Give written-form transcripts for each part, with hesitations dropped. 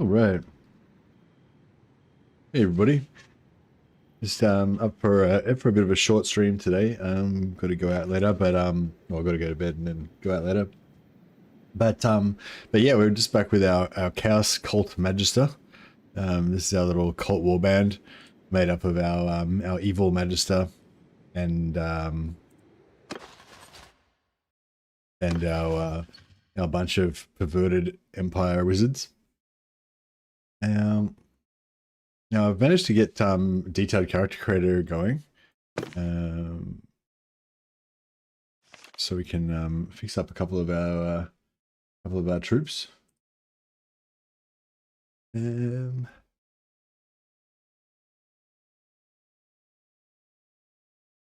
All right. Hey everybody. Just up for a bit of a short stream today. Got to go out later, but well, got to go to bed and then go out later. But yeah, we're just back with our Chaos Cult Magister. This is our little cult warband made up of our evil Magister and our bunch of perverted Empire wizards. Now I've managed to get detailed character creator going, so we can fix up a couple of our troops.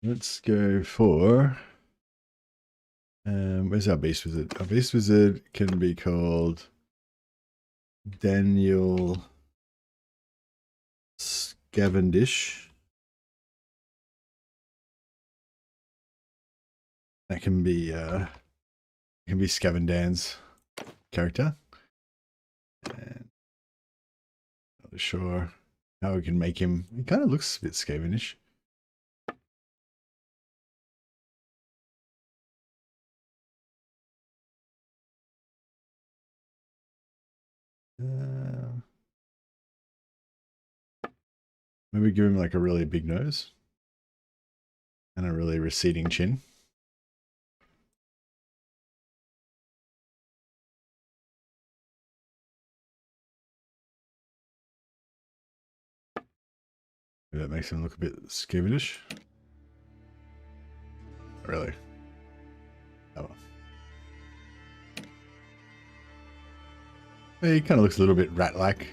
Let's go for where's our beast wizard? Our beast wizard can be called Daniel Scavendish. That can be Scavendan's character. And not sure how we can make him. He kind of looks a bit Scavendish. Maybe give him like a really big nose and a really receding chin. Maybe that makes him look a bit Scavendish. Really? Oh well. He kind of looks a little bit rat-like.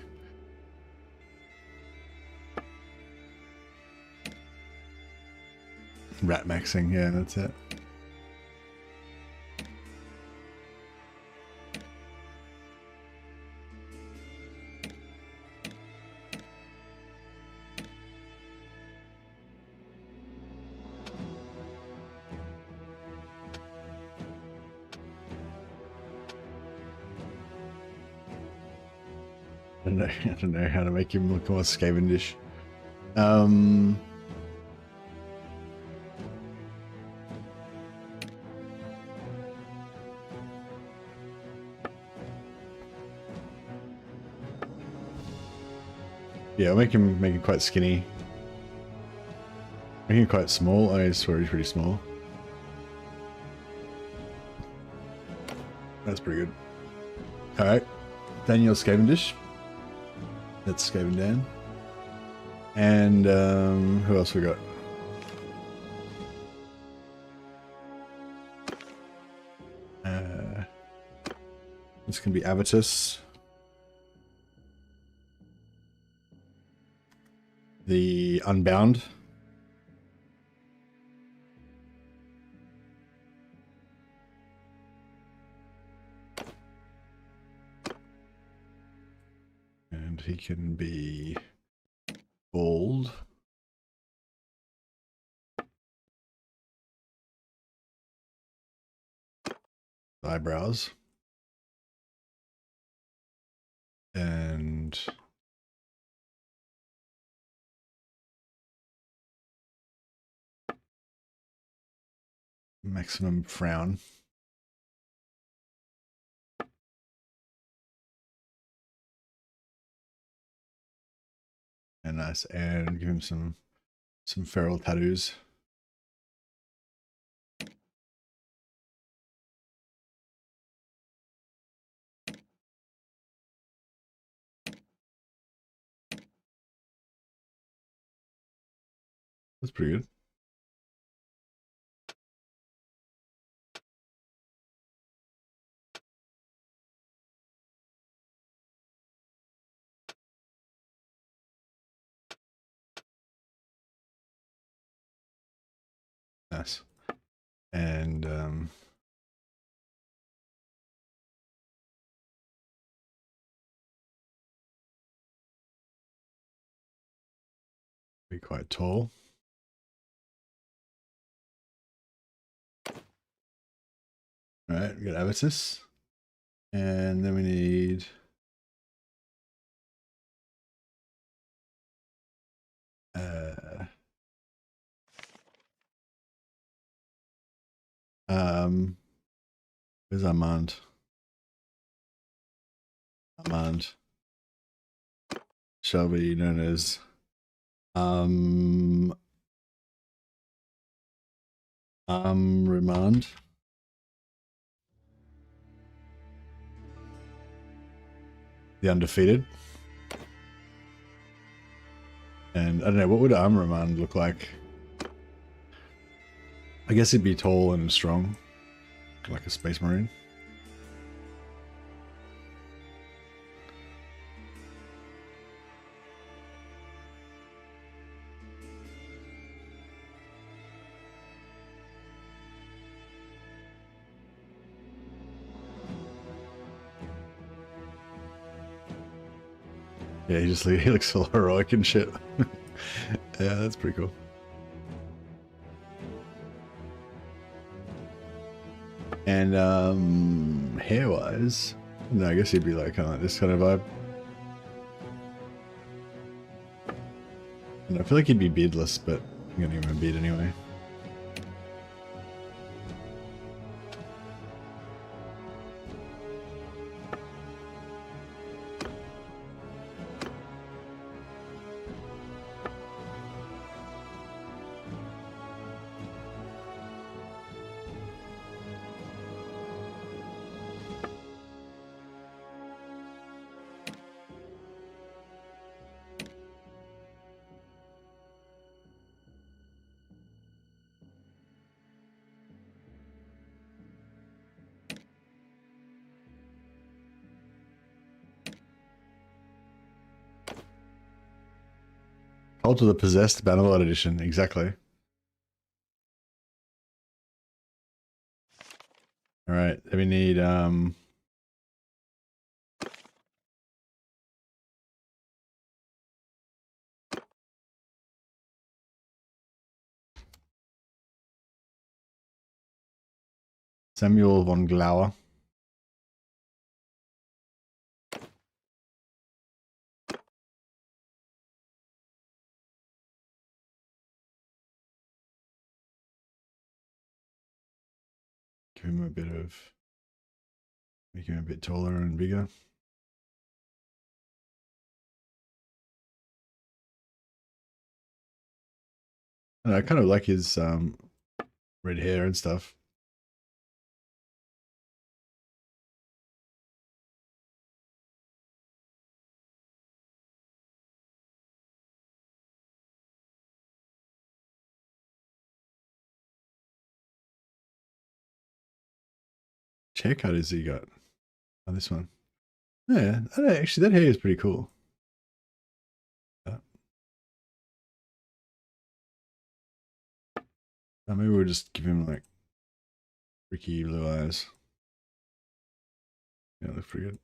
Rat maxing, yeah, that's it. I don't know how to make him look more Scavendish. Yeah, I'll make him quite skinny. Make him quite small. I swear he's pretty small. That's pretty good. Alright. Daniel Scavendish. That's Scavendan. And who else we got? This can be Avitus. The Unbound. And he can be bald. Eyebrows. And maximum frown. And nice, and give him some feral tattoos. That's pretty good. Nice. And be quite tall. All right, we got Avitus. And then we need Where's Armand? Armand shall be known as Remand. The undefeated. And I don't know, what would Remand look like? I guess he'd be tall and strong, like a space marine. Yeah, he looks all heroic and shit. Yeah, that's pretty cool. And hair-wise, no, I guess he'd be like kind of this kind of vibe. And I feel like he'd be beardless, but I'm gonna give him a beard anyway. Cult of the Possessed Bannerlord Edition, exactly. Alright, then we need Samuel von Glauer. Give him a bit of, make him a bit taller and bigger. And I kind of like his red hair and stuff. Which haircut has he got? Oh, this one. Yeah, I don't know, actually, that hair is pretty cool. Maybe we'll just give him like freaky blue eyes. Yeah, looks pretty good.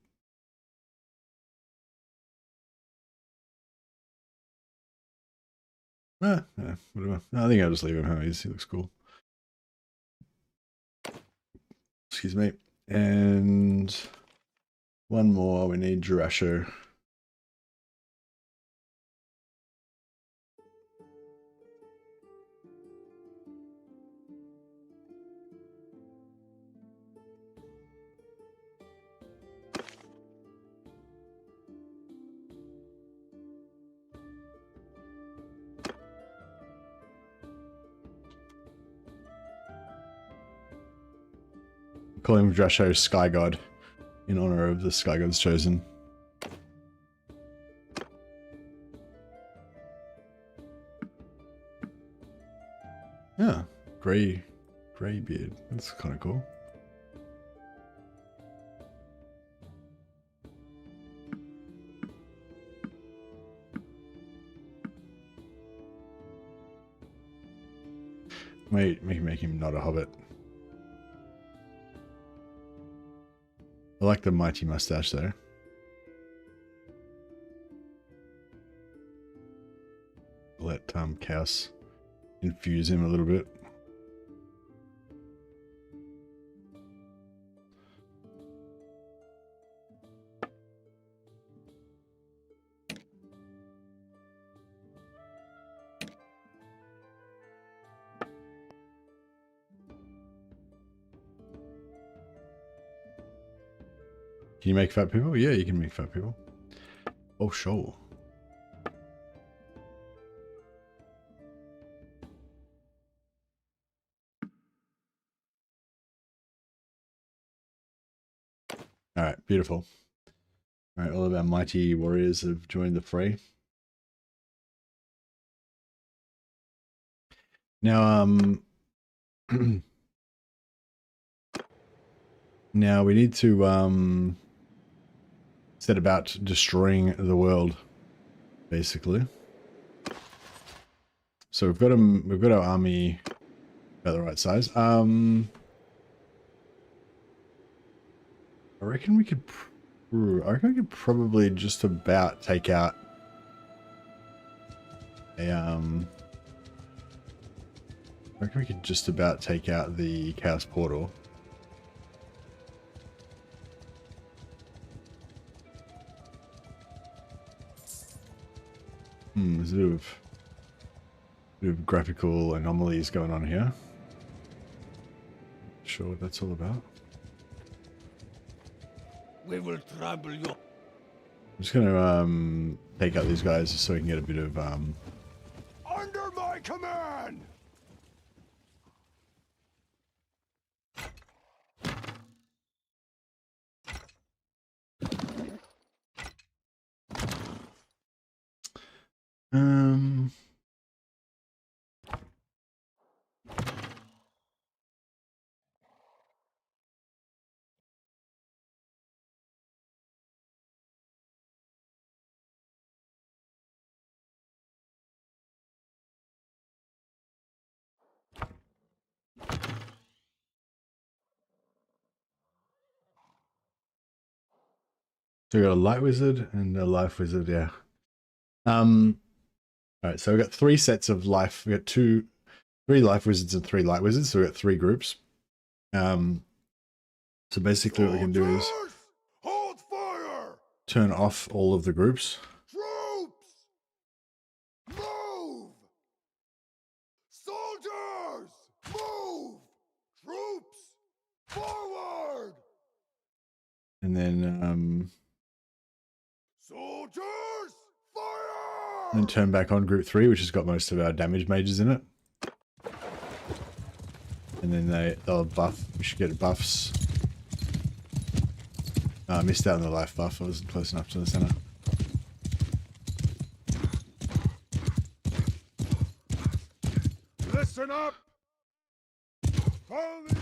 Yeah, whatever. I think I'll just leave him how he is. He looks cool. Excuse me. And one more. We need Jurasho. Call him Jurasho Sky God in honor of the Sky God's chosen. Yeah, gray beard. That's kind of cool. Make him not a hobbit. I like the mighty mustache though. Let Chaos infuse him a little bit. Can you make fat people? Yeah, you can make fat people. Oh, sure. All right, beautiful. All right, all of our mighty warriors have joined the fray. Now, now we need to set about destroying the world, basically. So we've got our army about the right size. I reckon we could probably just about take out a I reckon we could just about take out the Chaos Portal. There's a bit of graphical anomalies going on here. Not sure what that's all about. We will trouble you. I'm just gonna take out these guys just so we can get a bit of Under my command. So we got a light wizard and a life wizard, yeah. All right, so we got 3 sets of life. We got 3 life wizards and 3 light wizards, so we got 3 groups. So basically what we can do is hold fire. turn off all of the groups. Troops, move. Soldiers, move. Troops, forward. And then Soldiers, fire. and turn back on group 3, which has got most of our damage mages in it. And then they'll buff. We should get buffs. I missed out on the life buff. I wasn't close enough to the center. Listen up. Follow the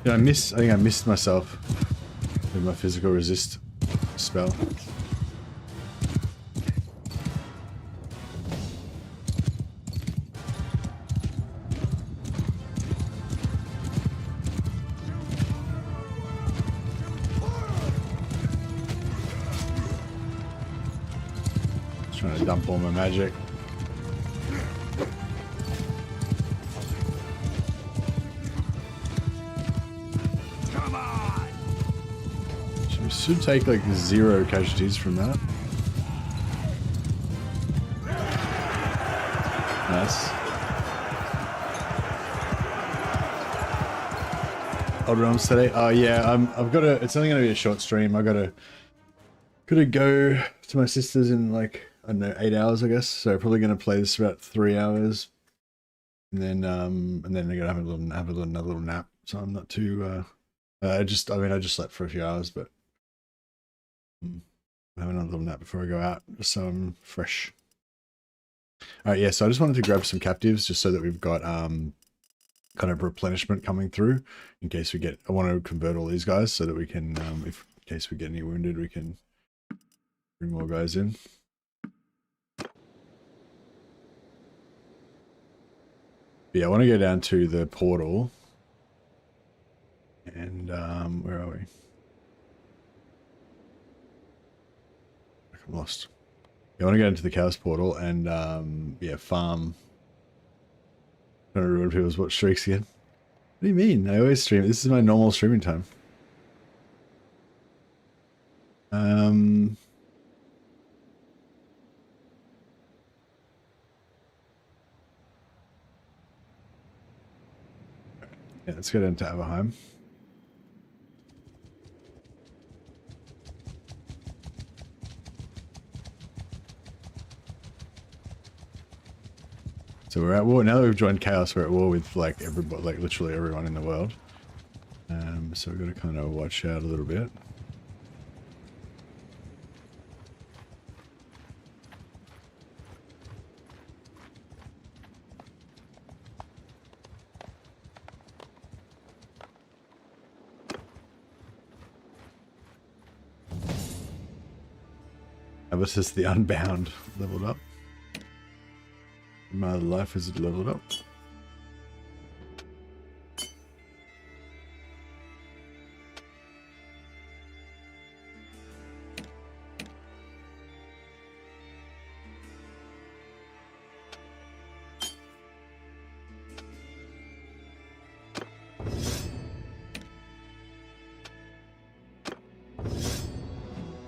I think I missed myself with my physical resist spell. Just trying to dump all my magic. Should take like 0 casualties from that. Nice. Odd Realms today. Oh yeah, I've got to. It's only going to be a short stream. I gotta go to my sister's in like I don't know 8 hours I guess. So probably going to play this for about 3 hours, and then I'm gonna have another little nap. So I'm not too. I just slept for a few hours, but. Have another little nap before I go out, just so I'm fresh. All right, yeah. So I just wanted to grab some captives, just so that we've got kind of replenishment coming through, in case we get. I want to convert all these guys so that we can, in case we get any wounded, we can bring more guys in. Yeah, I want to go down to the portal. And where are we? I'm lost. Yeah, I want to go into the chaos portal and yeah, farm. Trying to ruin people's watch streaks again. What do you mean? I always stream. This is my normal streaming time. Yeah, let's go down to Aberheim. So we're at war now that we've joined chaos. We're at war with like everybody, like literally everyone in the world. So we've got to kind of watch out a little bit. Versus the Unbound leveled up. My life is leveled up.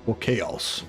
Or chaos.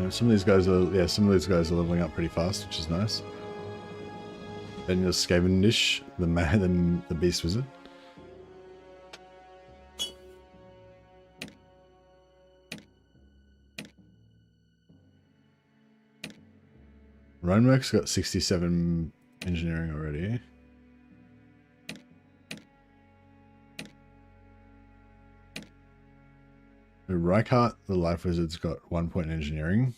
Some of these guys are, yeah, some of these guys are leveling up pretty fast, which is nice. Daniel Scavendish, the Beast Wizard. Rhinemerk's got 67 engineering already. Reichardt, the Life Wizard's got 1 point in engineering.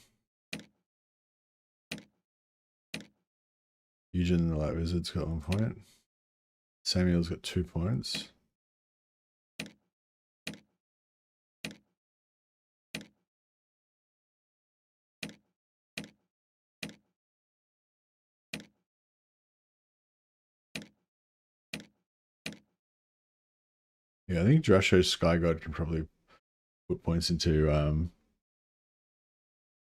Eugen, the Light Wizard's got 1 point. Samuel's got 2 points. Yeah, I think Drasho's Sky God can probably put points into. Do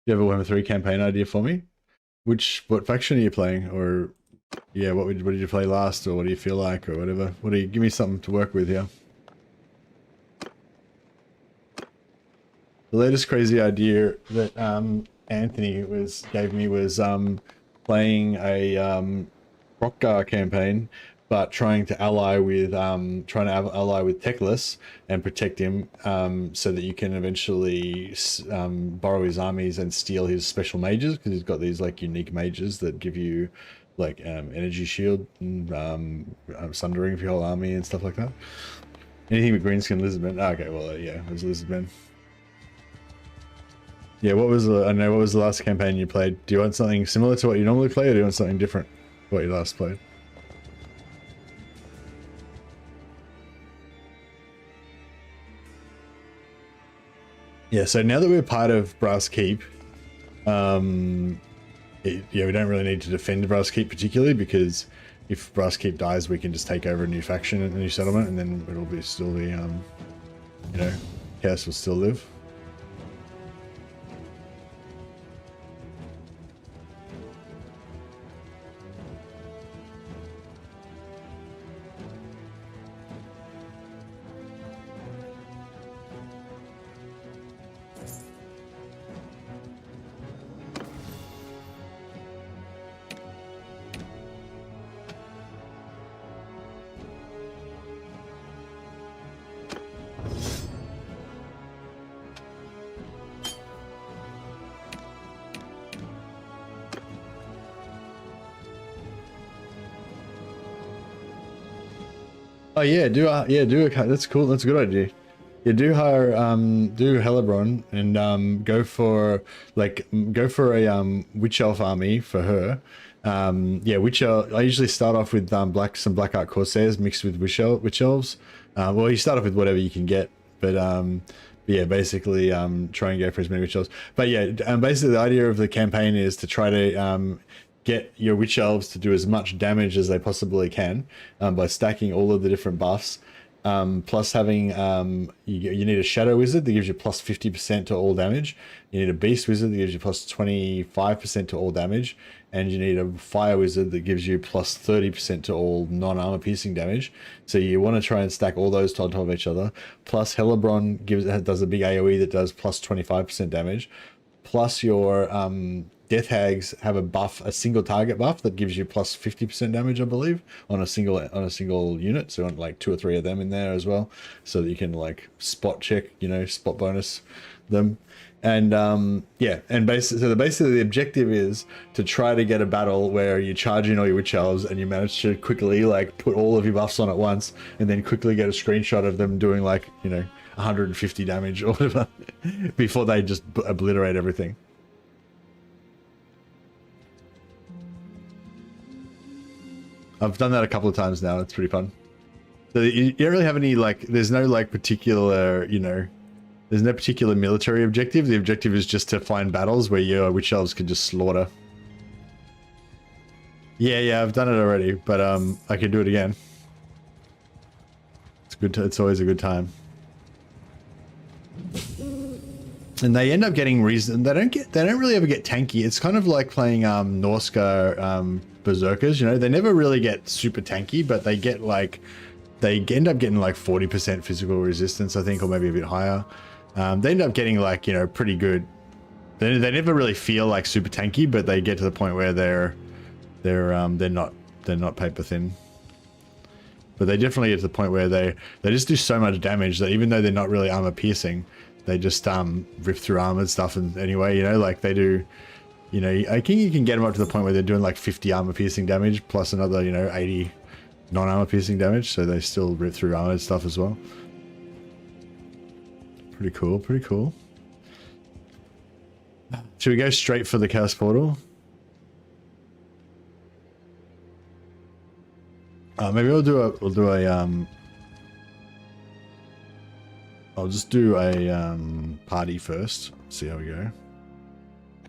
you have a Warhammer 3 campaign idea for me? What faction are you playing? Or yeah, what did you play last, or what do you feel like, or whatever? Give me something to work with here. The latest crazy idea that Anthony gave me was playing a Rockgar campaign, but trying to ally with Teclis and protect him, so that you can eventually borrow his armies and steal his special mages, because he's got these like unique mages that give you like energy shield and sundering for your whole army and stuff like that. Anything with greenskin lizardmen. Okay, well yeah, it was lizardmen. Yeah, what was the last campaign you played? Do you want something similar to what you normally play, or do you want something different to what you last played? Yeah, so now that we're part of Brass Keep, yeah, we don't really need to defend Brass Keep particularly, because if Brass Keep dies, we can just take over a new faction, a new settlement, and then it'll be still the, you know, Chaos will still live. Oh yeah, that's cool. That's a good idea. Yeah, do hire do Helebron and go for a witch elf army for her. Yeah, witch elf. I usually start off with some black art corsairs mixed with witch elves. Well, you start off with whatever you can get, but yeah, basically try and go for as many witch elves. But yeah, basically the idea of the campaign is to try to get your witch elves to do as much damage as they possibly can by stacking all of the different buffs. Plus having you need a shadow wizard that gives you plus 50% to all damage. You need a beast wizard that gives you plus 25% to all damage, and you need a fire wizard that gives you plus 30% to all non-armor piercing damage. So you want to try and stack all those on top of each other. Plus Helebron does a big AoE that does plus 25% damage. Plus your Death Hags have a single target buff that gives you plus 50% damage, I believe, on a single unit. So on like 2 or 3 of them in there as well, so that you can like spot check, spot bonus them. And yeah, and basically the objective is to try to get a battle where you charge in all your witch elves and you manage to quickly like put all of your buffs on at once, and then quickly get a screenshot of them doing like 150 damage or whatever before they just obliterate everything. I've done that a couple of times now. It's pretty fun. So you don't really have any there's no particular, there's no particular military objective. The objective is just to find battles where your witch elves can just slaughter. Yeah, I've done it already, but I can do it again. It's good. It's always a good time. And they end up getting reason. They don't really ever get tanky. It's kind of like playing Norska berserkers. They never really get super tanky, but they get they end up getting like 40% physical resistance, I think, or maybe a bit higher. They end up getting pretty good. They never really feel like super tanky, but they get to the point where they're not paper thin. But they definitely get to the point where they just do so much damage that even though they're not really armor piercing, they just rip through armored stuff. And anyway, they do, I think you can get them up to the point where they're doing like 50 armor piercing damage plus another 80 non-armor piercing damage, so they still rip through armored stuff as well. Pretty cool. Should we go straight for the Chaos Portal? Maybe we'll do a I'll just do a party first. See how we go.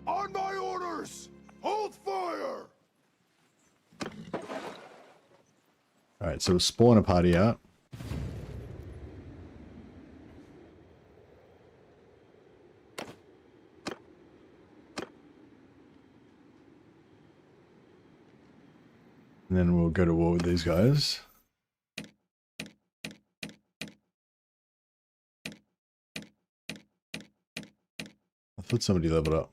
On my orders, hold fire. All right, so we'll spawn a party out. And then we'll go to war with these guys. I thought somebody leveled up.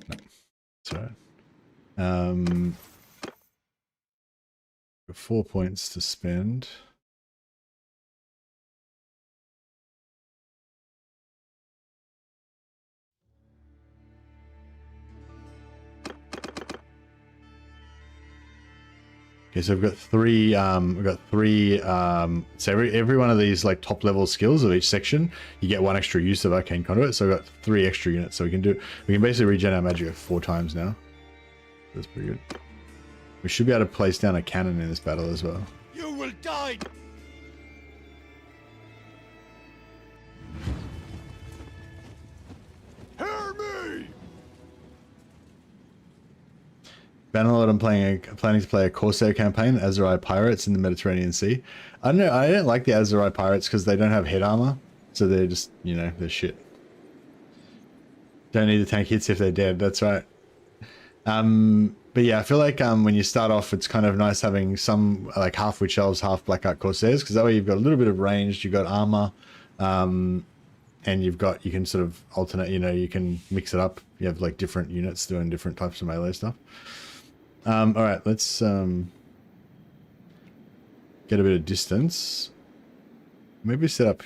No, that's all right. 4 points to spend. Okay, so we've got three. So every one of these like top level skills of each section, you get 1 extra use of Arcane Conduit. So we've got 3 extra units. So we can basically regen our magic 4 times now. That's pretty good. We should be able to place down a cannon in this battle as well. You will die. Hear me. Bannerlord, I'm planning to play a Corsair campaign, Azerai Pirates in the Mediterranean Sea. I don't know, I don't like the Azerai Pirates because they don't have head armor, so they're just, they're shit. Don't need the tank hits if they're dead, that's right. But yeah, I feel like when you start off, it's kind of nice having some like half Witch Elves, half Black Art Corsairs, because that way you've got a little bit of range, you've got armor, and you can sort of alternate, you can mix it up. You have like different units doing different types of melee stuff. All right, let's get a bit of distance. Maybe set up,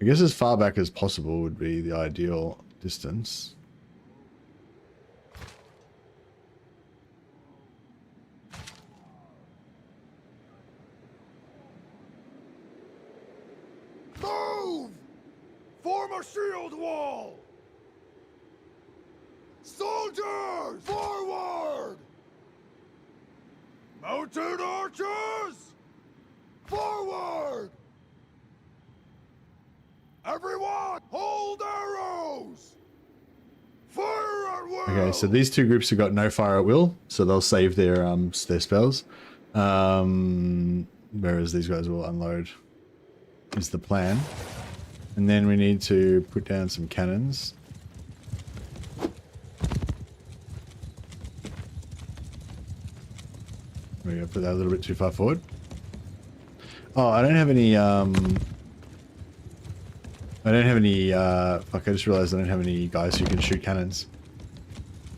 I guess as far back as possible would be the ideal distance. a shield wall! Soldiers, forward! Mounted archers, forward! Everyone, hold arrows! Fire at will! Okay, so these two groups have got no fire at will, so they'll save their spells. Whereas these guys will unload, is the plan. And then we need to put down some cannons. We're gonna put that a little bit too far forward. Oh, I don't have any fuck, I just realized I don't have any guys who can shoot cannons.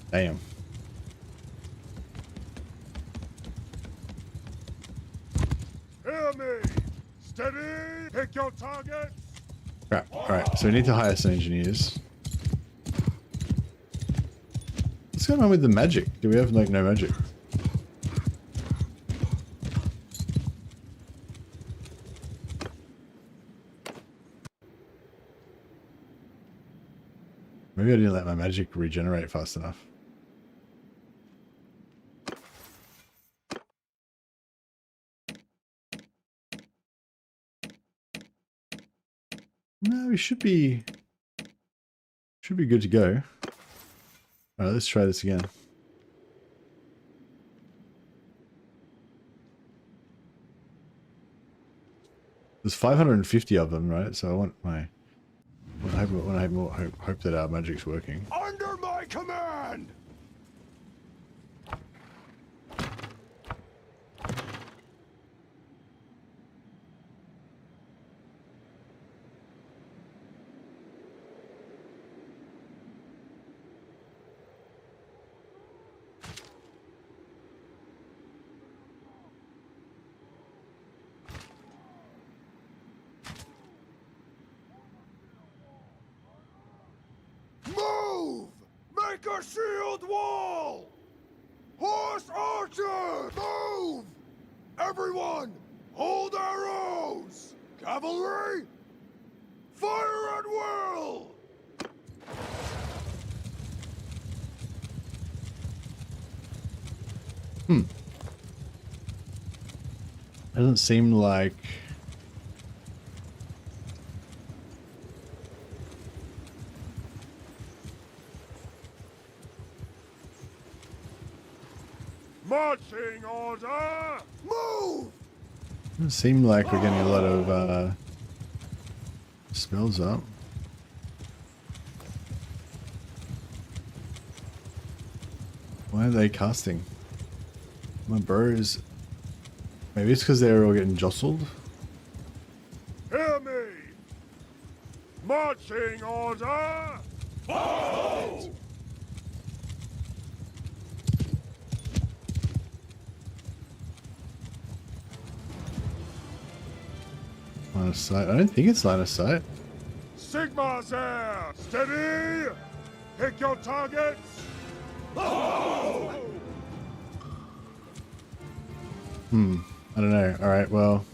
Damn. Hear me! Steady! Pick your targets! Crap. Alright, so we need to hire some engineers. What's going on with the magic? Do we have, like, no magic? Maybe I didn't let my magic regenerate fast enough. No, we should be good to go. Alright, let's try this again. There's 550 of them, right? So I want my I hope that our magic's working. Under my command! Move! Make a shield wall! Horse archer! Move! Everyone, hold arrows! Cavalry, fire at will! Doesn't seem like... Marching order! Move! Doesn't seem like we're getting a lot of spells up. Why are they casting? My bros... Maybe it's because they're all getting jostled? Hear me! Marching order! Follow! Line of sight? I don't think it's line of sight. Sigma's there! Steady! Pick your targets! Follow! I don't know. Alright, well...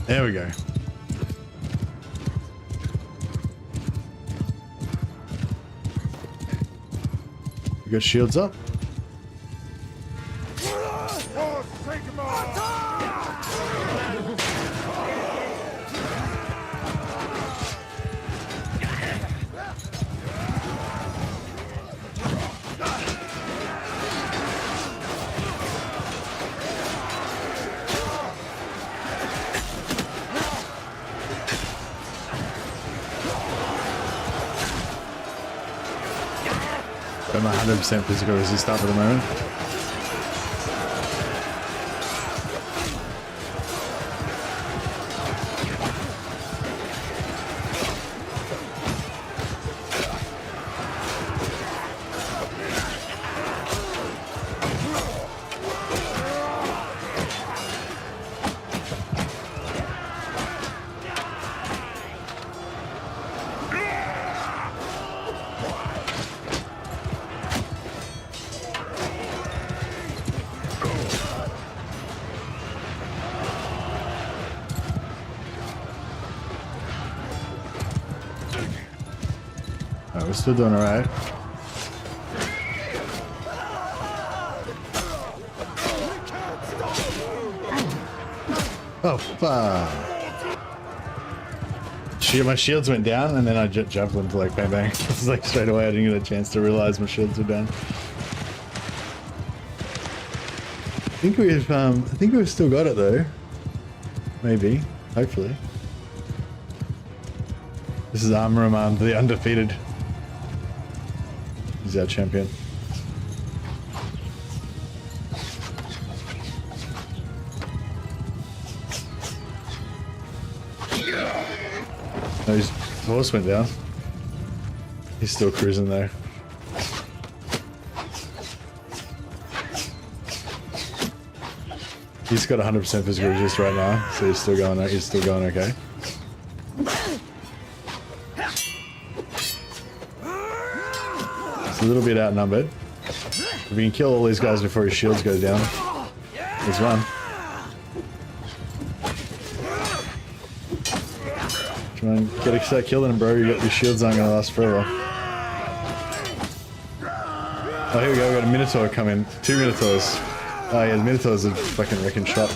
There we go. We got shields up. For Sigma! I'm 100% physical resist up at the moment. Alright, we're still doing alright. Oh, fuck. My shields went down, and then I jumped into like bang bang. It's like straight away I didn't get a chance to realize my shields were down. I think we've still got it though. Maybe. Hopefully. This is Armoraman, the undefeated. He's our champion. No, his horse went down. He's still cruising though. He's got 100% physical resist right now, so he's still going okay. It's a little bit outnumbered. If we can kill all these guys before his shields go down, let's run. Come on, start killing him, bro. Your shields aren't gonna last forever. Oh, here we go. We got a Minotaur coming. 2 Minotaurs. Oh yeah, the Minotaurs are fucking wrecking shot.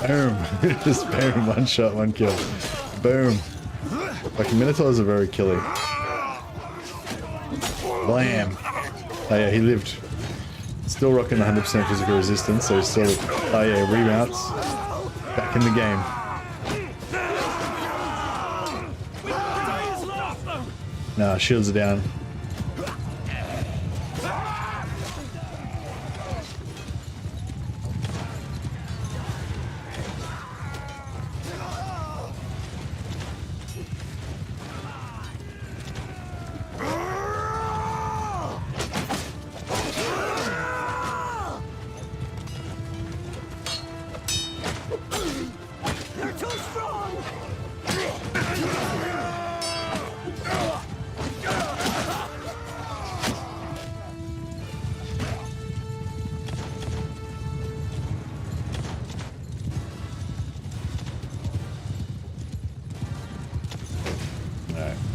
Boom. Just boom. 1 shot, 1 kill. Boom. Fucking Minotaurs are very killy. Blam. Oh yeah, he lived. Still rocking 100% physical resistance, so he's still... Oh yeah, remounts. Back in the game. Nah, shields are down.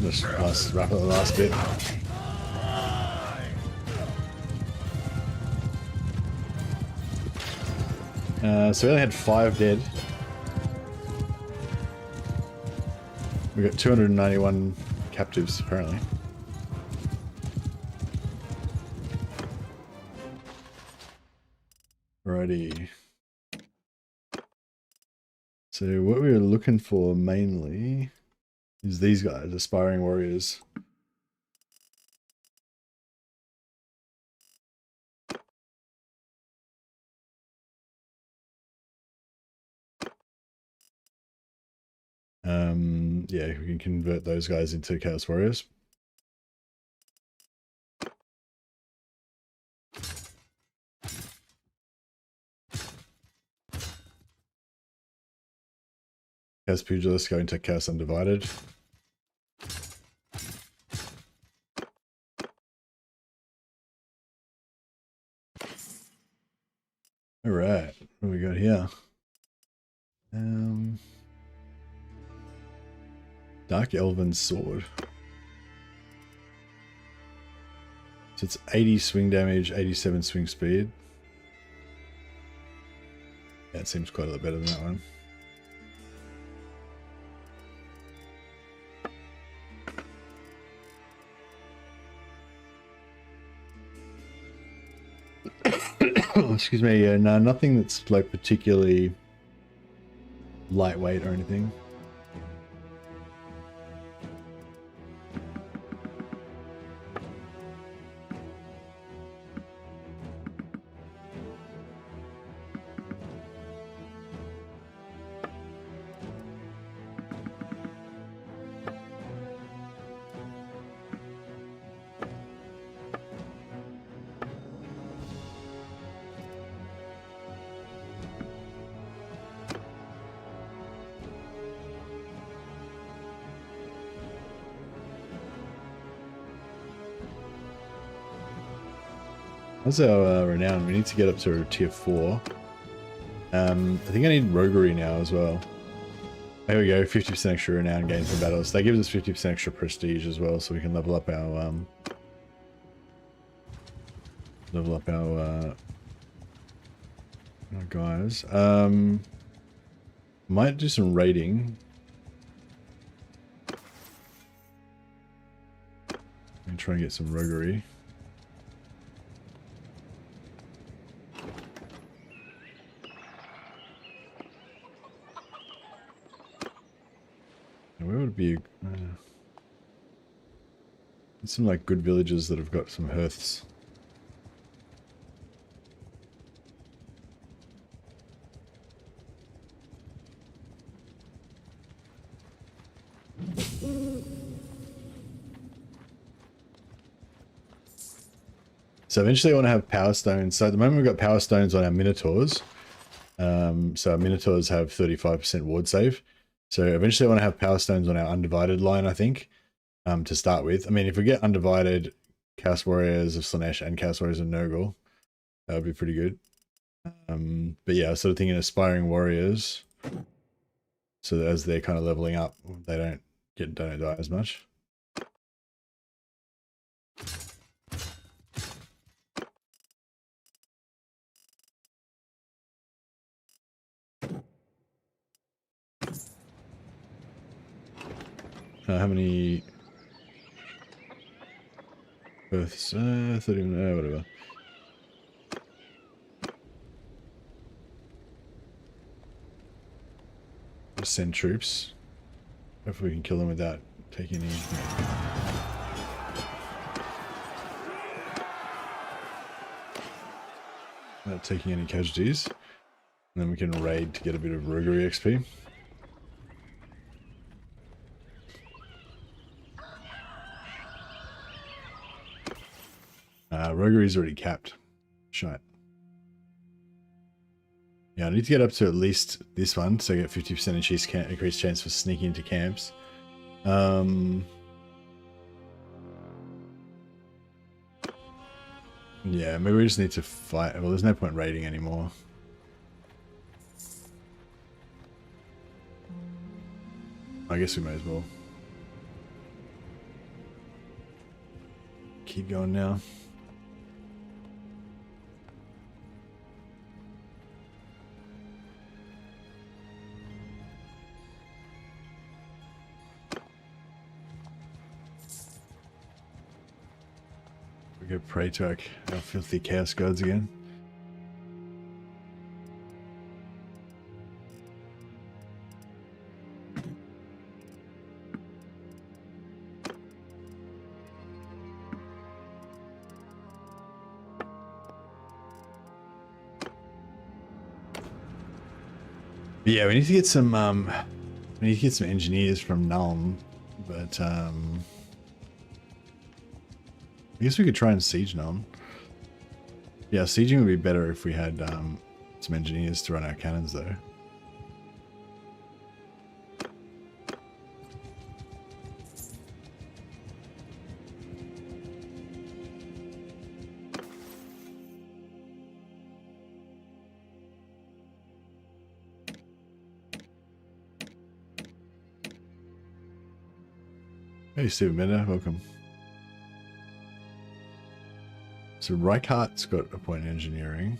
Let's wrap up the last bit. So we only had 5 dead. We got 291 captives apparently. Alrighty. So what we were looking for mainly is these guys, aspiring warriors. Yeah, we can convert those guys into Chaos Warriors. Chaos Pugilists go into Chaos Undivided. Alright, what do we got here? Dark Elven Sword. So it's 80 swing damage, 87 swing speed. Yeah, it seems quite a lot better than that one. Excuse me, yeah, no, nothing that's like particularly lightweight or anything. How's our renown? We need to get up to tier 4. I think I need roguery now as well. Here we go, 50% extra renown gain for battles. That gives us 50% extra prestige as well, so we can level up our guys. Might do some raiding. And try and get some roguery. Where would it be? Some like good villages that have got some hearths. So eventually I want to have power stones. So at the moment we've got power stones on our Minotaurs. So our Minotaurs have 35% ward save. So eventually I want to have power stones on our Undivided line, I think, to start with. I mean, if we get Undivided, Chaos Warriors of Slaanesh and Chaos Warriors of Nurgle, that would be pretty good. But yeah, I was sort of thinking Aspiring Warriors. So that as they're kind of leveling up, they don't die as much. How many births? 30, whatever. Just send troops. Hopefully we can kill them without taking any. Without taking any casualties. And then we can raid to get a bit of roguery XP. Roguery is already capped. Shite. Yeah, I need to get up to at least this one, so I get 50% increased chance for sneaking into camps. Yeah, maybe we just need to fight. Well, there's no point raiding anymore. I guess we may as well. Keep going now. We go pray to our filthy chaos gods again. Yeah, we need to get some engineers from Nuln, but I guess we could try and siege Nuln. Yeah, sieging would be better if we had some engineers to run our cannons though. Hey, Stephen Bender, welcome. So Reichardt's got a point in engineering.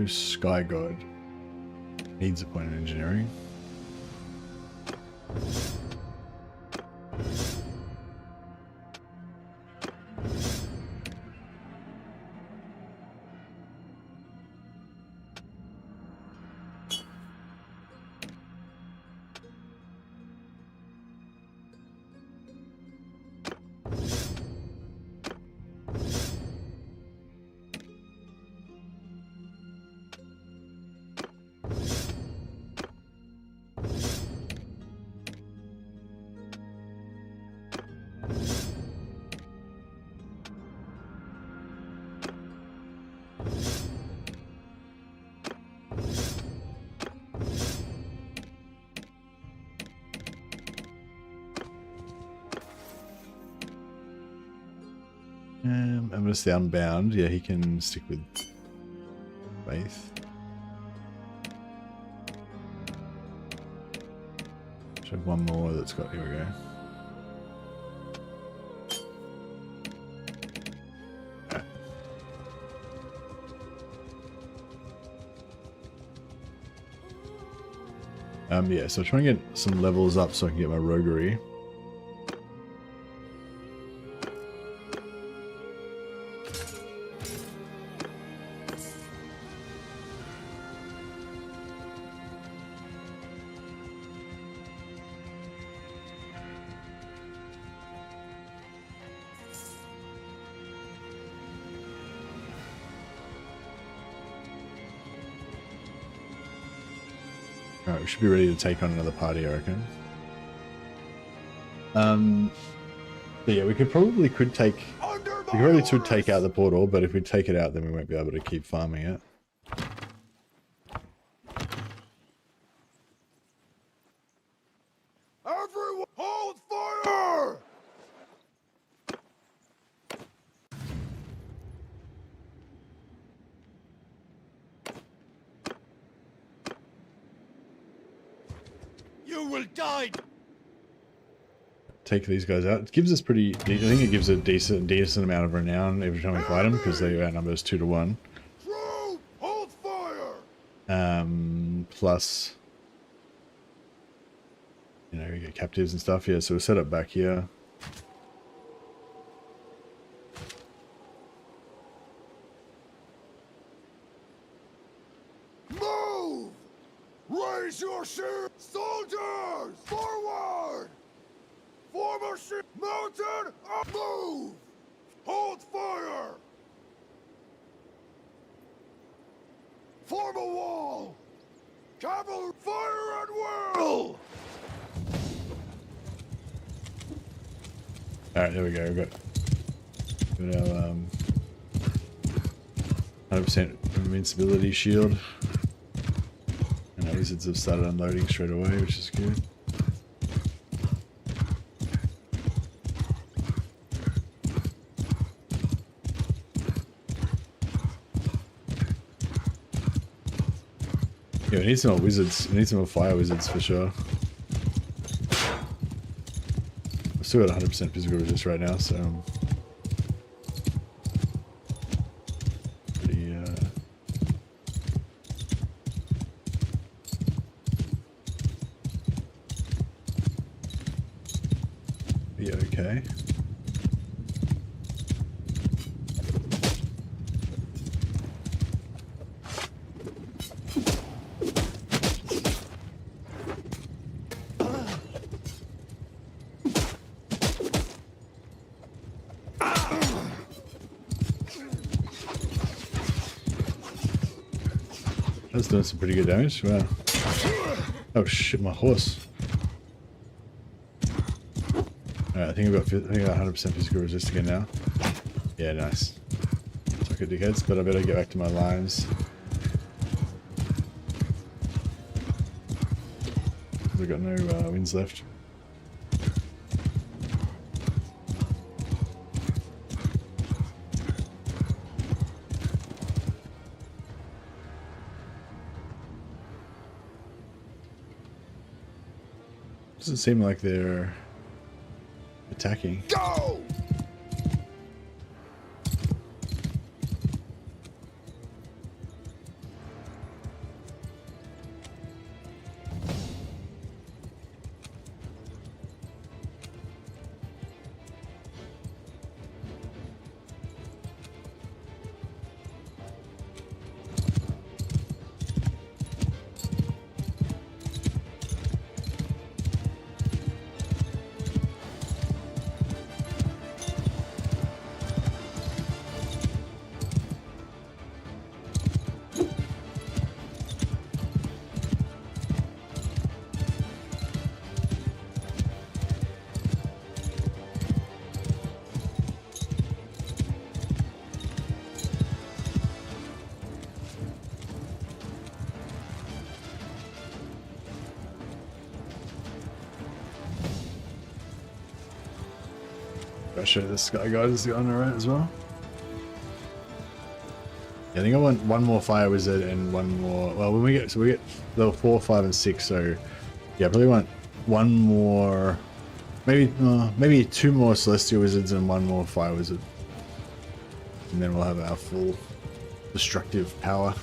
Sky God needs a point in engineering. I'm gonna stay unbound. Yeah, he can stick with faith. Should have one more that's got. Here we go. Yeah, so trying to get some levels up so I can get my roguery. Alright, we should be ready to take on another party, I reckon. But yeah, we could take out the portal, but if we take it out, then we won't be able to keep farming it. Everyone, hold fire! You will die. Take these guys out. It gives us I think it gives a decent amount of renown every time we fight them because they outnumber us 2-1. True, hold fire. Plus, you know, we get captives and stuff. Yeah, so we're set up back here. Move! Raise your shield! Soldiers! Forward! Form a shield! Mountain up! Move! Hold fire! Form a wall! Cavalry! Fire at will! Alright, there we go. We've got our 100% invincibility shield. And our wizards have started unloading straight away, which is good. Yeah, we need some more wizards. We need some more fire wizards for sure. I've still got 100% physical resist right now, so pretty be okay. That's doing some pretty good damage. Wow. Oh shit, my horse. Alright, I think I've got 100% physical resist again now. Yeah, nice. Suck it, dickheads, but I better get back to my lines. I've got no wins left. Doesn't seem like they're attacking. Go! show you the Sky God is on the right as well. Yeah, I think I want one more Fire Wizard and one more. Well, when we get level 4, 5, and 6. So yeah, I probably want one more. Maybe 2 more Celestial Wizards and 1 more Fire Wizard, and then we'll have our full destructive power.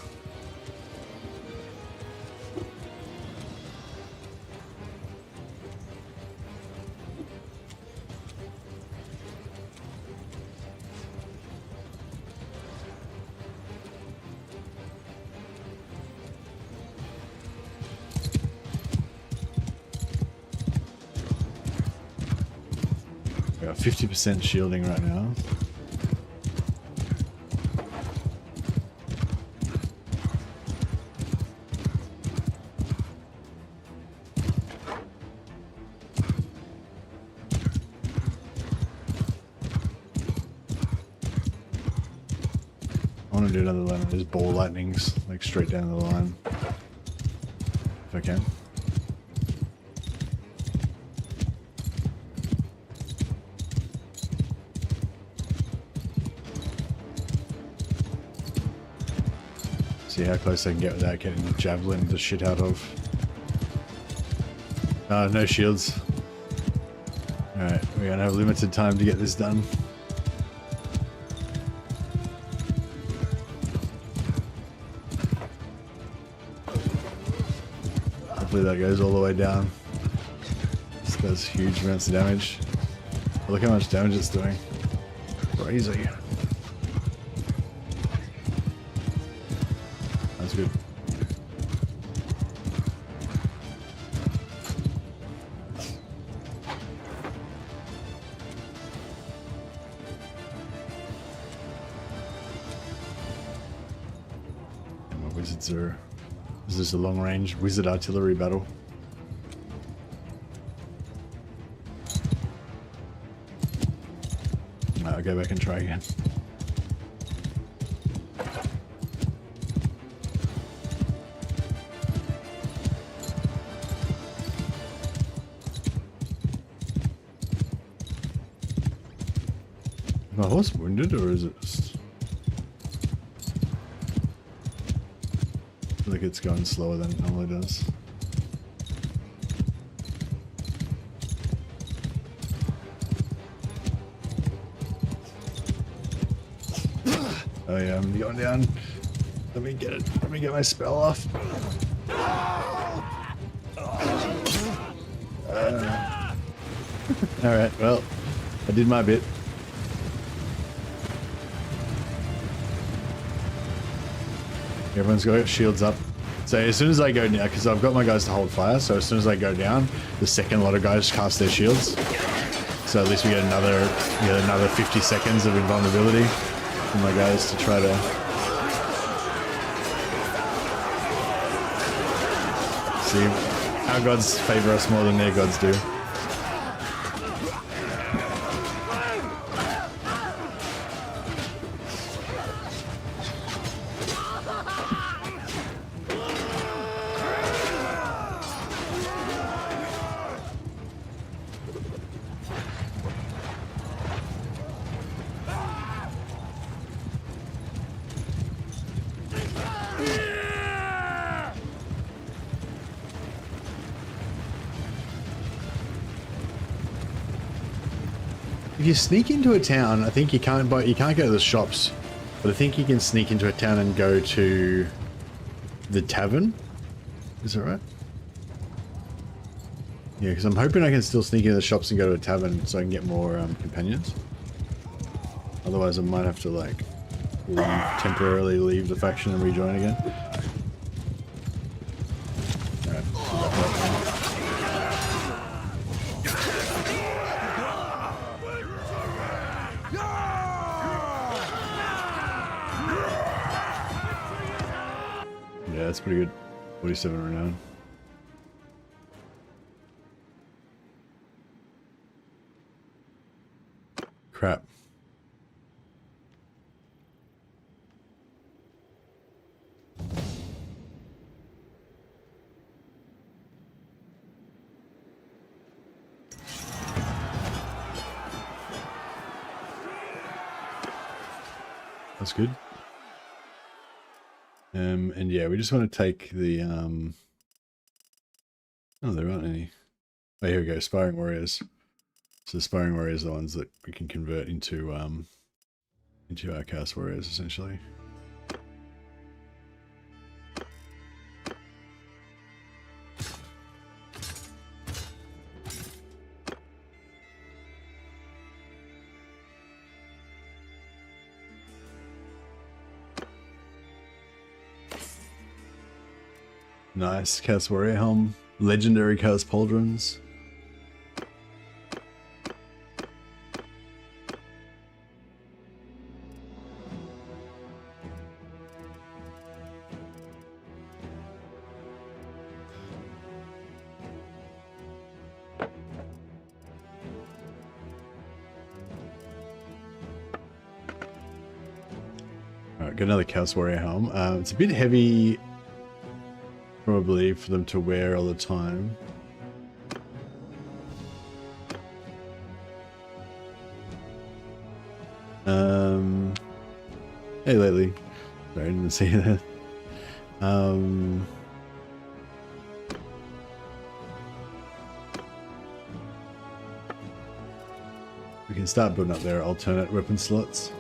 We got 50% shielding right now. I want to do another one of those ball lightnings, like straight down the line, if I can. See how close I can get without getting javelin the shit out of. No shields. Alright, we're gonna have limited time to get this done. Hopefully that goes all the way down. This does huge amounts of damage. Look how much damage it's doing. Crazy. That's good. And my wizards are... Is this a long range wizard artillery battle? I'll go back and try again. Is my horse wounded, or is it just... I feel like it's going slower than it normally does. Oh yeah, I'm going down. Let me get it. Let me get my spell off. Alright, well, I did my bit. Everyone's got shields up. So as soon as I go down, because I've got my guys to hold fire, so as soon as I go down, the second lot of guys cast their shields. So at least we get another 50 seconds of invulnerability for my guys to try to... See, our gods favor us more than their gods do. If you sneak into a town, I think you can't go to the shops, but I think you can sneak into a town and go to the tavern. Is that right? Yeah, because I'm hoping I can still sneak into the shops and go to a tavern so I can get more companions. Otherwise I might have to like temporarily leave the faction and rejoin again. Yeah, that's pretty good. 47 renown. Crap. That's good. And yeah, we just want to take the oh, there aren't any. Oh, here we go, Aspiring Warriors. So the Aspiring Warriors are the ones that we can convert into our Chaos Warriors, essentially. Nice, Chaos Warrior Helm. Legendary Chaos Pauldrons. Alright, got another Chaos Warrior Helm. It's a bit heavy, probably, for them to wear all the time. Hey, lately. Sorry, I didn't see that. We can start building up their alternate weapon slots.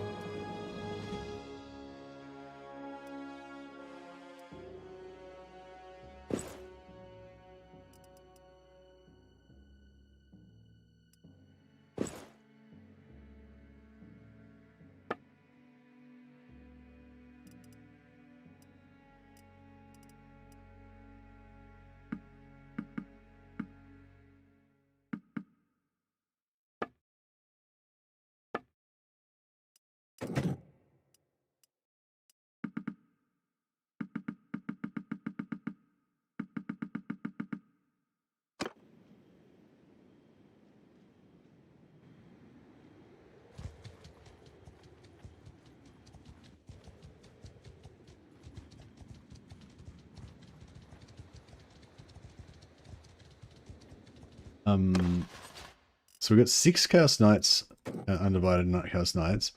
So we've got 6 Chaos Knights, undivided Chaos Knights.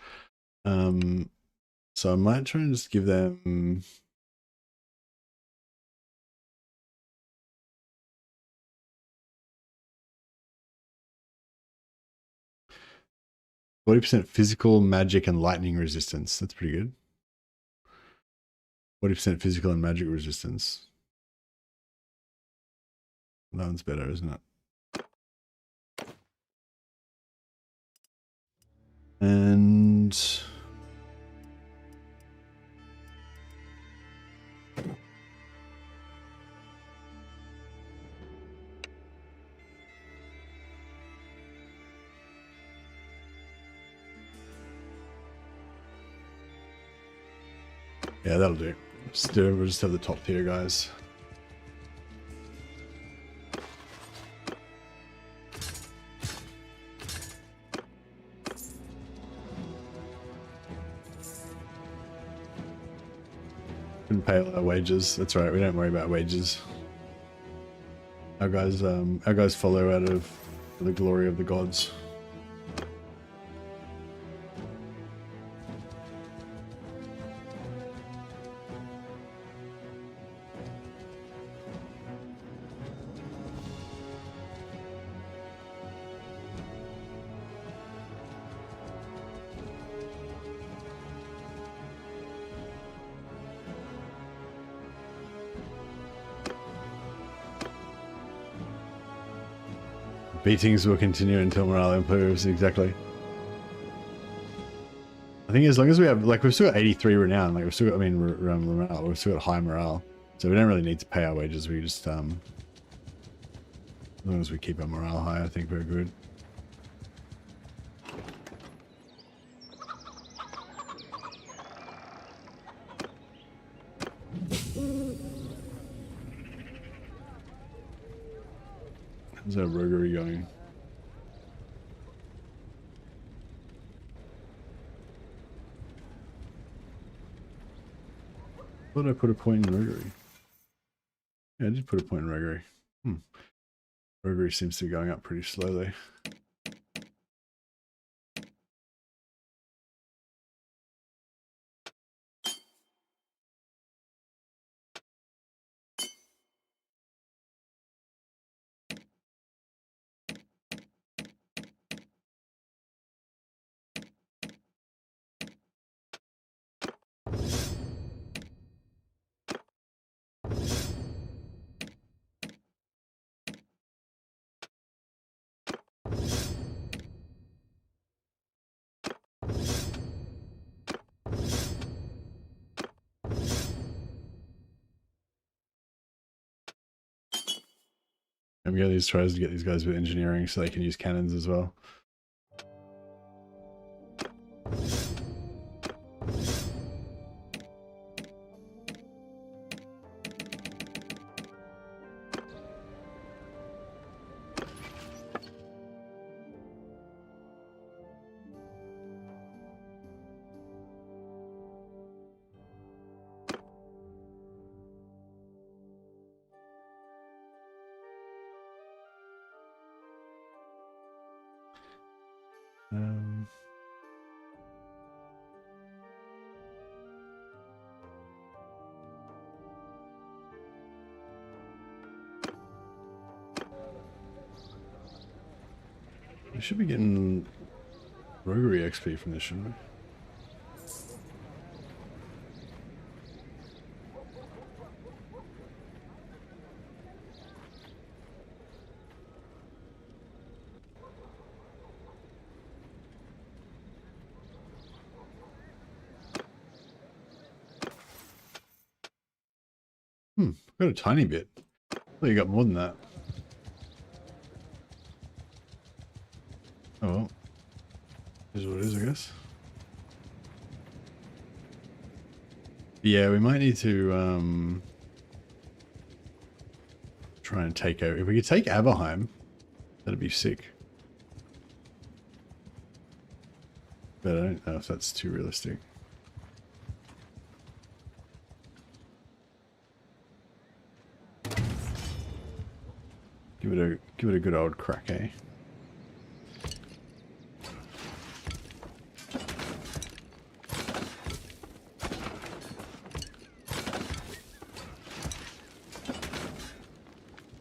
So I might try and just give them... %40 physical, magic, and lightning resistance. That's pretty good. 40% physical and magic resistance. That one's better, isn't it? And yeah, that'll do. We'll just have the top tier guys. Couldn't pay all our wages. That's right. We don't worry about wages. Our guys follow out of the glory of the gods. Beatings will continue until morale improves, exactly. I think as long as we have, like, we've still got 83 renown, like, we've still got, I mean, morale, we've still got high morale. So we don't really need to pay our wages, we just, as long as we keep our morale high, I think we're good. How's our roguery going? Thought I put a point in roguery. Yeah, I did put a point in roguery. Roguery seems to be going up pretty slowly. And we got these tries to get these guys with engineering so they can use cannons as well. We should be getting roguery XP from this, shouldn't we? Got a tiny bit. Oh, you got more than that. Oh well. Is what it is, I guess. Yeah, we might need to try and take over. If we could take Aberheim, that'd be sick. But I don't know if that's too realistic. Give it a good old crack, eh?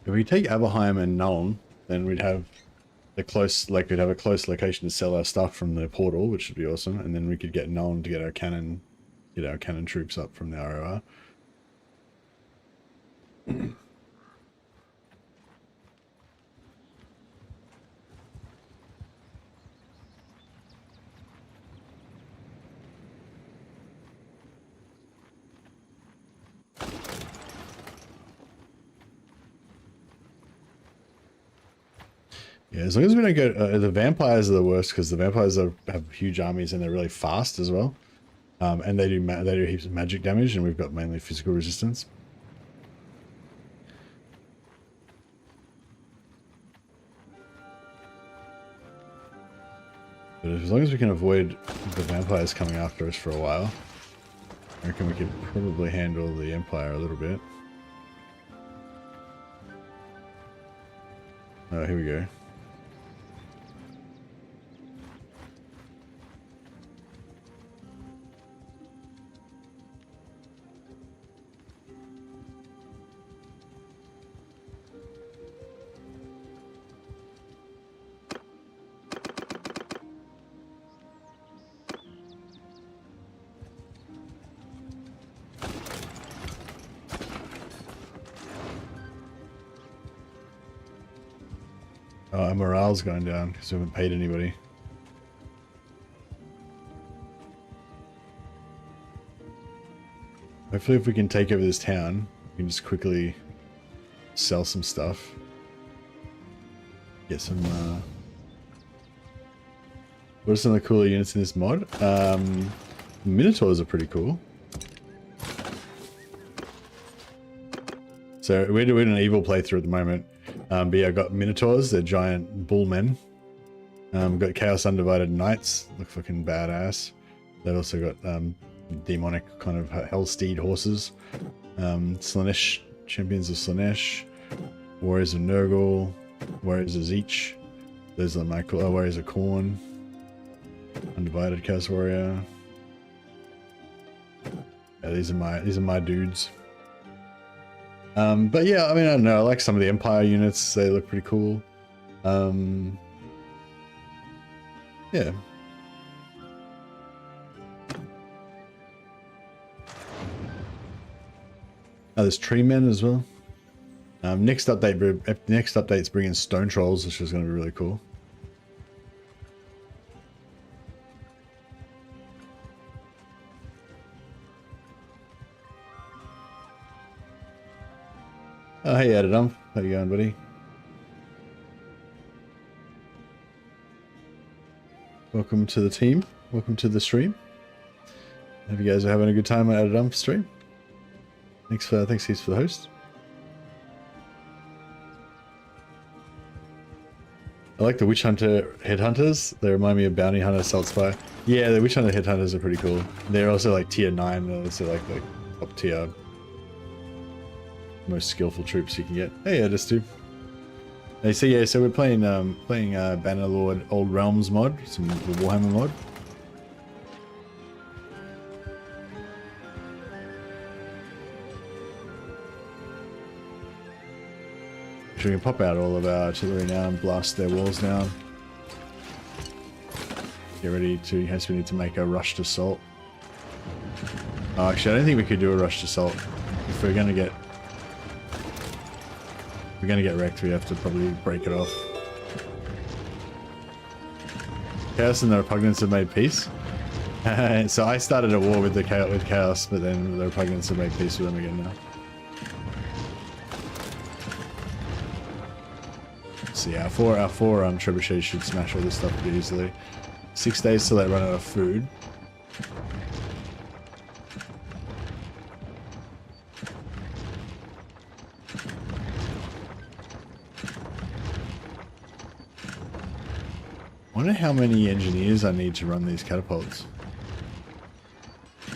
If we take Aberheim and Nuln, then we'd have we'd have a close location to sell our stuff from the portal, which would be awesome, and then we could get Nuln to get our cannon troops up from the ROR. Yeah, as long as we don't get the vampires are the worst because the vampires have huge armies and they're really fast as well, and they do heaps of magic damage, and we've got mainly physical resistance. But as long as we can avoid the vampires coming after us for a while, I reckon we could probably handle the Empire a little bit. Oh, here we go. Oh, our morale's going down because we haven't paid anybody. Hopefully if we can take over this town, we can just quickly sell some stuff. Get some, what are some of the cooler units in this mod? Minotaurs are pretty cool. So we're doing an evil playthrough at the moment. But yeah, I've got Minotaurs, they're giant bull men. We've got Chaos Undivided Knights, look fucking badass. They've also got demonic kind of Hellsteed horses. Slaanesh, Champions of Slaanesh, Warriors of Nurgle, Warriors of Zeech. Those are my cool, Warriors of Khorne, Undivided Chaos Warrior. Yeah, these are my dudes. But yeah, I mean, I don't know, I like some of the Empire units, they look pretty cool. Yeah. Oh, there's tree men as well. Next update's bringing stone trolls, which is going to be really cool. Oh, hey Adam, how you going, buddy? Welcome to the team. Welcome to the stream. Hope you guys are having a good time at a dump stream. Thanks heaps for the host. I like the Witch Hunter Headhunters. They remind me of Bounty Hunter Saltspire. Yeah, the Witch Hunter Headhunters are pretty cool. They're also like tier 9, they're also like top tier. Most skillful troops you can get. Hey, Edistu. Hey, so yeah, so we're playing Bannerlord Old Realms mod, some Warhammer mod. So we can pop out all of our artillery now and blast their walls down. Get ready to, in case we need to make a rushed assault. Oh, actually, I don't think we could do a rushed assault. If we're gonna get wrecked, we have to probably break it off. Chaos and the Repugnance have made peace. So I started a war with Chaos, but then the Repugnance have made peace with them again now. So yeah, our four trebuchets should smash all this stuff pretty easily. 6 days till they run out of food. I wonder how many engineers I need to run these catapults. I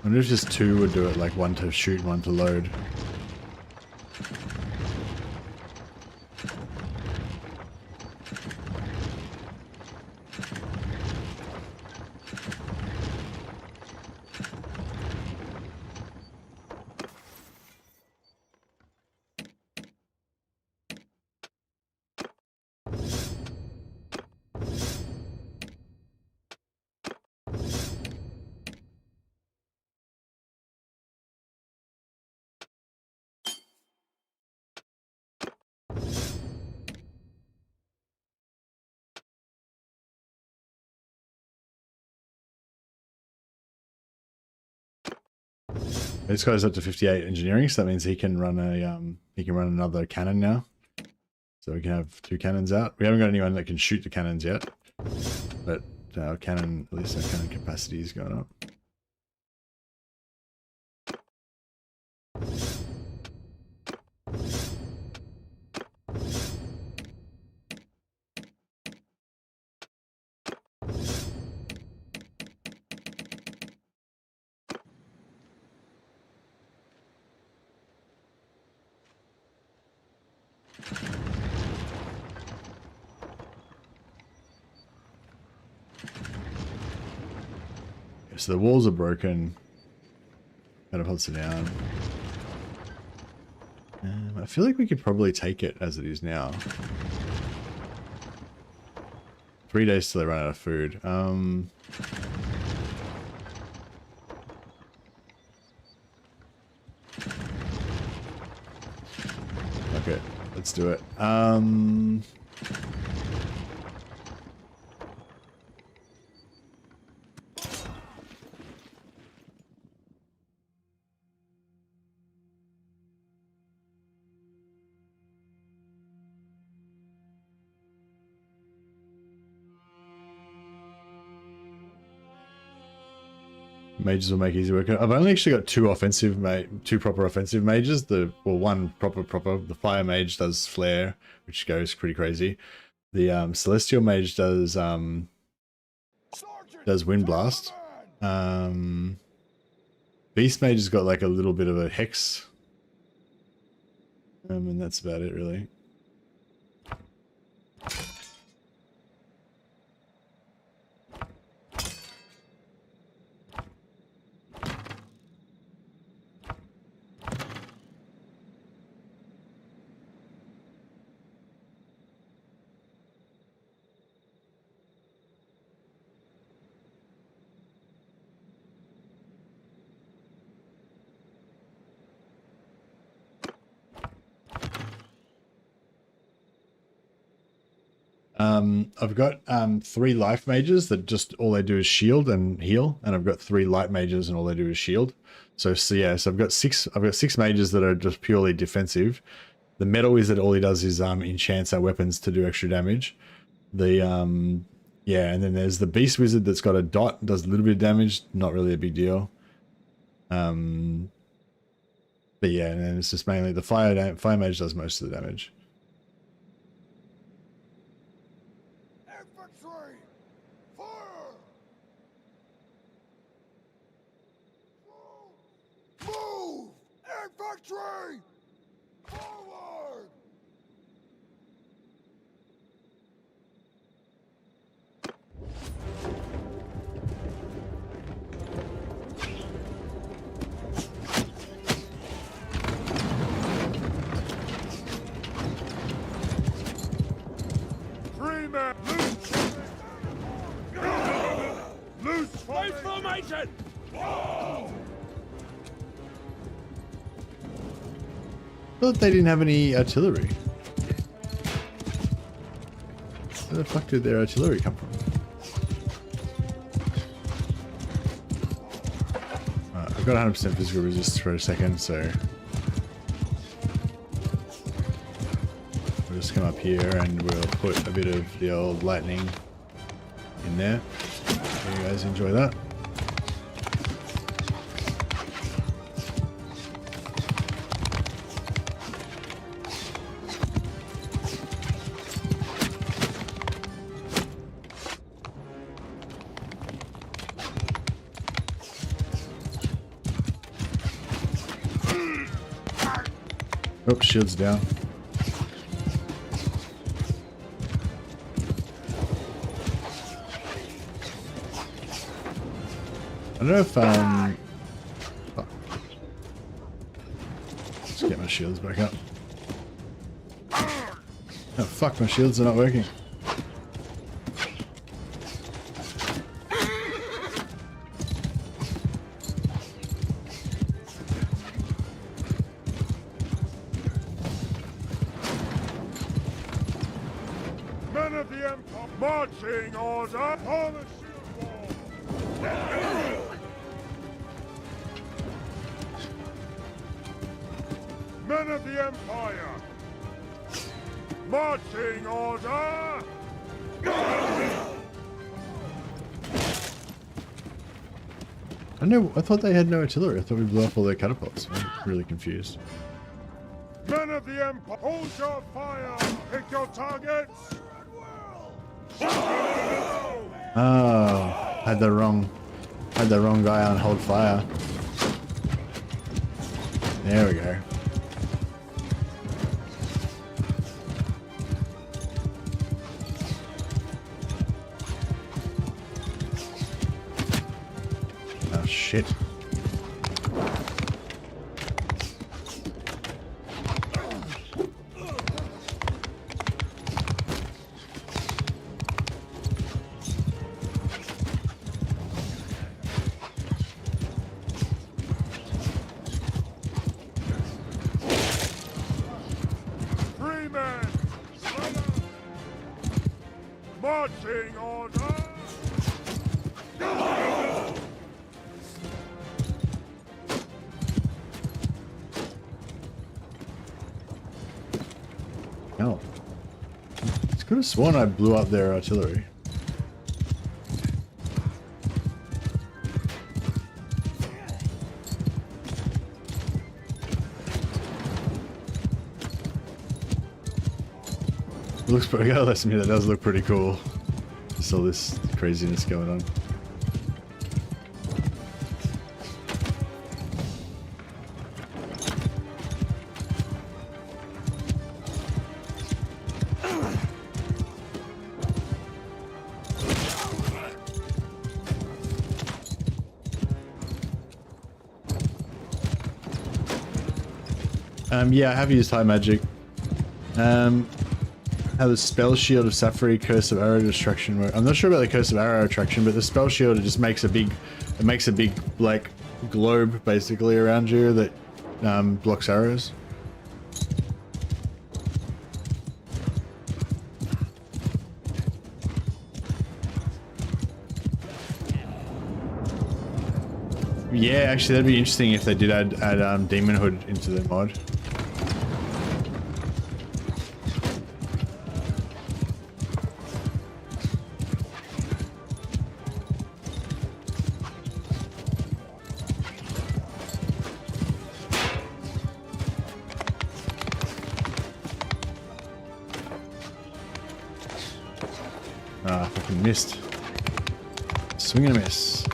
wonder if just 2 would do it, like 1 to shoot, 1 to load. This guy's up to 58 engineering, so that means he can run another cannon now. So we can have 2 cannons out. We haven't got anyone that can shoot the cannons yet, but our cannon, at least our cannon capacity is going up. So the walls are broken. Catapults are down. I feel like we could probably take it as it is now. 3 days till they run out of food. Okay, let's do it. Mages will make easy work. I've only actually got 2 proper offensive mages. One proper. The fire mage does flare, which goes pretty crazy. The celestial mage does wind blast. Beast mage has got like a little bit of a hex. And that's about it really. I've got 3 life mages that just all they do is shield and heal, and I've got 3 light mages and all they do is shield. So yeah, so I've got 6 mages that are just purely defensive. The metal wizard, all he does is enchants our weapons to do extra damage. The Yeah, and then there's the Beast Wizard that's got a dot, does a little bit of damage, not really a big deal. But yeah, and then it's just mainly the fire mage does most of the damage. Infantry! Fire! Move! Infantry! Forward! Three men! Loose formation! I thought they didn't have any artillery. Where the fuck did their artillery come from? I've got 100% physical resist for a second, so we'll just come up here and we'll put a bit of the old lightning in there. So you guys enjoy that. Oh, shield's down. I don't know if fuck. Let's get my shields back up. Oh fuck, my shields are not working. Men of the Empire, marching order on the shield wall! Men of the Empire, marching order! I thought they had no artillery. I thought we blew up all their catapults. I'm really confused. Men of the Empire, hold your fire! Pick your targets! Oh, had the wrong guy on hold fire. There we go. Oh shit. Marching order! Hell. I could have sworn I blew up their artillery. Looks pretty good. Listen, that does look pretty cool. Just all this craziness going on. Yeah, I have used high magic. How the spell shield of Safri, curse of arrow destruction work. I'm not sure about the curse of arrow attraction, but the spell shield, it just makes a big, like globe basically around you that blocks arrows. Yeah, actually that'd be interesting if they did add Demon Hood into the mod. Fucking missed. Swing and a miss.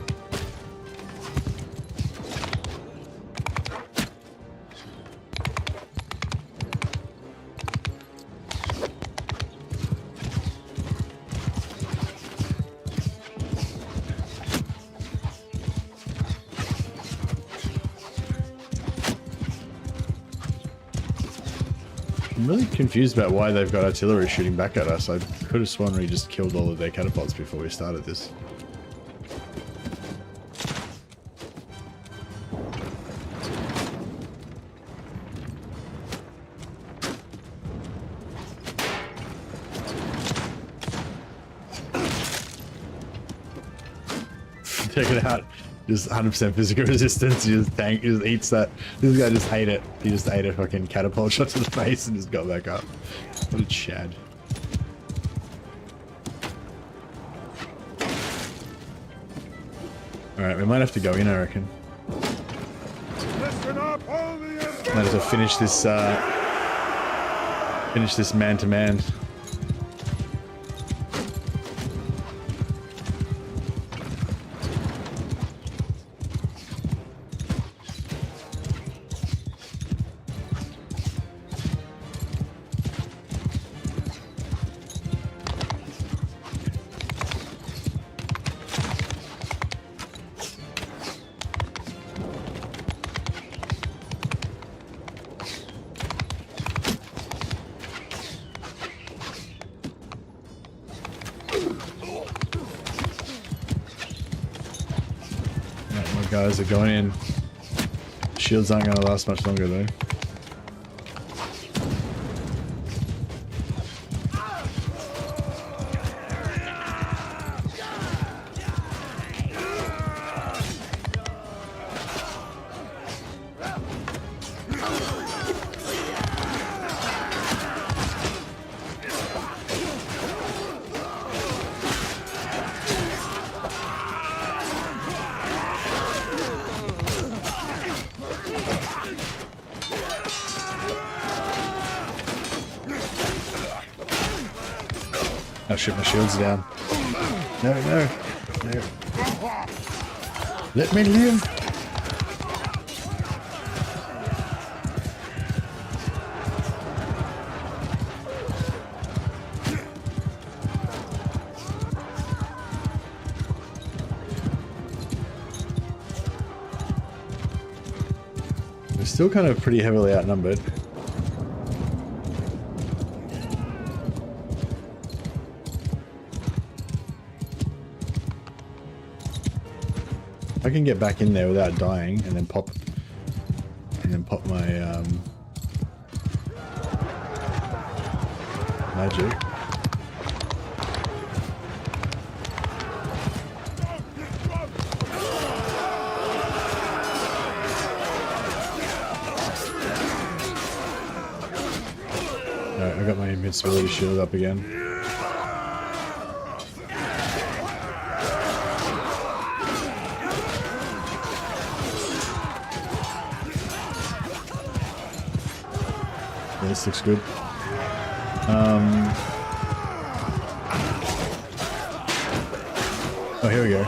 I'm really confused about why they've got artillery shooting back at us. I could have sworn we just killed all of their catapults before we started this. Check it out. Just 100% physical resistance. He just eats that. This guy just ate it. He just ate a fucking catapult shot to the face and just got back up. What a Chad. Alright, we might have to go in, I reckon. Listen up, all the Might as well finish this man-to-man. Guys are going in. Shields aren't going to last much longer though. Oh shit, my shield's down. No, no, no. Let me live. We're still kind of pretty heavily outnumbered. I can get back in there without dying and then pop my magic. Alright, I got my invincibility shield up again. This looks good. Oh, here we go.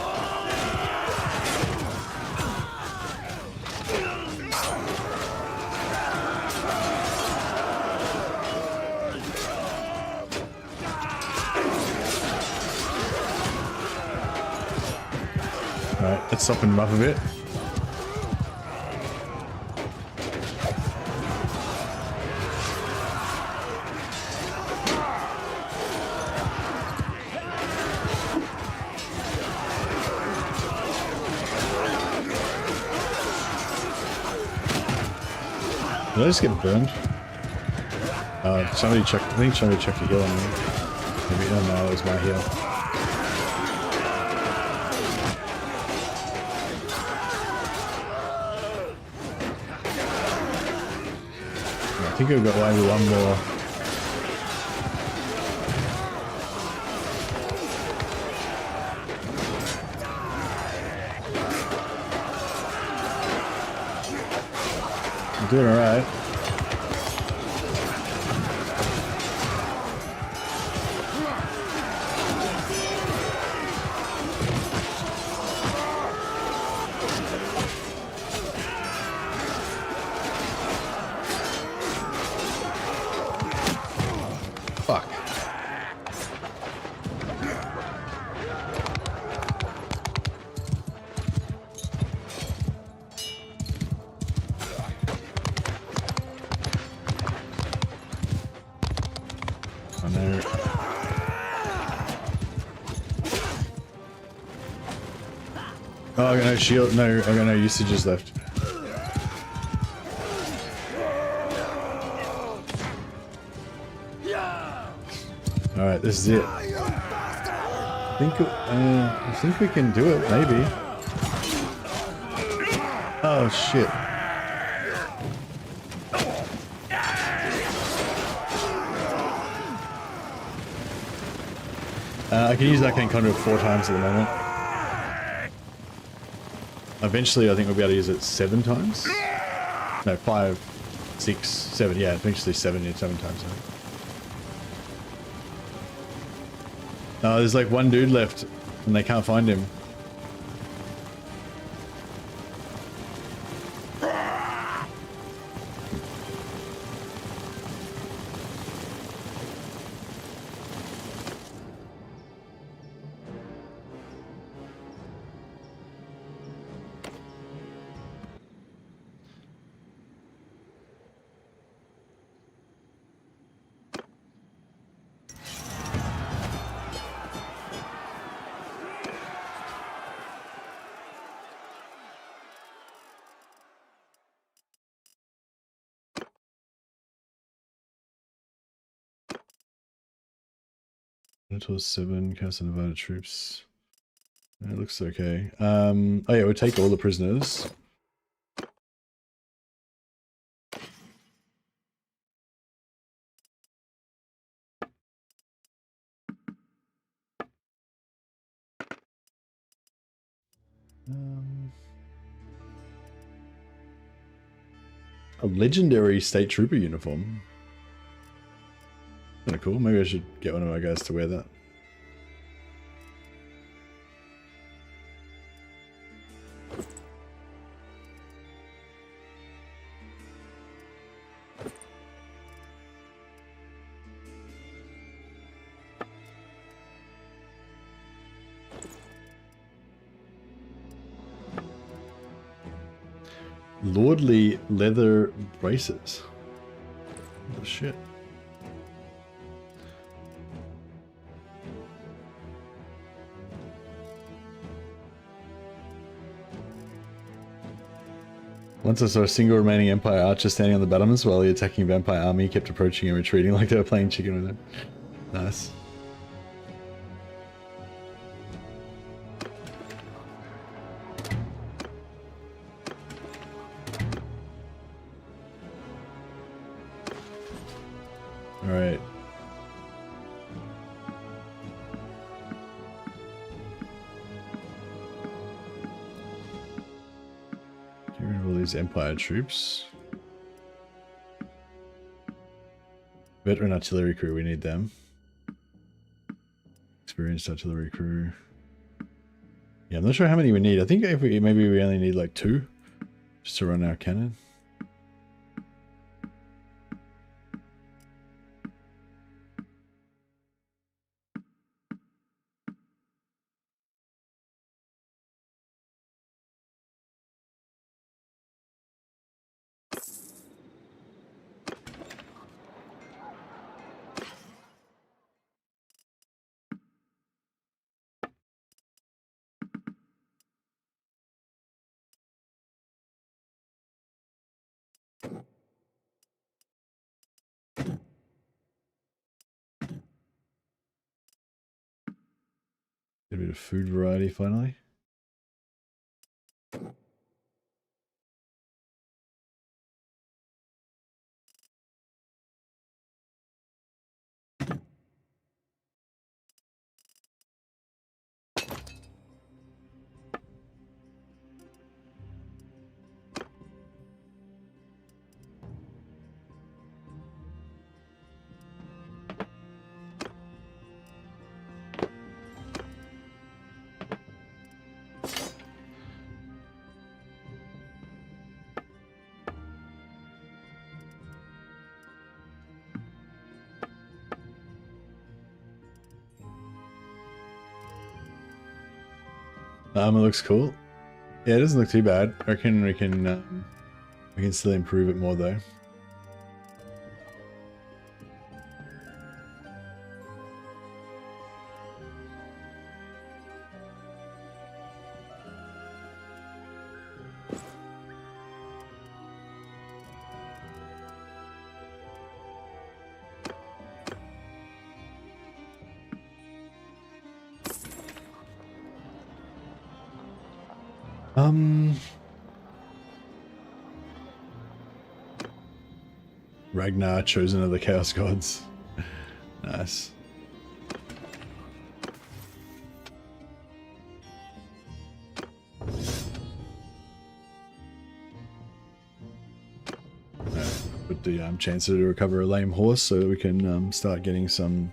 Alright, let's soften them up a bit. Did I just get burned? Somebody checked. I think somebody checked a heal on me. Maybe, oh no, it was my heal. I think I've got maybe one more. I'm doing alright. Oh, I got no shield. No, I got no usages left. Alright, this is it. I think we can do it, maybe. Oh, shit. I can use Arcane Conduit 4 times at the moment. Eventually, I think we'll be able to use it 7 times. No, 5, 6, 7. Yeah, eventually 7 times. I think. There's like one dude left, and they can't find him. Minotaurs 7, cast undivided troops. It looks okay. Oh yeah, we'll take all the prisoners. A legendary state trooper uniform. Kinda cool. Maybe I should get one of my guys to wear that. Lordly leather braces. Oh shit. Once I saw a single remaining Empire archer standing on the battlements while the attacking vampire army kept approaching and retreating like they were playing chicken with him. Nice. Alright. Get rid of all these Empire troops. Veteran artillery crew, we need them. Experienced artillery crew. Yeah, I'm not sure how many we need. I think if maybe we only need like 2 just to run our cannon. Get a bit of food variety finally. The armor looks cool. Yeah, it doesn't look too bad. I reckon we can still improve it more though. Ragnar, chosen of the Chaos Gods. Nice. Put the Chancer to recover a lame horse so that we can start getting some.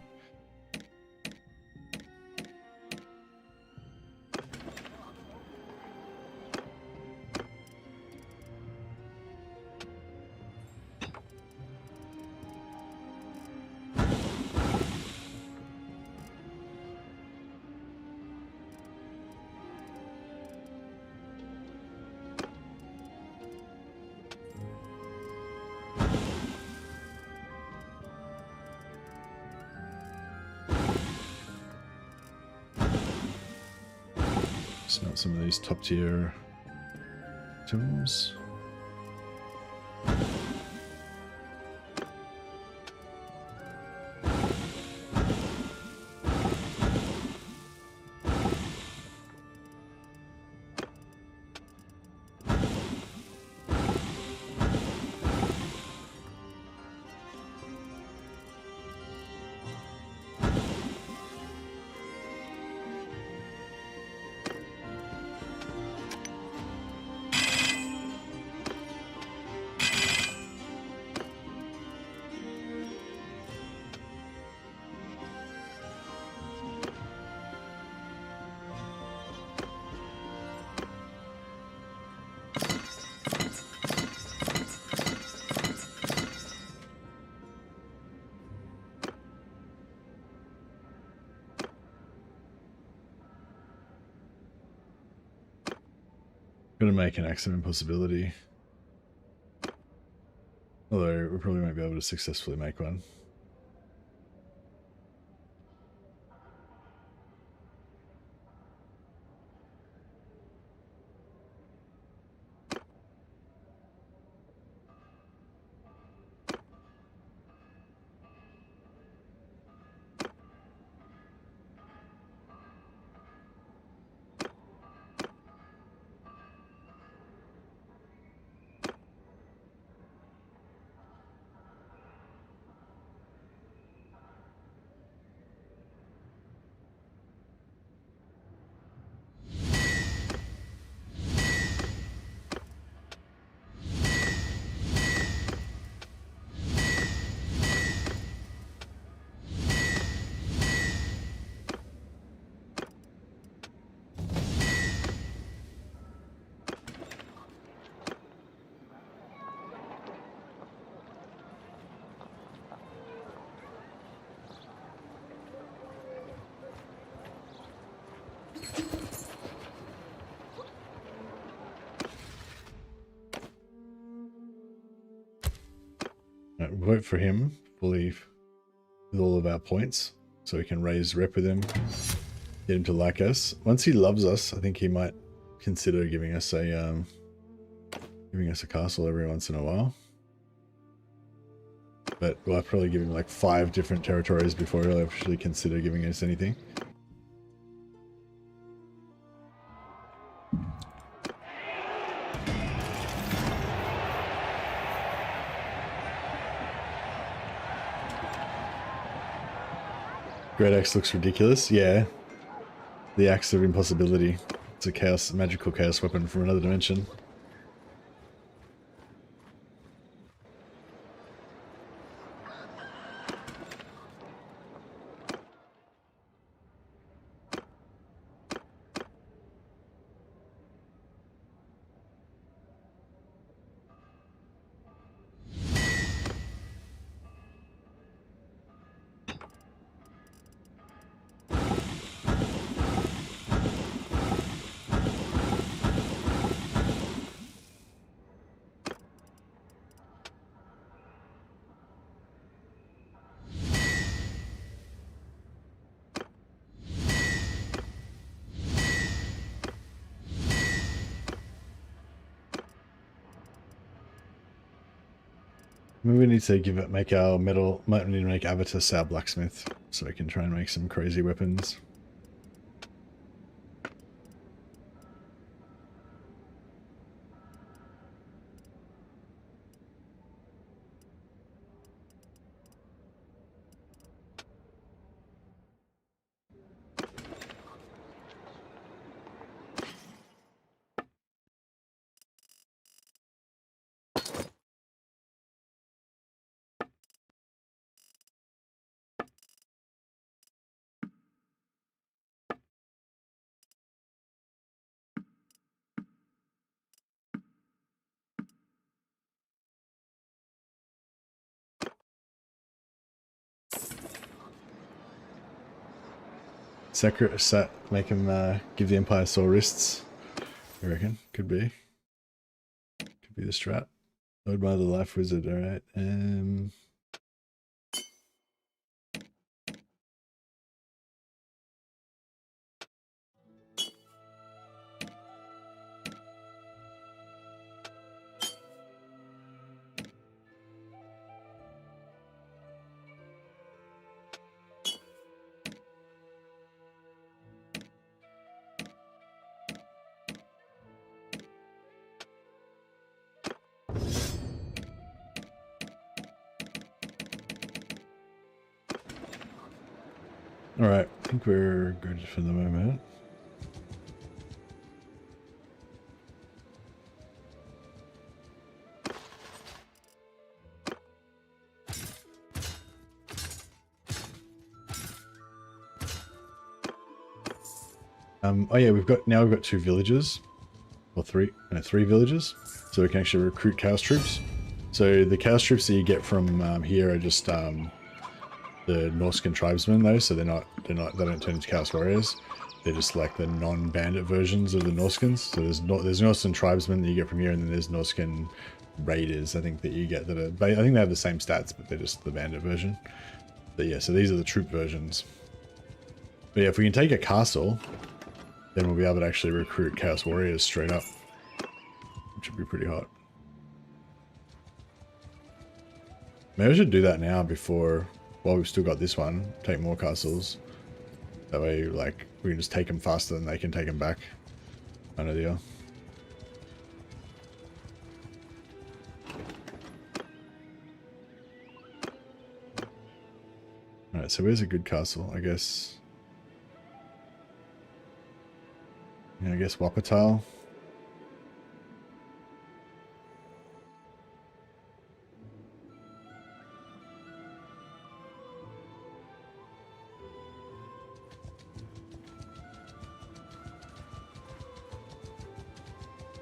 Smelt some of these top tier items. Gonna make an axe of impossibility. Although we probably won't be able to successfully make one. Vote for him fully with all of our points so we can raise rep with him, get him to like us. Once he loves us, I think he might consider giving us a castle every once in a while. But we'll have to probably give him like 5 different territories before he'll actually consider giving us anything. Great Axe looks ridiculous. Yeah. The Axe of Impossibility. It's a magical chaos weapon from another dimension. Maybe we need to make our metal, might need to make Avitus our blacksmith so we can try and make some crazy weapons. Make him give the Empire sore wrists. I reckon could be the strat. Lord by the Life Wizard. All right. All right, I think we're good for the moment. Oh yeah, we've got 2 villages, or 3 villages, so we can actually recruit chaos troops. So the chaos troops that you get from here are just the Norscan tribesmen though, so they don't turn into chaos warriors. They're just like the non-bandit versions of the Norskins. So there's Norscan tribesmen that you get from here, and then there's Norscan raiders I think that you get that are, I think they have the same stats, but they're just the bandit version. But yeah, so these are the troop versions. But yeah, if we can take a castle, then we'll be able to actually recruit chaos warriors straight up, which would be pretty hot. Maybe I should do that now while we've still got this one, take more castles. That way, like, we can just take them faster than they can take them back. Kind of deal. Alright, so where's a good castle? I guess... yeah, I guess Wapatal.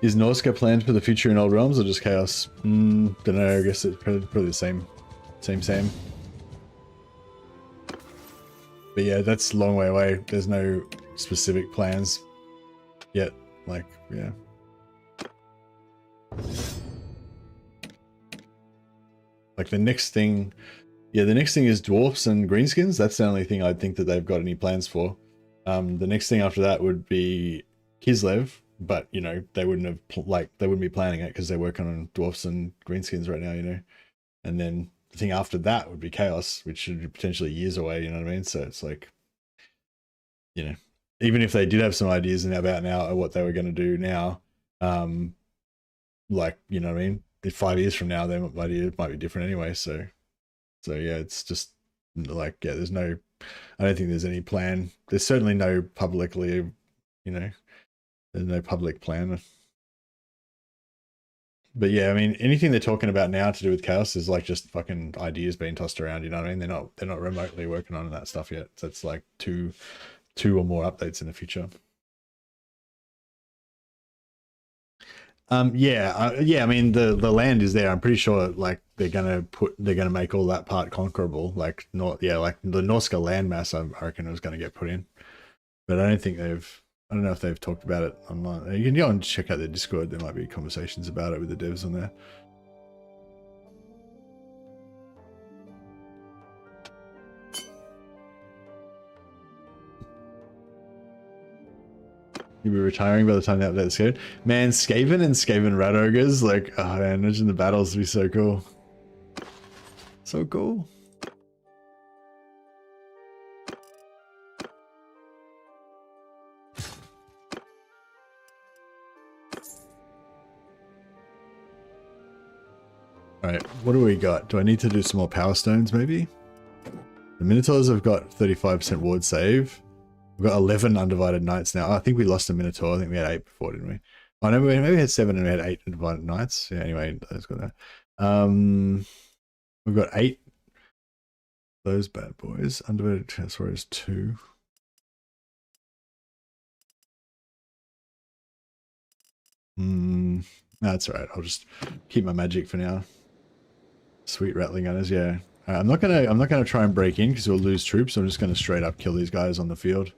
Is Norska planned for the future in Old Realms or just Chaos? Don't know, I guess it's probably the same. But yeah, that's a long way away. There's no specific plans yet. Like, yeah. Like the next thing... yeah, the next thing is Dwarfs and Greenskins. That's the only thing I'd think that they've got any plans for. The next thing after that would be Kislev. But, you know, they wouldn't be planning it because they're working on Dwarfs and Greenskins right now, you know. And then the thing after that would be Chaos, which should be potentially years away, you know what I mean? So it's like, you know, even if they did have some ideas about now of what they were going to do now, like, you know what I mean? In 5 years from now, their idea might be different anyway. So yeah, it's just like, yeah, I don't think there's any plan. There's certainly no publicly, you know, there's no public plan. But yeah, I mean, anything they're talking about now to do with Chaos is like just fucking ideas being tossed around, you know what I mean? They're not remotely working on that stuff yet. So it's like two or more updates in the future. Yeah, I mean the land is there. I'm pretty sure like they're gonna make all that part conquerable. Like like the Norska landmass, I reckon it was gonna get put in. But I don't know if they've talked about it online. You can go and check out their Discord. There might be conversations about it with the devs on there. You'll be retiring by the time the update's good. Man, Skaven and Skaven Rat Ogres, like, oh man, imagine the battles would be so cool. So cool. Alright, what do we got? Do I need to do some more power stones maybe? The Minotaurs have got 35% ward save. We've got 11 undivided knights now. Oh, I think we lost a Minotaur. I think we had 8 before, didn't we? Oh no, maybe we had 7 and we had 8 undivided knights. Yeah, anyway, let's go there. We've got 8. Those bad boys. Undivided Chaos 2. That's alright. I'll just keep my magic for now. Sweet rattling gunners, yeah. I'm not gonna try and break in because we'll lose troops. I'm just gonna straight up kill these guys on the field.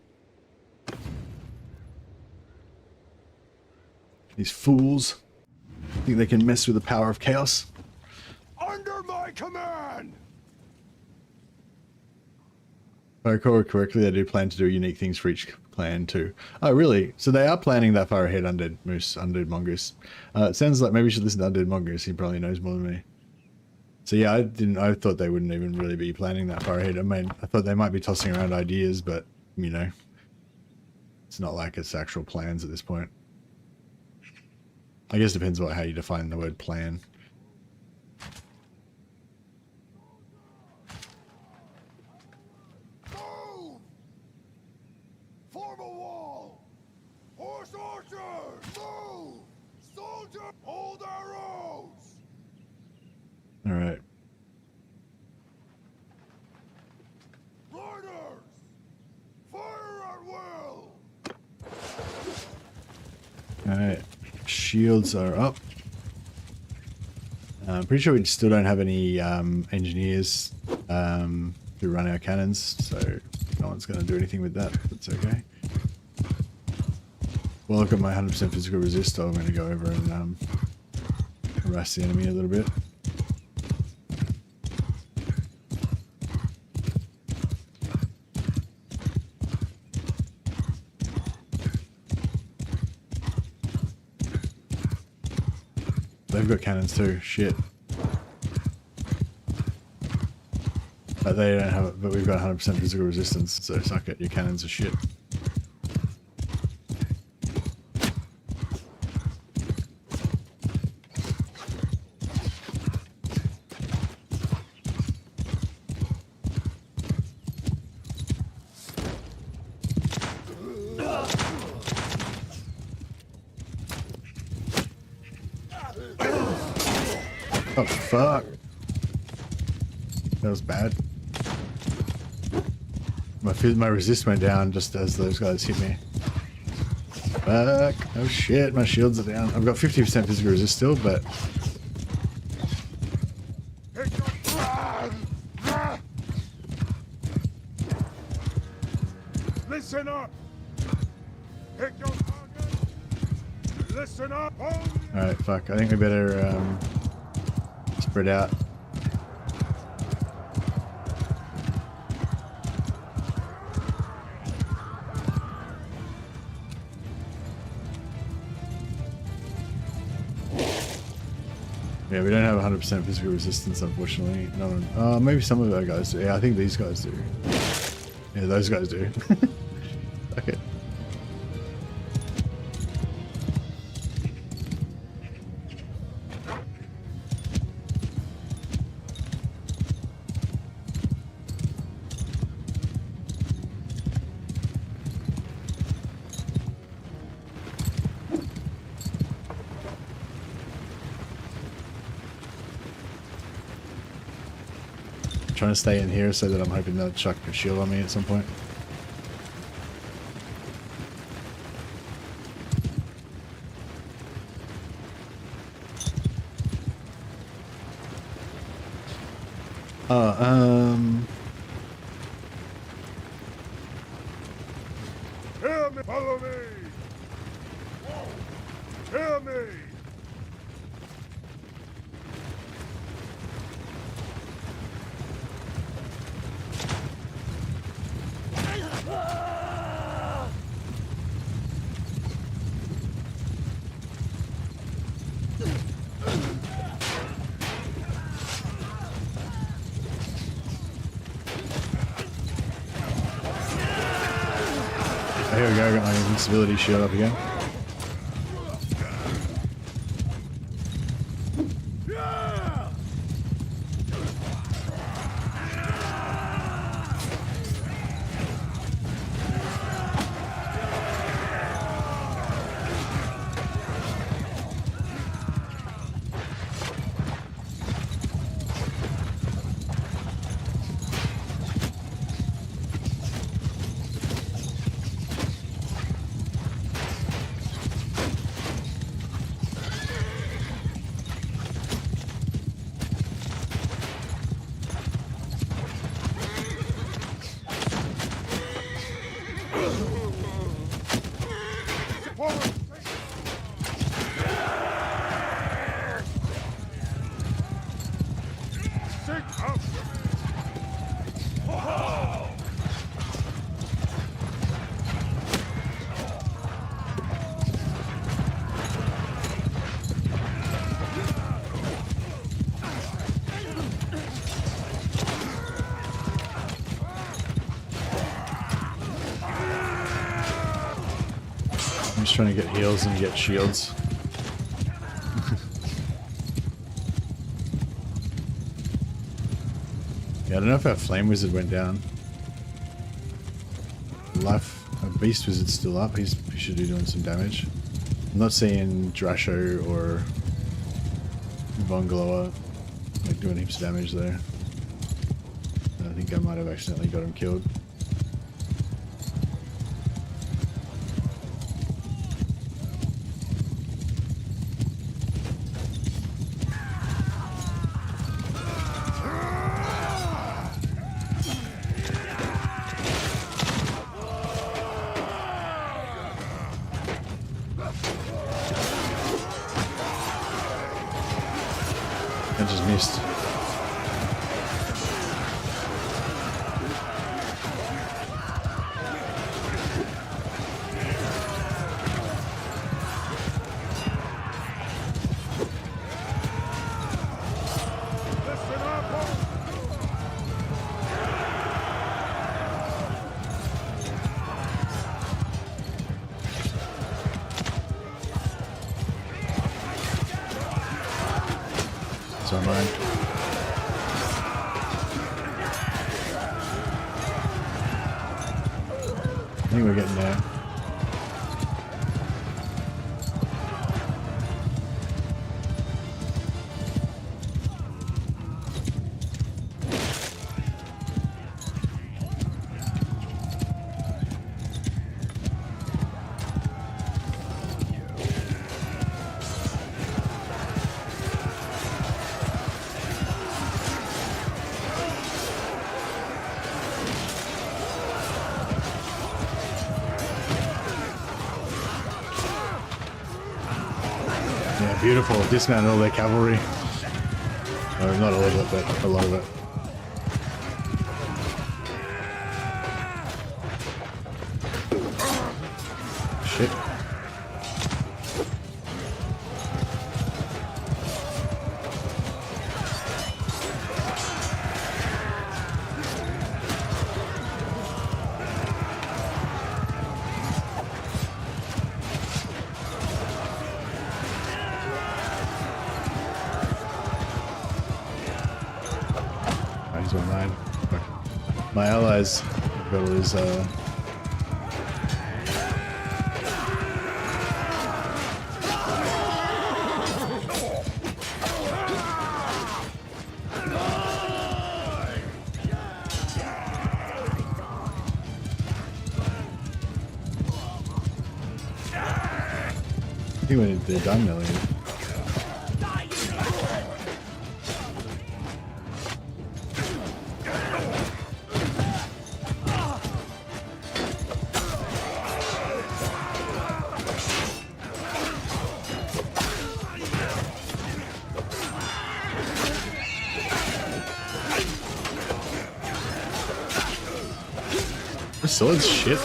These fools think they can mess with the power of chaos. Under my command! If I recall correctly, they do plan to do unique things for each clan too. Oh, really? So they are planning that far ahead, Undead Moose, Undead Mongoose. It sounds like maybe we should listen to Undead Mongoose. He probably knows more than me. So yeah, I thought they wouldn't even really be planning that far ahead. I mean, I thought they might be tossing around ideas, but, you know, it's not like it's actual plans at this point. I guess it depends on how you define the word plan. Move! Form a wall! Horse archers! Move! Soldier! Hold arrows! Alright. Riders! Fire at will! Alright. Shields are up. I'm pretty sure we still don't have any engineers to run our cannons, so no one's going to do anything with that. That's okay. Well, I've got my 100% physical resist, so I'm going to go over and harass the enemy a little bit. They've got cannons too. Shit. But they don't have it. But we've got 100% physical resistance, so suck it. Your cannons are shit. Oh fuck. That was bad. My resist went down just as those guys hit me. Fuck. Oh shit, my shields are down. I've got 50% physical resist still, but... Listen up! Pick your target! Listen up! Alright, fuck. I think we better spread out. Yeah, we don't have 100% physical resistance, unfortunately. No one, maybe some of our guys do. Yeah, I think these guys do. Yeah, those guys do. Okay. Trying to stay in here so that I'm hoping they'll chuck a shield on me at some point. Hear me! Follow me! Hear me! Here we go, I got my invincibility shield up again. just trying to get heals and get shields. Yeah, I don't know if our Flame Wizard went down. Our Beast Wizard's still up. He should be doing some damage. I'm not seeing Drasho or Vongloa like doing heaps of damage there. I think I might have accidentally got him killed. I just missed. Mine. I think we're getting there. Yeah, beautiful. Dismount all their cavalry. No, not all of it, but a lot of it. Shit. Online. My allies have got all these I think they're done now. This sword's shit.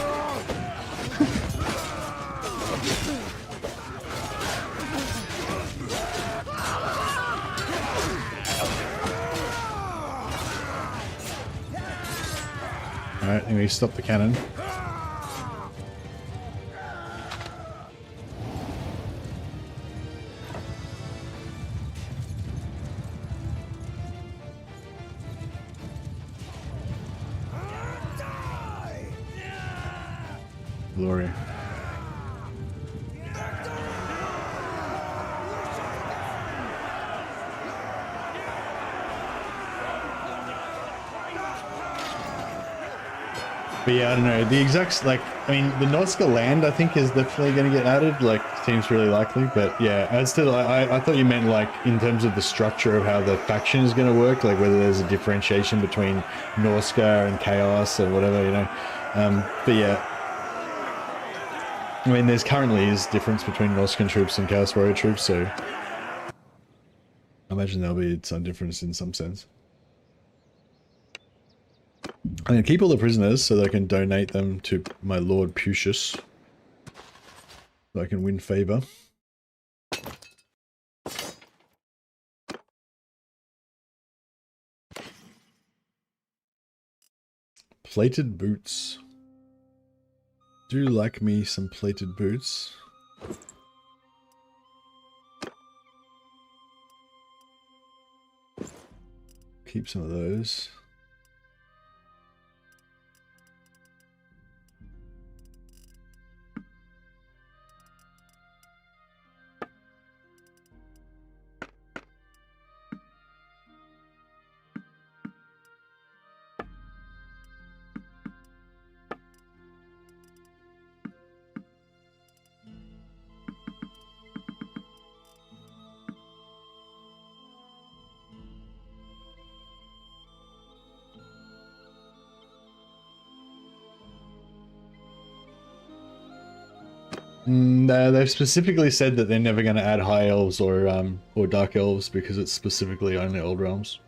Alright, anyway, stop the cannon. Glory. But yeah, I don't know. The exact, like, I mean, the Norska land, I think, is definitely going to get added. Like, seems really likely. But yeah, as to, I thought you meant, like, in terms of the structure of how the faction is going to work, like whether there's a differentiation between Norska and Chaos or whatever, you know. But yeah. I mean, there's currently is difference between Norscan troops and Chaos Warrior troops, so I imagine there'll be some difference in some sense. I'm going to keep all the prisoners so that I can donate them to my Lord Pucius. So I can win favor. Plated boots. Do like me some plated boots. keep some of those. They've specifically said that they're never going to add high elves or dark elves because it's specifically only old realms.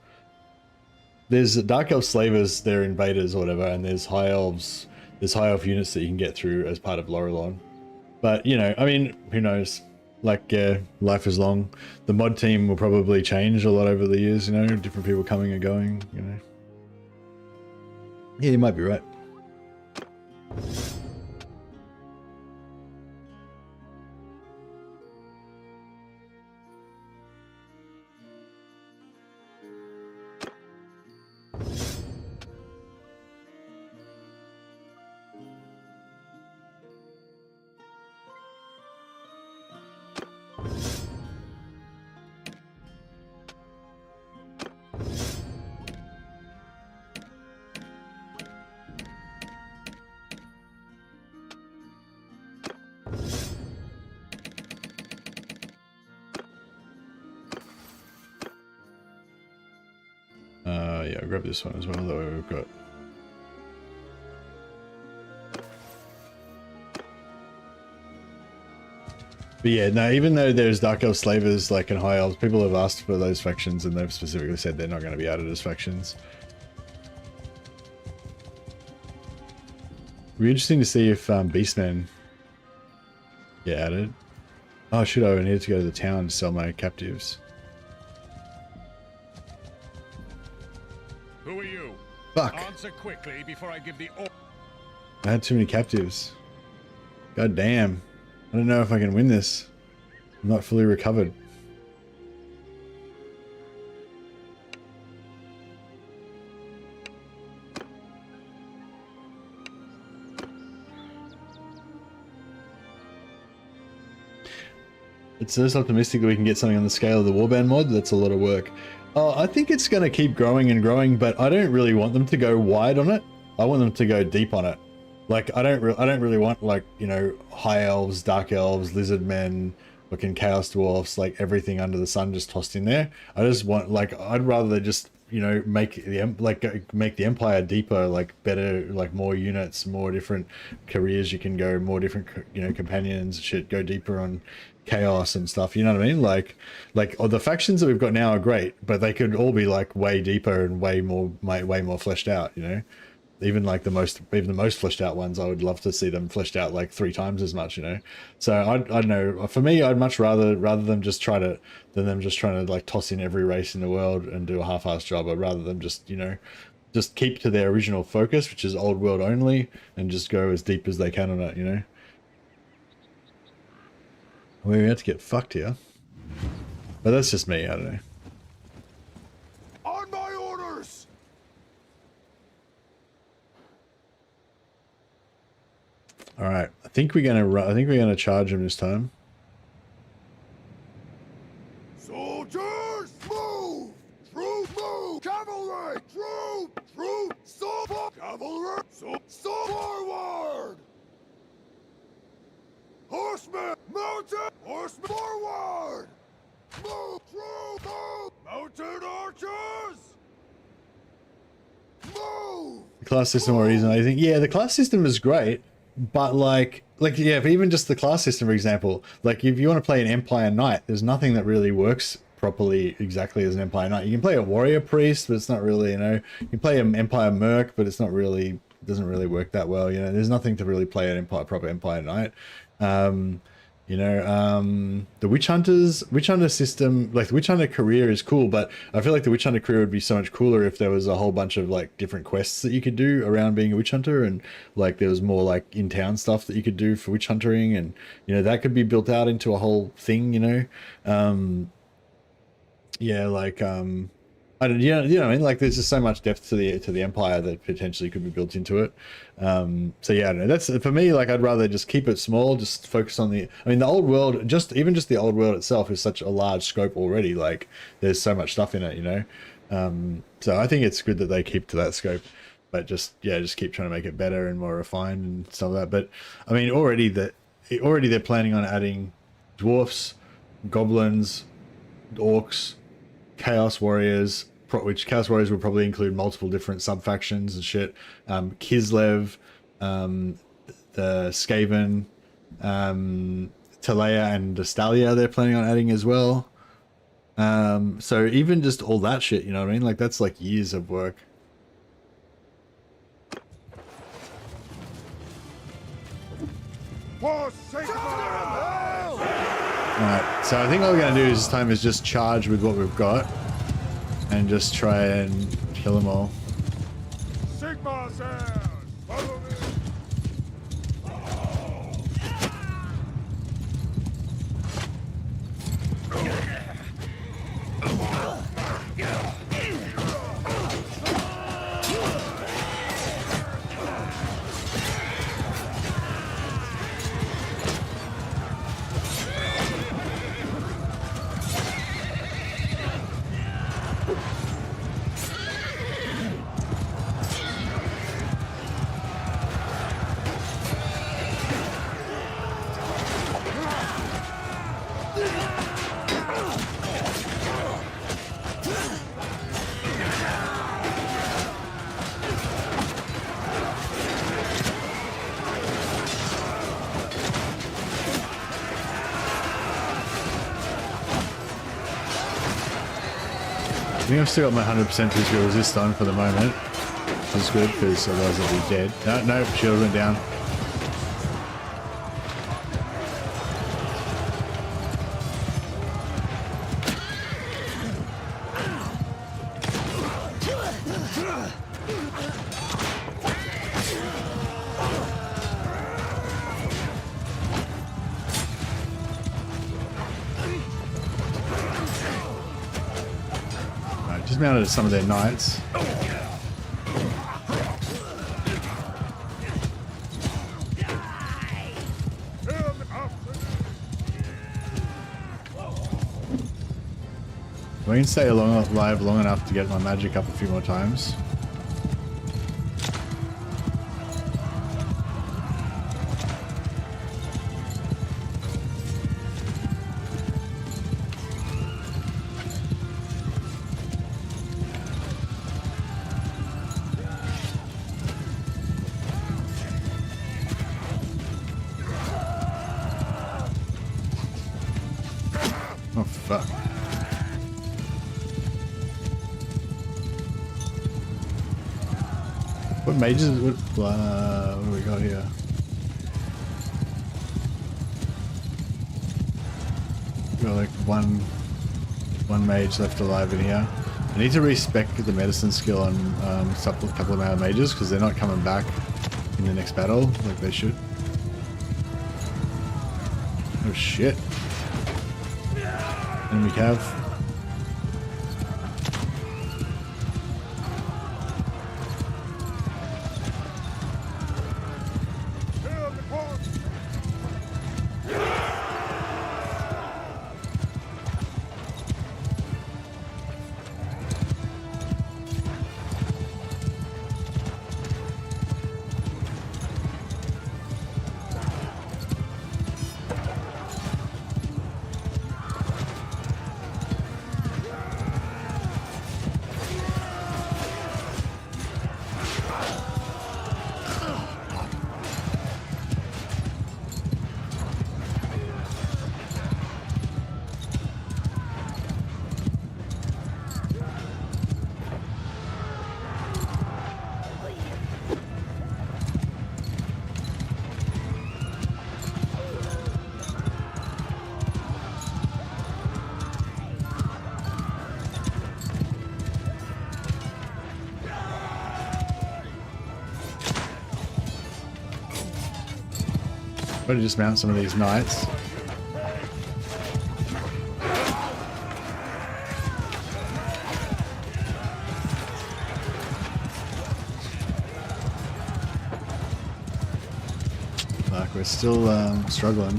There's dark elf slavers, they're invaders or whatever, and there's high elves. There's high elf units that you can get through as part of Lorelon. But you know, I mean, who knows? Like, life is long. The mod team will probably change a lot over the years. You know, different people coming and going. You know. Yeah, you might be right. Yeah, I'll grab this one as well, that way we've got... But yeah, no, even though there's Dark Elf Slavers, like in High Elves, people have asked for those factions and they've specifically said they're not going to be added as factions. It'll be interesting to see if Beastmen get added. Oh, should I need to go to the town to sell my captives? Who are you? Fuck. Answer quickly before I give the order. I had too many captives. God damn. I don't know if I can win this. I'm not fully recovered. It's just optimistic that we can get something on the scale of the Warband mod. That's a lot of work. I think it's going to keep growing and growing, but I don't really want them to go wide on it. I want them to go deep on it. Like, I don't really want, like, you know, high elves, dark elves, lizard men, fucking chaos dwarfs, like everything under the sun just tossed in there. I just want, like, I'd rather they just, you know, make the empire deeper, like better, like more units, more different careers you can go, more different, you know, companions, shit, go deeper on chaos and stuff, you know what I mean? Like the factions that we've got now are great, but they could all be like way deeper and way more fleshed out, you know? Even like the most fleshed out ones, I would love to see them fleshed out like 3 times as much, you know? So I don't know, for me, I'd much rather them just trying to like toss in every race in the world and do a half-assed job. I'd rather them just, you know, just keep to their original focus, which is old world only, and just go as deep as they can on it, you know? We're about to get fucked here. But that's just me, I don't know. On my orders! Alright, I think we're gonna charge him this time. Soldiers, move! Troop, move! Cavalry, troop, soldier, cavalry, so forward! Horsemen, mounted, horsemen, forward! Move, troop, move! Mounted archers! Move! The class system or reason, I think, yeah, the class system is great, but like yeah, but even just the class system, for example, like if you want to play an Empire Knight, there's nothing that really works properly exactly as an Empire Knight. You can play a Warrior Priest, but it's not really, you know, you can play an Empire Merc, but it's not really, doesn't really work that well, you know. There's nothing to really play an proper Empire Knight. You know, the Witch Hunter system, like the Witch Hunter career is cool, but I feel like the Witch Hunter career would be so much cooler if there was a whole bunch of like different quests that you could do around being a Witch Hunter, and like there was more like in-town stuff that you could do for witch hunting, and you know, that could be built out into a whole thing, you know. Yeah, like I don't, you know what I mean? Like, there's just so much depth to the Empire that potentially could be built into it. So yeah, I don't know. That's for me. Like, I'd rather just keep it small, just focus on the. I mean, the old world, even just the old world itself is such a large scope already. Like, there's so much stuff in it, you know. So I think it's good that they keep to that scope, but just keep trying to make it better and more refined and stuff like that. But I mean, already they're planning on adding dwarfs, goblins, orcs, chaos warriors, which chaos warriors will probably include multiple different sub factions and shit. Kislev, the Skaven, Talea and Dastalia they're planning on adding as well. So even just all that shit, you know what I mean? Like, that's like years of work. For Sigmar! Alright, so I think all we're going to do this time is just charge with what we've got and just try and kill them all. Sigmar's heirs! Follow me! I think I've still got my 100% physical resist on for the moment, which is good because otherwise I'll be dead. No, shield went down. Dismounted some of their knights. We can stay alive long enough to get my magic up a few more times. Oh fuck. What mages? What do we got here? We got like one mage left alive in here. I need to respec the medicine skill on a couple of our mages because they're not coming back in the next battle like they should. Oh shit. Enemy cav. Better dismount some of these knights. we're still struggling.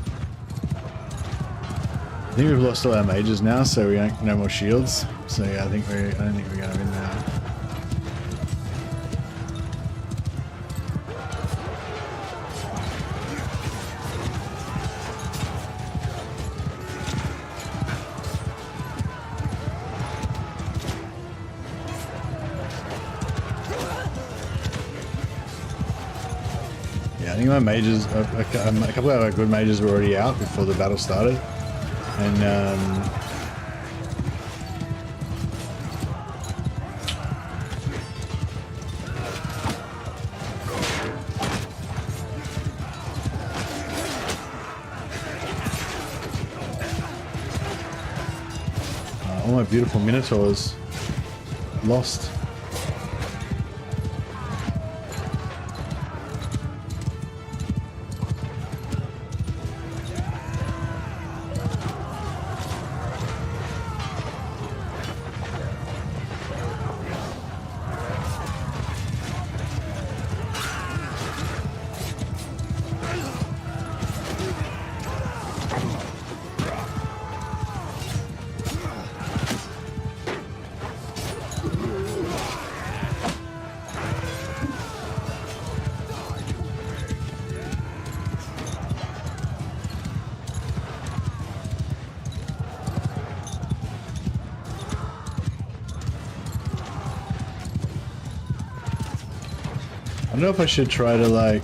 I think we've lost all our mages now, so we ain't no more shields. So yeah, I don't think we're gonna win now. Yeah, I think my mages, a couple of our good mages were already out before the battle started. And all my beautiful Minotaurs lost. I don't know if I should try to like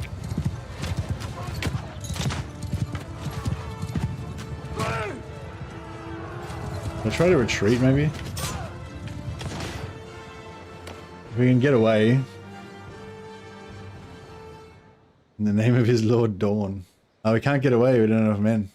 I'll try to retreat maybe. If we can get away. In the name of his Lord Dawn. Oh, we can't get away, we don't have enough men.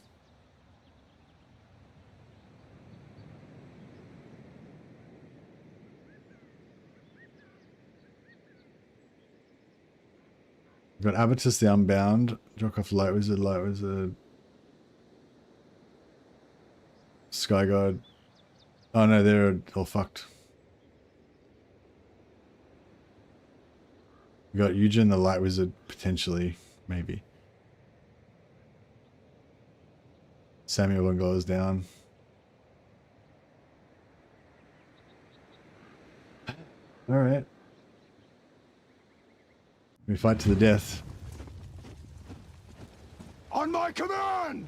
We've got Abatus the Unbound, Jokoff Light Wizard, Sky God. Oh no, they're all fucked. We got Eugen the Light Wizard, potentially, maybe. Samuel Bungalow down. Alright. We fight to the death. On my command!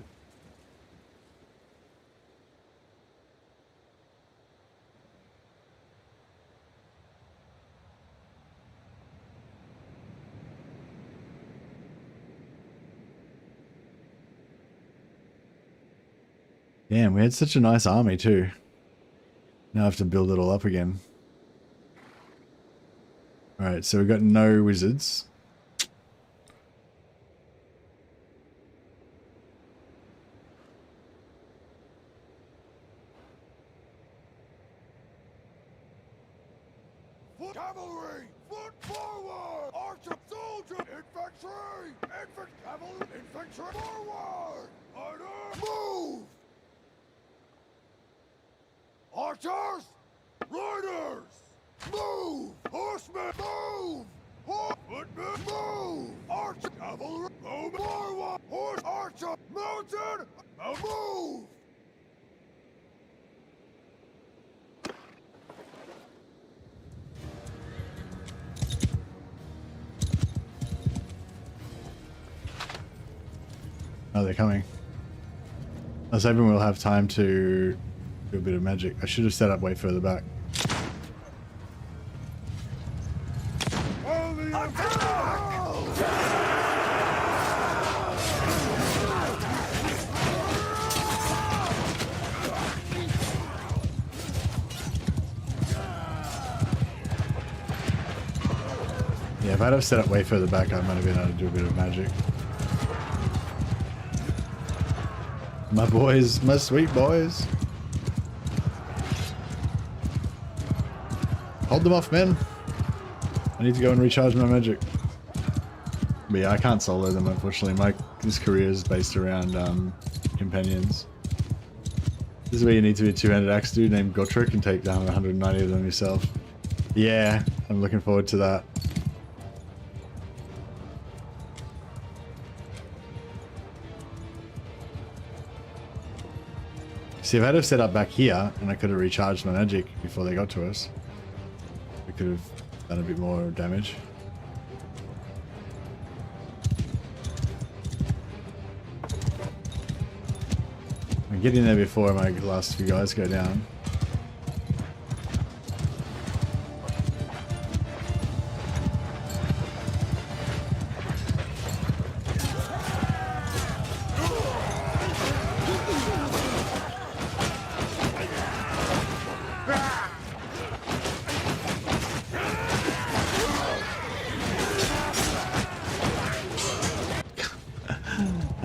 Damn, we had such a nice army too. Now I have to build it all up again. Alright, so we've got no wizards. Foot cavalry! Foot forward! Archer! Soldier! Infantry! Infantry! Cavalry! Infantry! Forward! Order! Move! Archers! Riders! Move! Horsemen! Move! Footmen! Move! Archer! Cavalry! Move! Forward! Horse! Archer! Mounted! Move! Oh, they're coming. I was hoping we'll have time to do a bit of magic. I should have set up way further back. Yeah, if I'd have set up way further back, I might have been able to do a bit of magic. My boys, my sweet boys. Hold them off, men. I need to go and recharge my magic. But yeah, I can't solo them, unfortunately. This career is based around companions. This is where you need to be a two-handed axe dude named Gotrek and take down 190 of them yourself. Yeah, I'm looking forward to that. See, if I had have set up back here and I could have recharged my magic before they got to us, we could have done a bit more damage. I get in there before my last few guys go down.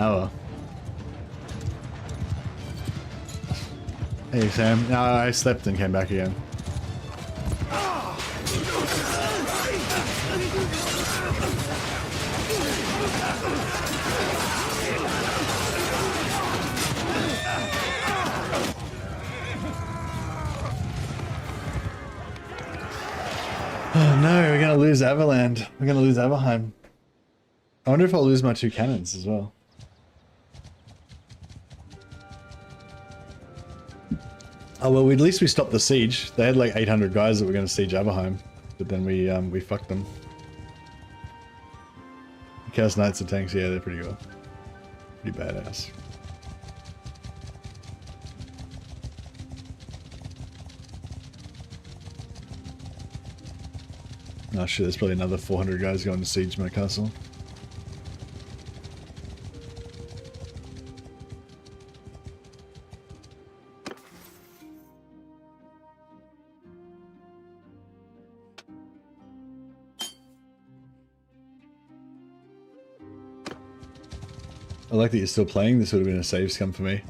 Oh well. Hey Sam, no, I slept and came back again. Oh no, we're gonna lose Everland. We're gonna lose Everheim. I wonder if I'll lose my 2 cannons as well. Oh well, at least we stopped the siege. They had like 800 guys that were going to siege Everheim, but then we fucked them. Chaos Knights and tanks, yeah, they're pretty good, pretty badass. Oh shit, there's probably another 400 guys going to siege my castle. I like that you're still playing. This would have been a save scum for me.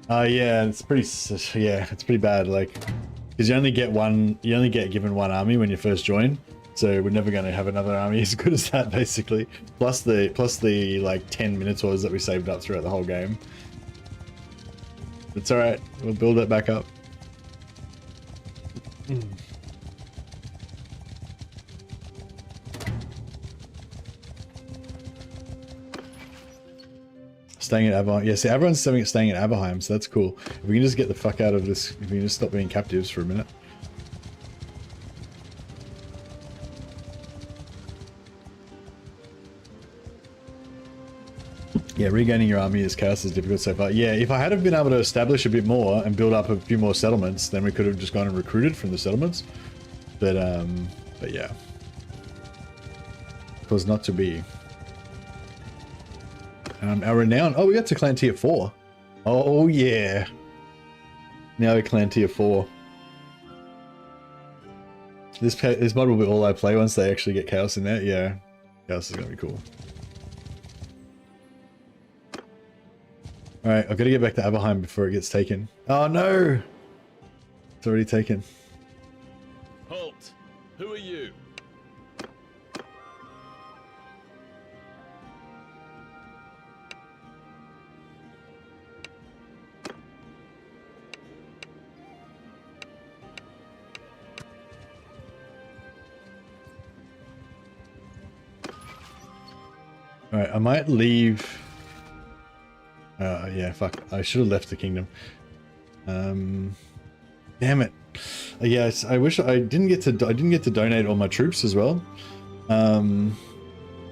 Yeah, it's pretty bad. Like, because you only get given one army when you first join, so we're never going to have another army as good as that, basically. Plus the like 10 Minotaurs that we saved up throughout the whole game. It's all right. We'll build it back up. Staying at Everheim. Yeah, see, everyone's staying at Everheim, so that's cool. If we can just get the fuck out of this, if we can just stop being captives for a minute. Yeah, regaining your army as chaos is difficult so far. Yeah, if I had have been able to establish a bit more and build up a few more settlements, then we could have just gone and recruited from the settlements. But yeah. It was not to be. Our renown. Oh, we got to clan tier 4. Oh yeah. Now we're clan tier 4. This mod will be all I play once they actually get chaos in there. Yeah, chaos is gonna be cool. All right, I've got to get back to Everheim before it gets taken. Oh no, it's already taken. Halt! Who are you? Alright, I might leave. Yeah, fuck. I should have left the kingdom. Damn it. Yes, I wish I didn't get to donate all my troops as well.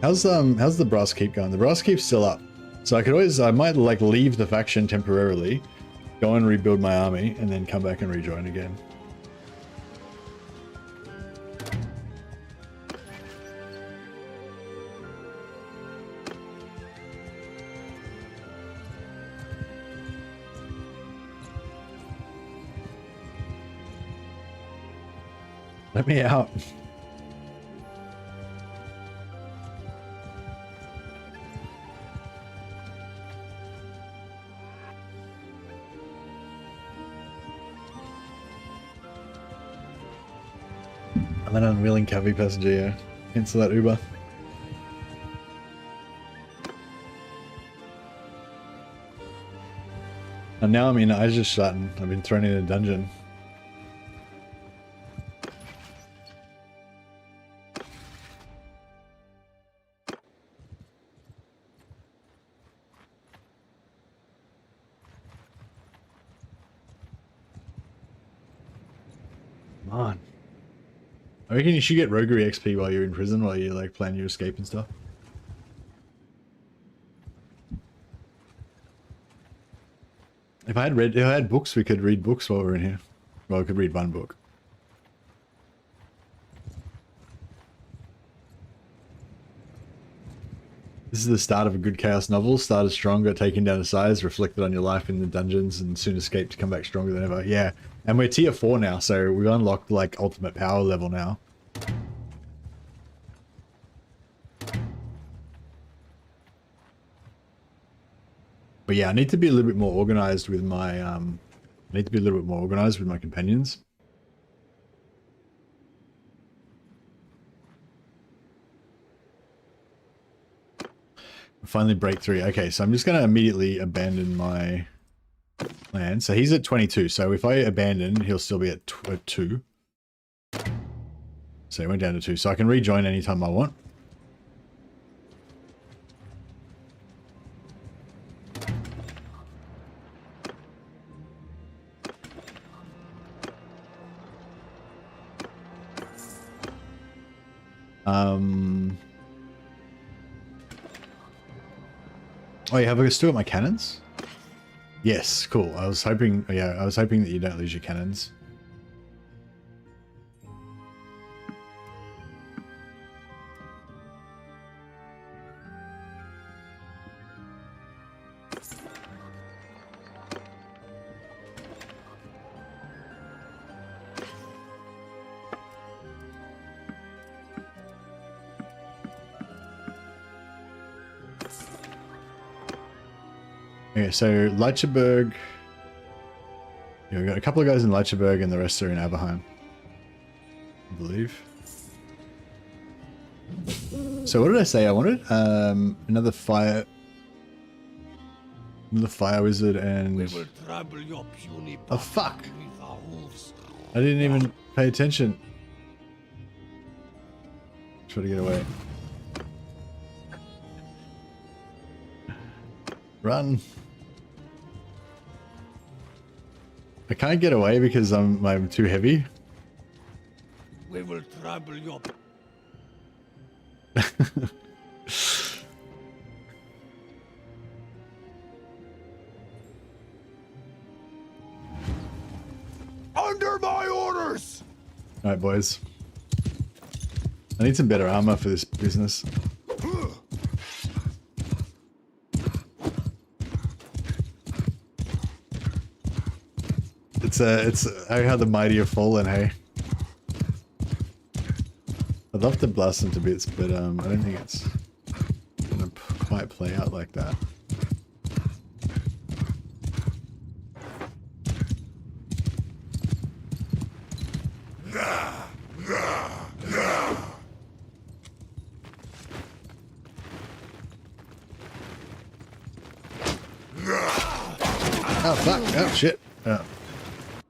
How's the Brass Keep going? The Brass Keep's still up. So I might like leave the faction temporarily, go and rebuild my army, and then come back and rejoin again. Let me out. I'm an unwilling cavalry passenger, yeah. Cancel that Uber. And now I'm in Eiserstadt. I've been thrown in a dungeon. on. I reckon you should get roguery XP while you're in prison, while you like plan your escape and stuff. If I had books, we could read books while we're in here. Well, we could read one book. This is the start of a good chaos novel. Started stronger, taken down to size, reflected on your life in the dungeons, and soon escaped to come back stronger than ever. Yeah, and we're tier 4 now, so we've unlocked like ultimate power level now. But yeah, I need to be a little bit more organized with my companions. Finally break 3. Okay, so I'm just going to immediately abandon my plan. So he's at 22. So if I abandon, he'll still be at 2. So he went down to 2. So I can rejoin anytime I want. Oh, you have a still at my cannons? Yes, cool. I was hoping that you don't lose your cannons. Okay, so Leitcherberg. Yeah, we've got a couple of guys in Leitcherberg and the rest are in Aberheim, I believe. So what did I say I wanted? Another fire wizard and... Oh fuck! I didn't even pay attention. Try to get away. Run! I can't get away because I'm too heavy. We will trouble you. Under my orders. All right, boys. I need some better armor for this business. It's how the mighty have fallen, hey. I'd love to blast them to bits, but I don't think it's gonna quite play out like that. Oh fuck! Oh shit! Oh.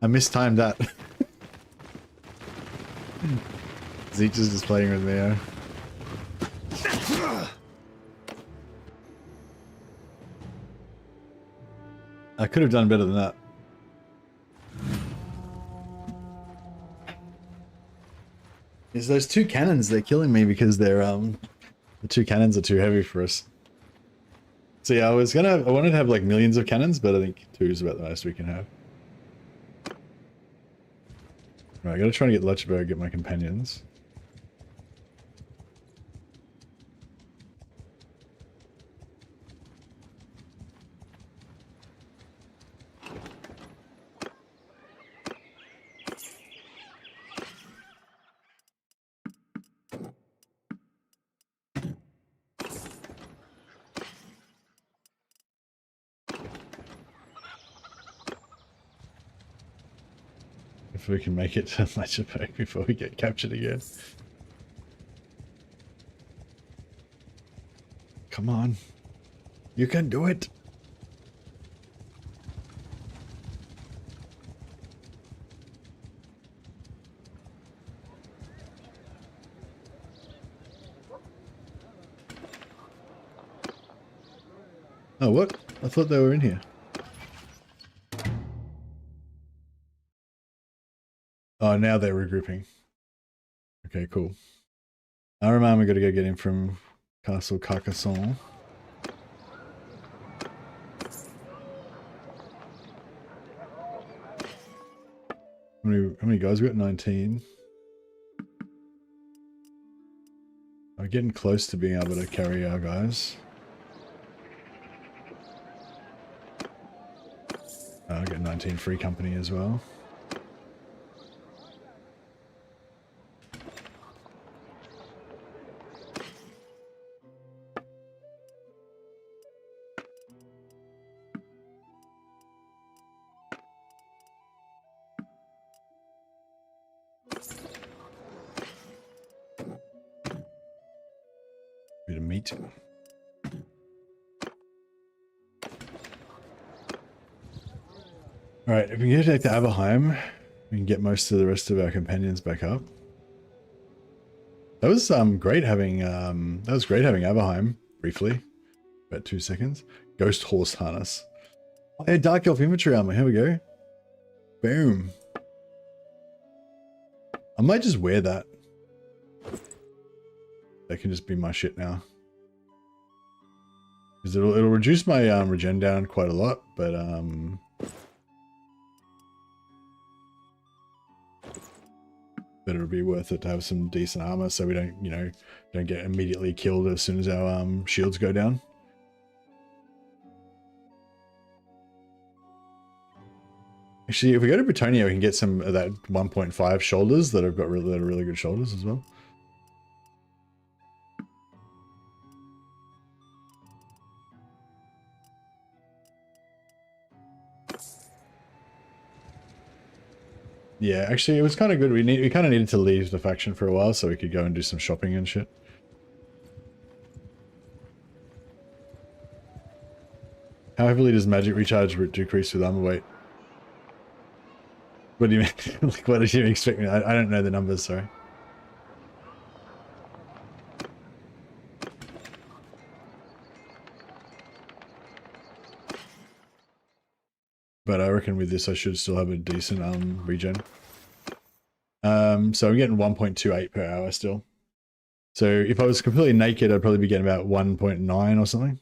I mistimed that. Zeech is just playing with me. I could have done better than that. Is those 2 cannons? They're killing me because they're the 2 cannons are too heavy for us. So yeah, I wanted to have like millions of cannons, but I think 2 is about the most we can have. Right, I gotta try and get Leitcherberg, get my companions. If we can make it to Leitcherberg before we get captured again. Come on. You can do it. Oh, what? I thought they were in here. Oh, now they're regrouping. Okay, cool. Aramam, we got to go get him from Castle Carcassonne. How many guys? We got 19. We're getting close to being able to carry our guys. I got 19 free company as well. Bit of meat. Alright, if we can take to Aberheim, we can get most of the rest of our companions back up. That was great having Aberheim briefly. About 2 seconds. Ghost horse harness. Oh, yeah, Dark Elf infantry armor, here we go. Boom. I might just wear that. That can just be my shit now. Because it'll reduce my regen down quite a lot, but it'll be worth it to have some decent armor so we don't, you know, don't get immediately killed as soon as our shields go down. Actually, if we go to Britonia, we can get some of that 1.5 shoulders that have got really good shoulders as well. Yeah, actually, it was kind of good. We kind of needed to leave the faction for a while so we could go and do some shopping and shit. How heavily does magic recharge decrease with armor weight? What do you mean? Like, what did you expect me? I don't know the numbers, sorry. But I reckon with this I should still have a decent regen. So I'm getting 1.28 per hour still. So if I was completely naked, I'd probably be getting about 1.9 or something.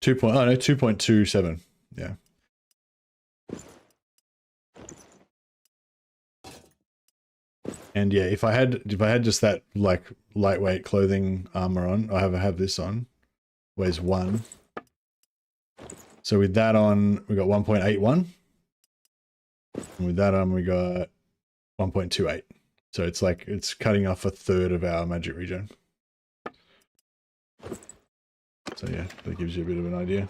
Oh no, 2.27. Yeah. And yeah, if I had just that like lightweight clothing armor on, I have this on, weighs 1. So with that on, we got 1.81. And with that on, we got 1.28. So it's like it's cutting off a third of our magic regen. So yeah, that gives you a bit of an idea.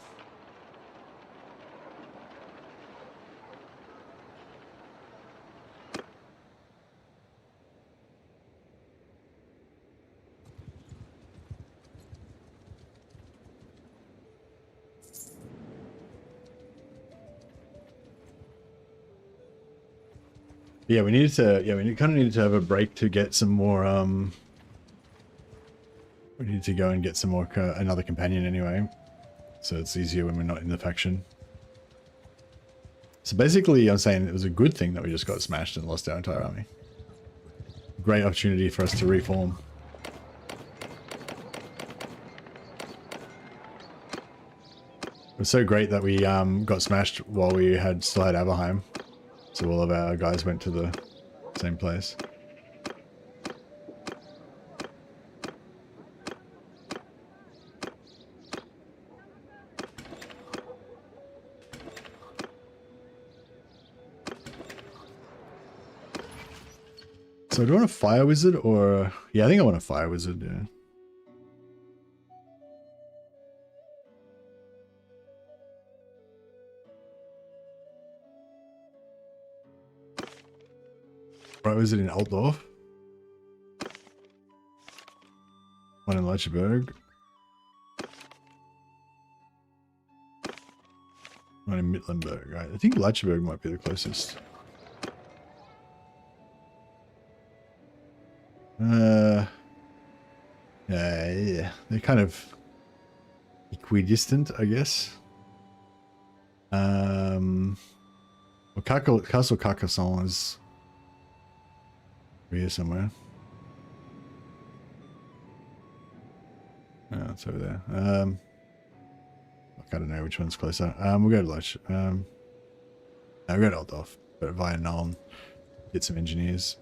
Yeah, we kind of needed to have a break to get some more, we need to go and get some more, another companion anyway. So it's easier when we're not in the faction. So basically, I'm saying it was a good thing that we just got smashed and lost our entire army. Great opportunity for us to reform. It was so great that we got smashed while we still had Aberheim. So all of our guys went to the same place. So do I want a fire wizard or... Yeah, I think I want a fire wizard, yeah. Right, was it in Altdorf? One in Leichenberg. One in Mittlenberg, right? I think Leichenberg might be the closest. Yeah, they're kind of... equidistant, I guess. Well, Castle Carcassonne is here somewhere. Oh, it's over there. I don't know which one's closer. We'll go to Loch. No, we'll go to Altdorf, but via Nuln, get some engineers.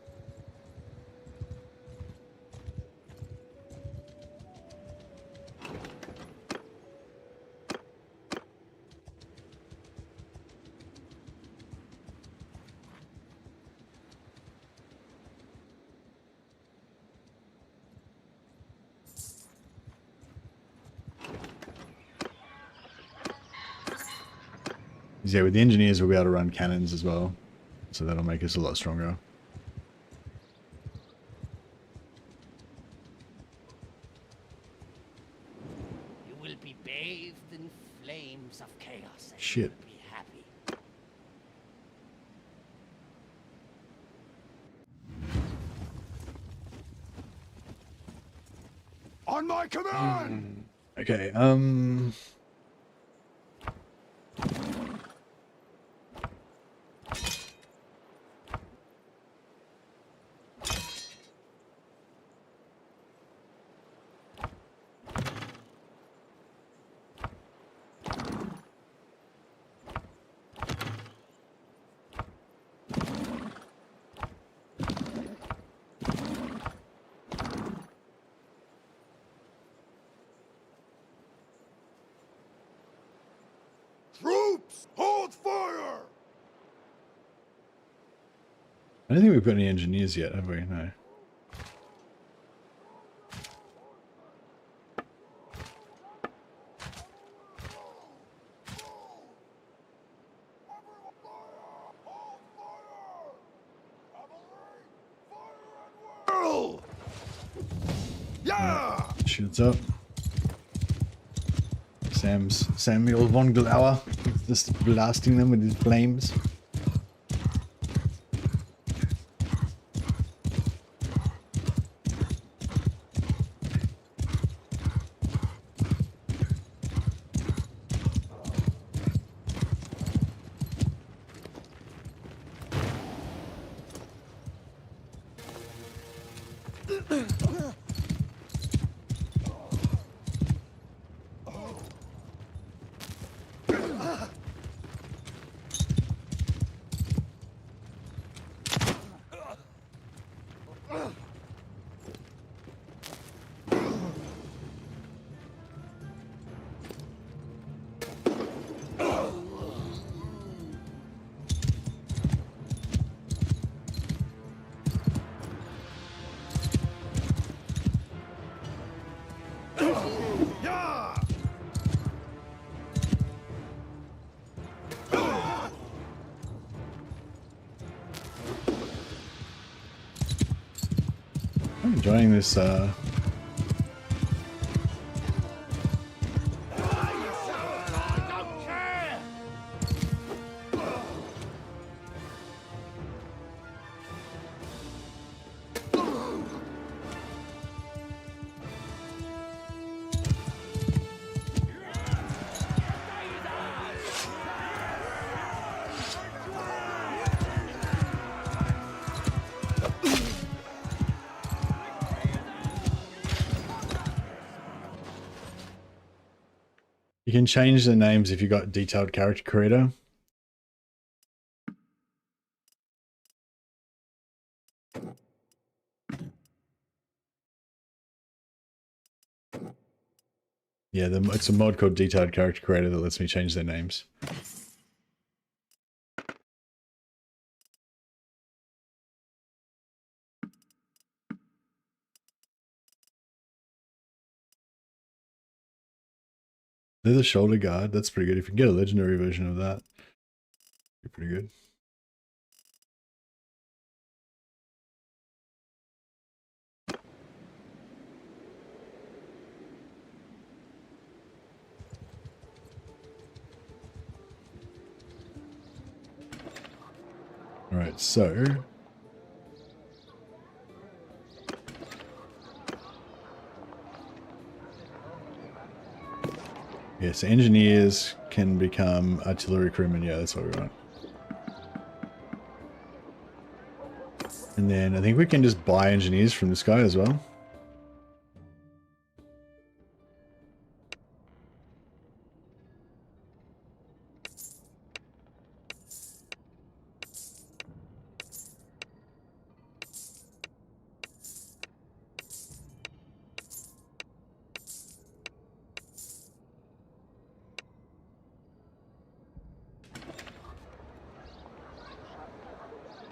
Yeah, with the engineers, we'll be able to run cannons as well. So that'll make us a lot stronger. You will be bathed in flames of chaos. And Shit. you will be happy. On my command! Okay, Troops, hold fire! I don't think we've got any engineers yet, have we? No. Earl! Yeah! Shoots up. Samuel von Glauer just blasting them with his flames. I'm enjoying this you can change the names if you got detailed character creator. Yeah, it's a mod called detailed character creator that lets me change their names. They're the shoulder guard. That's pretty good. If you can get a legendary version of that, be pretty good. All right, so Yeah, so engineers can become artillery crewmen. Yeah, that's what we want. And then I think we can just buy engineers from this guy as well.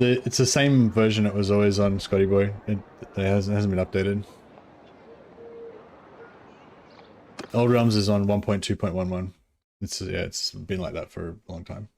It's the same version it was always on, Scotty Boy. It hasn't been updated. Old Realms is on 1.2.11. It's been like that for a long time.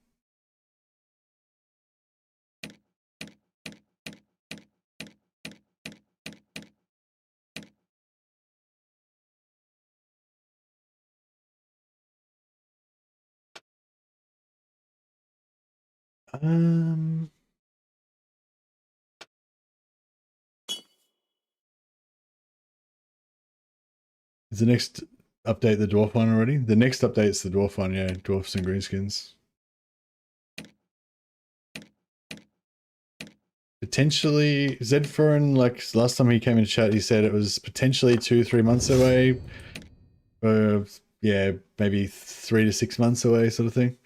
Is the next update the dwarf one already? The next update's the dwarf one, yeah. Dwarfs and greenskins. Potentially, Zedfern, like last time he came in chat, he said it was potentially 2-3 months away. Yeah, maybe 3 to 6 months away, sort of thing.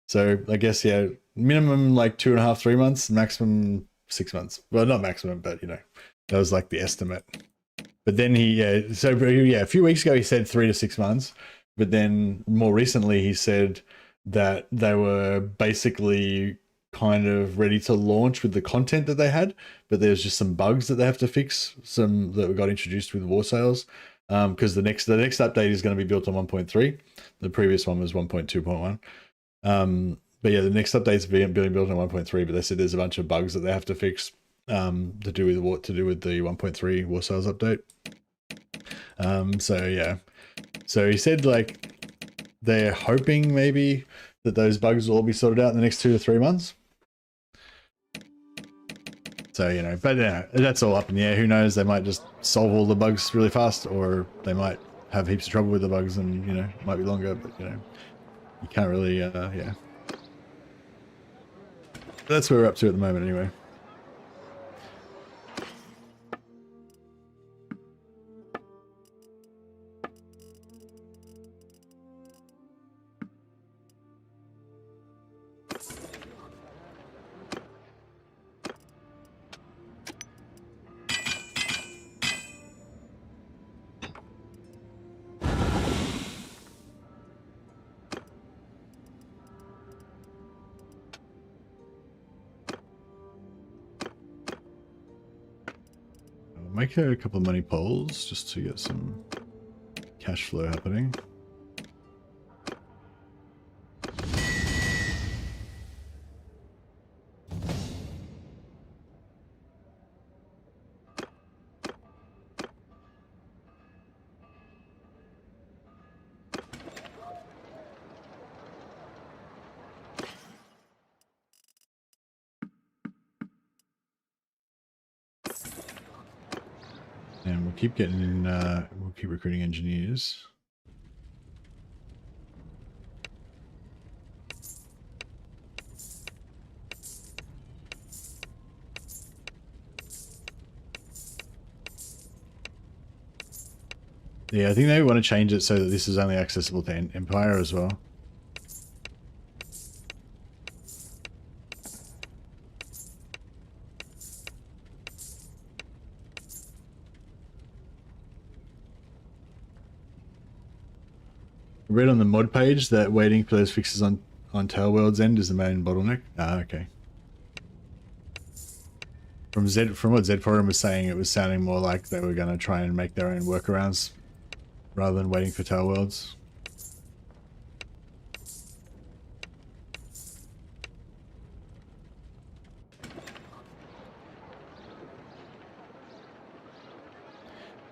So I guess, yeah, minimum like 2.5-3 months, maximum 6 months. Well, not maximum, but you know, that was like the estimate. But then a few weeks ago he said 3 to 6 months, but then more recently he said that they were basically kind of ready to launch with the content that they had, but there's just some bugs that they have to fix, some that got introduced with War Sales, because the next update is going to be built on 1.3. The previous one was 1.2.1. But yeah, the next update is being built on 1.3, but they said there's a bunch of bugs that they have to fix to do with the 1.3 War Sales update. So yeah, so he said like they're hoping maybe that those bugs will all be sorted out in the next 2 to 3 months. So, you know, but yeah, that's all up in the air. Who knows? They might just solve all the bugs really fast, or they might have heaps of trouble with the bugs and, you know, it might be longer, but, you know, you can't really, yeah. That's where we're up to at the moment anyway. Make a couple of money polls just to get some cash flow happening. And we'll keep getting in, we'll keep recruiting engineers. Yeah, I think they want to change it so that this is only accessible to Empire as well. I read on the mod page that waiting for those fixes on Tailworld's end is the main bottleneck. Ah, okay. From what Zed Forum was saying, it was sounding more like they were going to try and make their own workarounds rather than waiting for Tailworlds.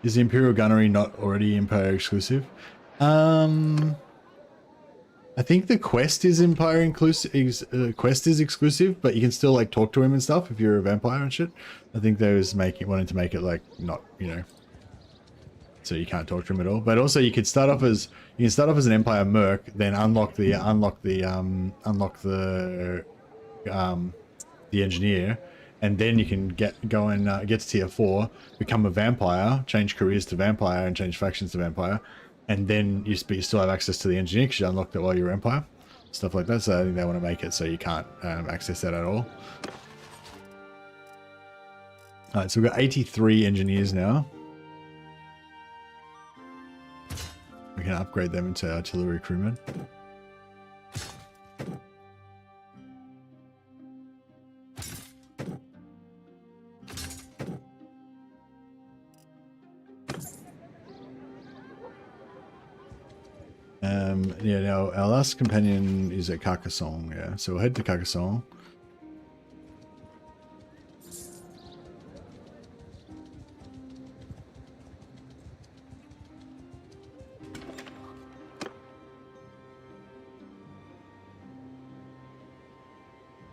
Is the Imperial Gunnery not already Empire exclusive? I think the quest is Empire inclusive. Quest is exclusive, but you can still like talk to him and stuff if you're a vampire and shit. I think they was wanting to make it like not, you know. so you can't talk to him at all. But also you can start off as an Empire merc, then unlock the engineer, and then you can get to tier 4, become a vampire, change careers to vampire, and change factions to vampire, and then you still have access to the engineer because you unlocked it while you were Empire, stuff like that. So I think they want to make it so you can't access that at all. All right, so we've got 83 engineers now. We can upgrade them into artillery crewmen. Yeah, now our last companion is at Carcassonne, yeah. So we'll head to Carcassonne.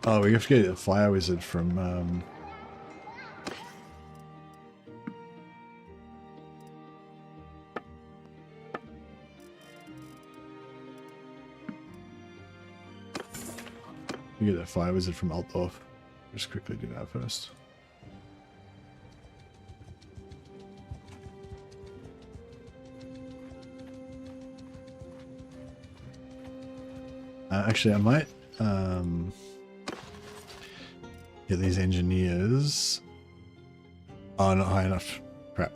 Oh, we have to get a fire wizard from we get that fire wizard from Altdorf. Just quickly do that first. Actually, I might get these engineers. Oh, not high enough. Crap.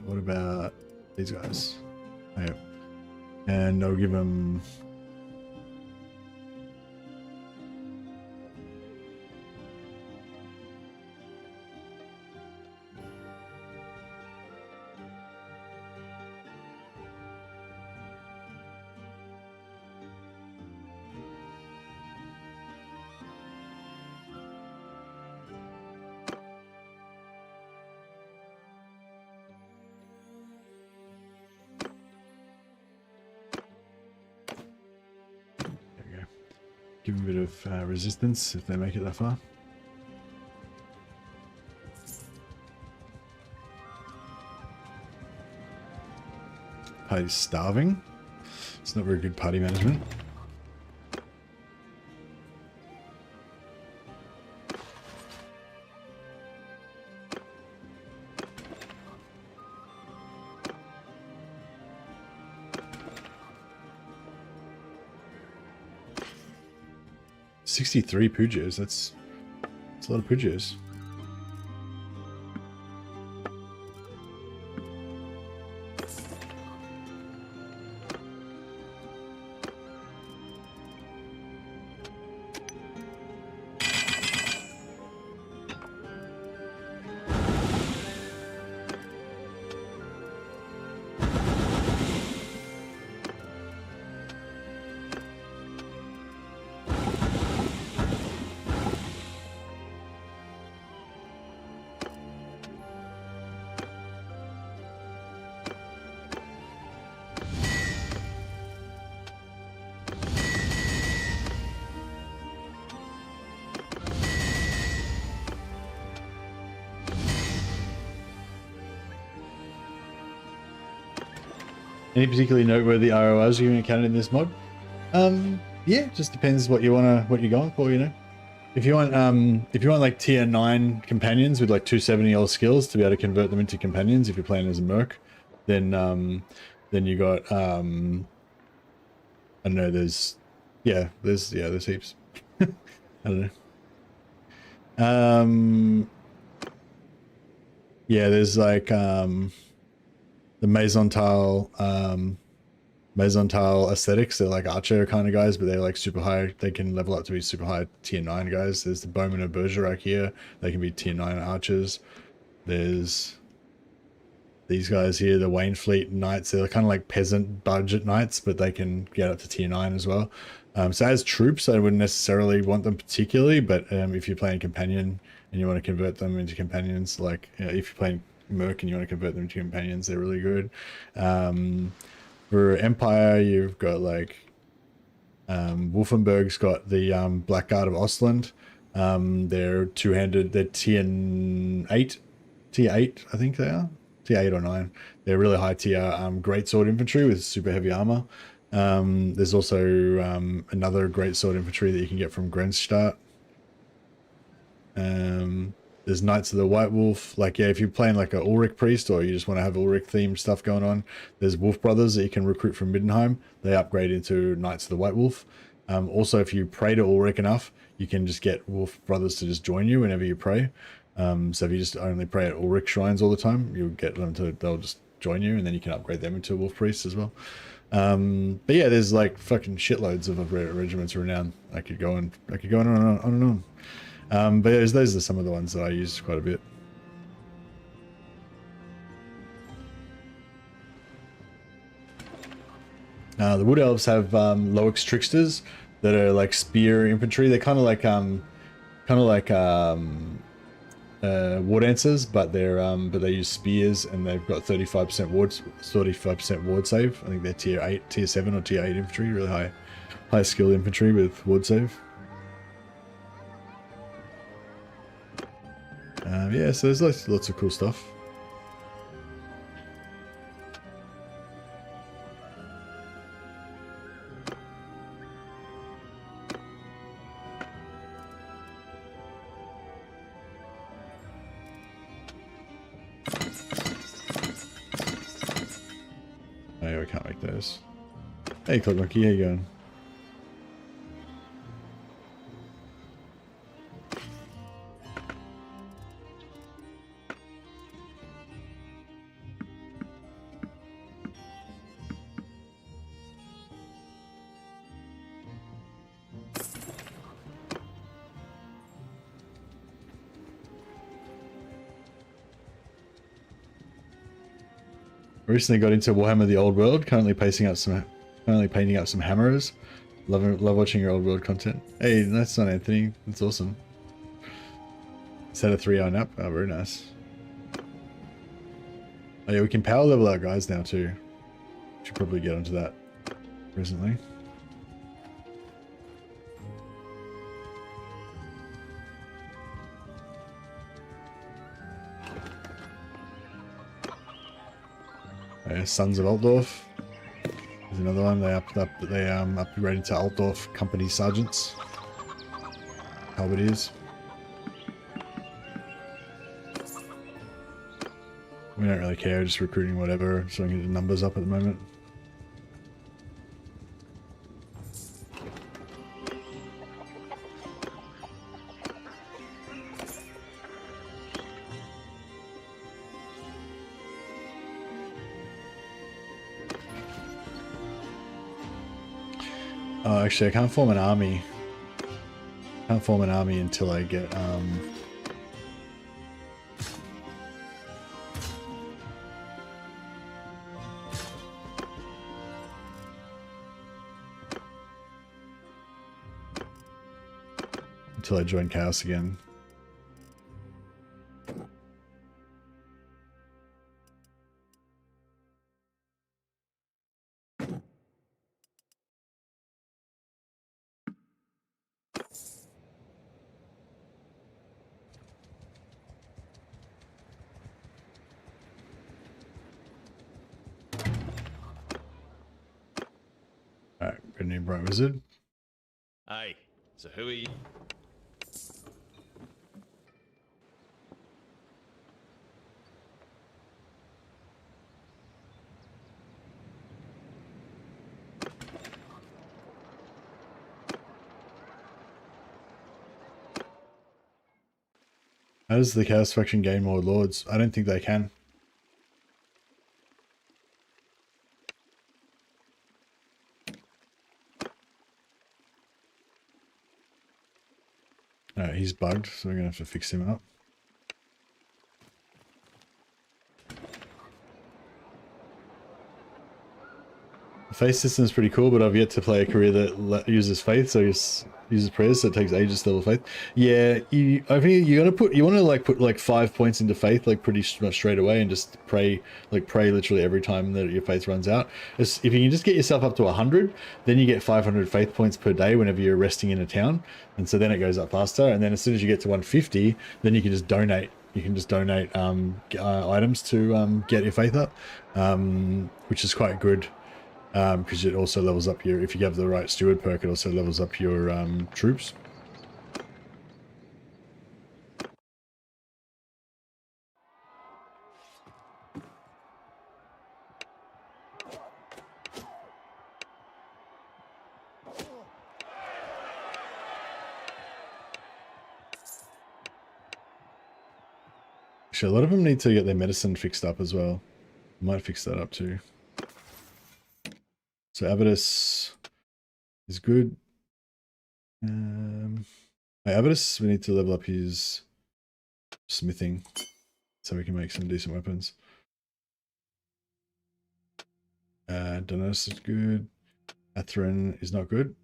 What about these guys? Okay. And I'll give them. Give them a bit of resistance if they make it that far. Party's starving. It's not very good party management. $63 Pujas. That's a lot of Pujas. Any particularly noteworthy ROIs you're encountered in this mod? Yeah, just depends what you're going for, you know. If you want like tier 9 companions with like 270 all skills to be able to convert them into companions if you're playing as a merc, then you got I don't know, there's heaps. I don't know. Yeah, there's like the Minotaurs aesthetics. They're like archer kind of guys, but they're like super high. They can level up to be super high tier 9 guys. There's the Bowman of Bergerac here. They can be tier 9 archers. There's these guys here, the Wainfleet Knights. They're kind of like peasant budget knights, but they can get up to tier 9 as well. So as troops, I wouldn't necessarily want them particularly, but if you're playing companion and you want to convert them into companions, like if you're playing merc and you want to convert them to companions, they're really good. For Empire, you've got like Wolfenberg's got the Blackguard of Ostland. They're two-handed. They're tier 8 I think they are. tier 8 or 9. They're really high tier greatsword infantry with super heavy armor. There's also another greatsword infantry that you can get from Grenstadt. There's Knights of the White Wolf. Like, yeah, if you're playing like a Ulrich priest or you just want to have Ulrich themed stuff going on, there's Wolf Brothers that you can recruit from Middenheim. They upgrade into Knights of the White Wolf. Also, if you pray to Ulrich enough, you can just get Wolf Brothers to just join you whenever you pray. So if you just only pray at Ulrich shrines all the time, you'll get them to, they'll just join you, and then you can upgrade them into Wolf Priests as well. But yeah, there's like fucking shitloads of regiments renowned. I could go on and on. But yeah, those are some of the ones that I use quite a bit. The Wood Elves have Loix Tricksters that are like spear infantry. They're kind of like War Dancers, but they use spears, and they've got 35% ward save. I think they're tier 8, tier 7 or tier 8 infantry, really high skill infantry with ward save. Yeah, so there's lots of cool stuff. Oh yeah, we can't make those. Hey, Clock Monkey, how you going? Recently got into Warhammer: The Old World. Currently painting up some hammerers. Love watching your Old World content. Hey, that's not Anthony. That's awesome. Is that a 3-hour nap? Oh, very nice. Oh yeah, we can power level our guys now too. Should probably get onto that presently. Sons of Altdorf. There's another one. They upgraded to Altdorf Company Sergeants. Halberdiers. We don't really care, just recruiting whatever, so I can get the numbers up at the moment. Oh, actually, I can't form an army. Can't form an army until I get until I join Chaos again. Alright, got a new Bright Wizard. Hey, so who are you? How does the Chaos faction gain more lords? I don't think they can. Alright, he's bugged, so we're gonna have to fix him up. The faith system is pretty cool, but I've yet to play a career that uses faith, so uses prayers, so it takes ages to level faith. Yeah, I think you want to put like 5 points into faith like pretty much straight away, and just pray literally every time that your faith runs out. If you can just get yourself up to 100, then you get 500 faith points per day whenever you're resting in a town, and so then it goes up faster. And then as soon as you get to 150, then you can just donate you can just donate items to get your faith up, which is quite good because it also levels up your, if you have the right steward perk, it also levels up your troops. Actually, a lot of them need to get their medicine fixed up as well. Might fix that up too. So Avidus is good. Avidus, we need to level up his smithing so we can make some decent weapons. Donos is good. Atherin is not good.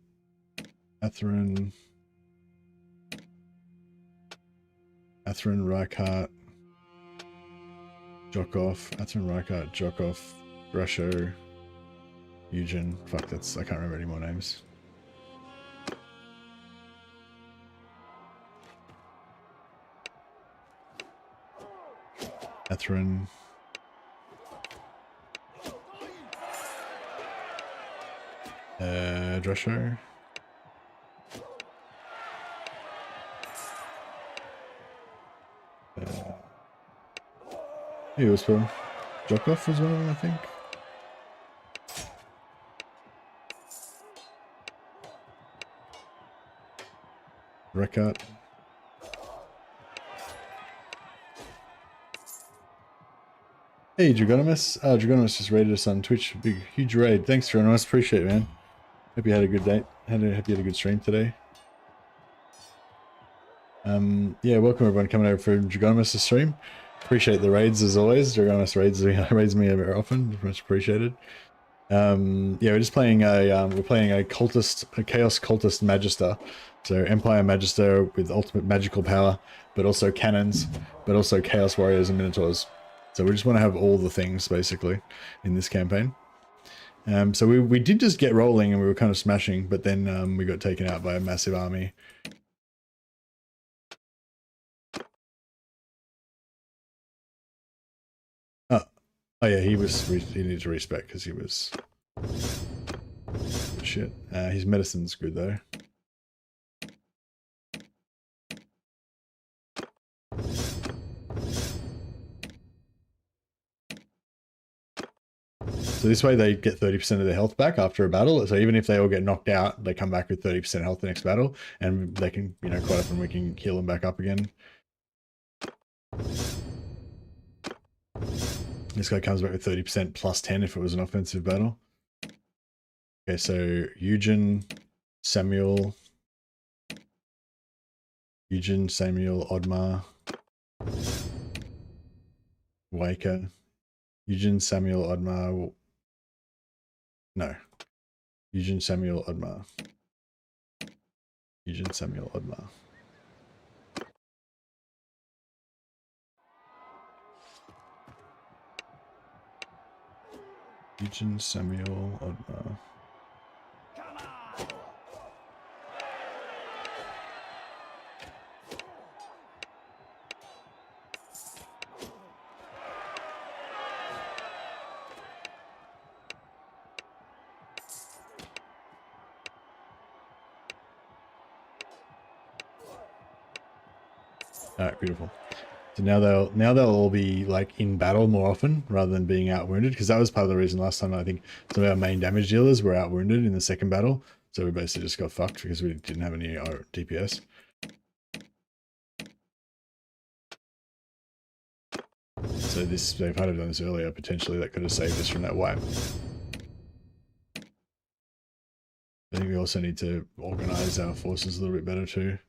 Atherin, Reichardt, Jokov, Atherin, Reichardt, Jokov, Brasho, Eugen. Fuck, that's, I can't remember any more names. Atherin. Drasho. He was from Jokov was one of them, I think. Rekat. Hey, Dragonimus. Dragonimus just raided us on Twitch. Big, huge raid. Thanks, Dragonimus. Appreciate it, man. Hope you had a good day. Hope you had a good stream today. Yeah, welcome everyone coming over for Dragonimus' stream. Appreciate the raids as always. Dragonimus raids me very often. Much appreciated. Yeah, we're just playing a chaos cultist Magister. So Empire Magister with ultimate magical power, but also cannons, but also chaos warriors and minotaurs. So we just want to have all the things basically in this campaign. So we did just get rolling and we were kind of smashing, but then we got taken out by a massive army. Oh yeah, he needs respect because he was shit. His medicine's good though. So this way they get 30% of their health back after a battle. So even if they all get knocked out, they come back with 30% health the next battle, and they can, you know, quite often we can heal them back up again. This guy comes back with 30% plus 10 if it was an offensive battle. Okay, so Eugen, Samuel, Odmar, Waker, Eugen, Samuel, Odmar. No. Eugen, Samuel, Odmar. Eugen, Samuel, Odmar. Eugen, Samuel, Odmar. Alright, beautiful. So now they'll all be like in battle more often rather than being out wounded, because that was part of the reason last time I think some of our main damage dealers were out wounded in the second battle. So we basically just got fucked because we didn't have any DPS. So this, they've had done this earlier, potentially that could have saved us from that wipe. I think we also need to organize our forces a little bit better too.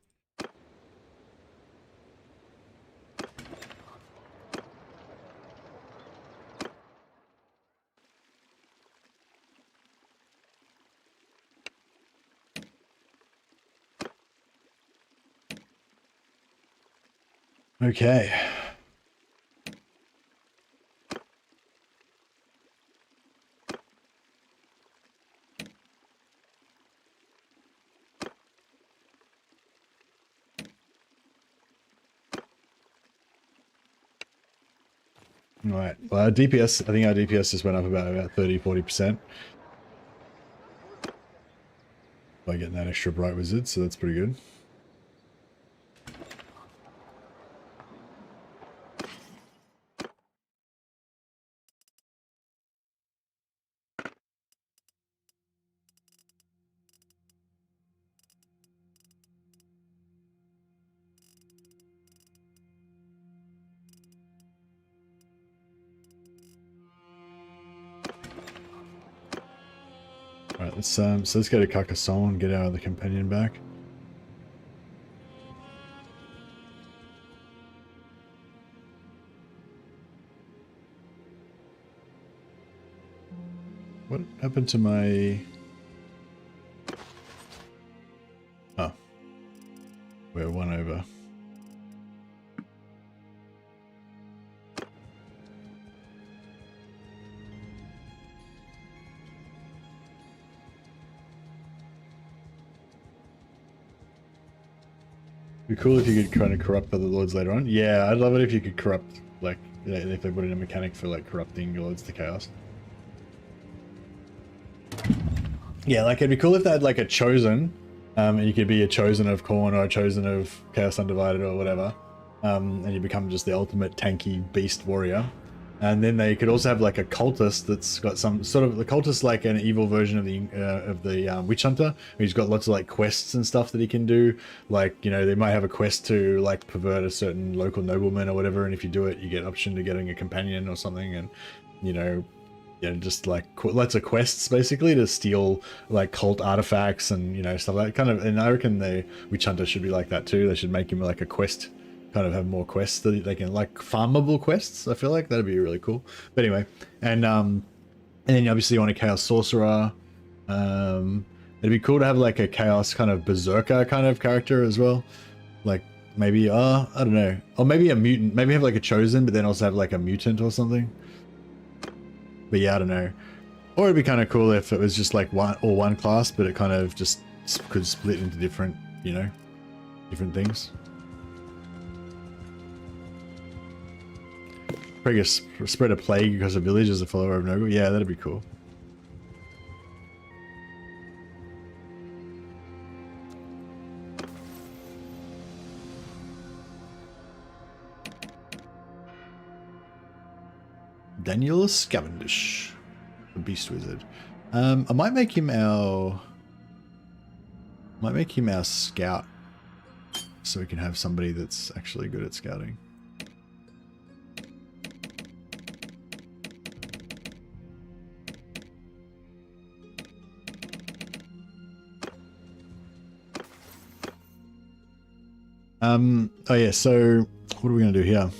Okay. Right. Well, our DPS, I think our DPS just went up about 30, 40% by getting that extra bright wizard, so that's pretty good. Alright, let's go to Carcassonne and get our other companion back. What happened to my... Oh. We're one over. It'd be cool if you could kind of corrupt other lords later on. Yeah, I'd love it if you could corrupt, like, if they put in a mechanic for, like, corrupting your lords to chaos. Yeah, like, it'd be cool if they had, like, a chosen, and you could be a chosen of Khorne or a chosen of Chaos Undivided or whatever, and you become just the ultimate tanky beast warrior. And then they could also have like a cultist that's got some sort of, the cultist like an evil version of the witch hunter. He's got lots of like quests and stuff that he can do. Like, you know, they might have a quest to like pervert a certain local nobleman or whatever, and if you do it, you get option to getting a companion or something, and you know, just like lots of quests basically to steal like cult artifacts and, you know, stuff like that kind of. And I reckon the witch hunter should be like that too. They should make him like a quest, kind of have more quests that they can, like farmable quests. I feel like that'd be really cool. But anyway, and then obviously you want a chaos sorcerer. It'd be cool to have like a chaos kind of berserker kind of character as well. Like maybe I don't know, or maybe a mutant. Maybe have like a chosen, but then also have like a mutant or something. But yeah, I don't know. Or it'd be kind of cool if it was just like one class, but it kind of just could split into different, you know, different things. Spread a plague across a village as a follower of Nogel. Yeah, that'd be cool. Daniel Scavendish, the Beast Wizard. I might make him our scout, so we can have somebody that's actually good at scouting. Oh yeah, so what are we gonna do here?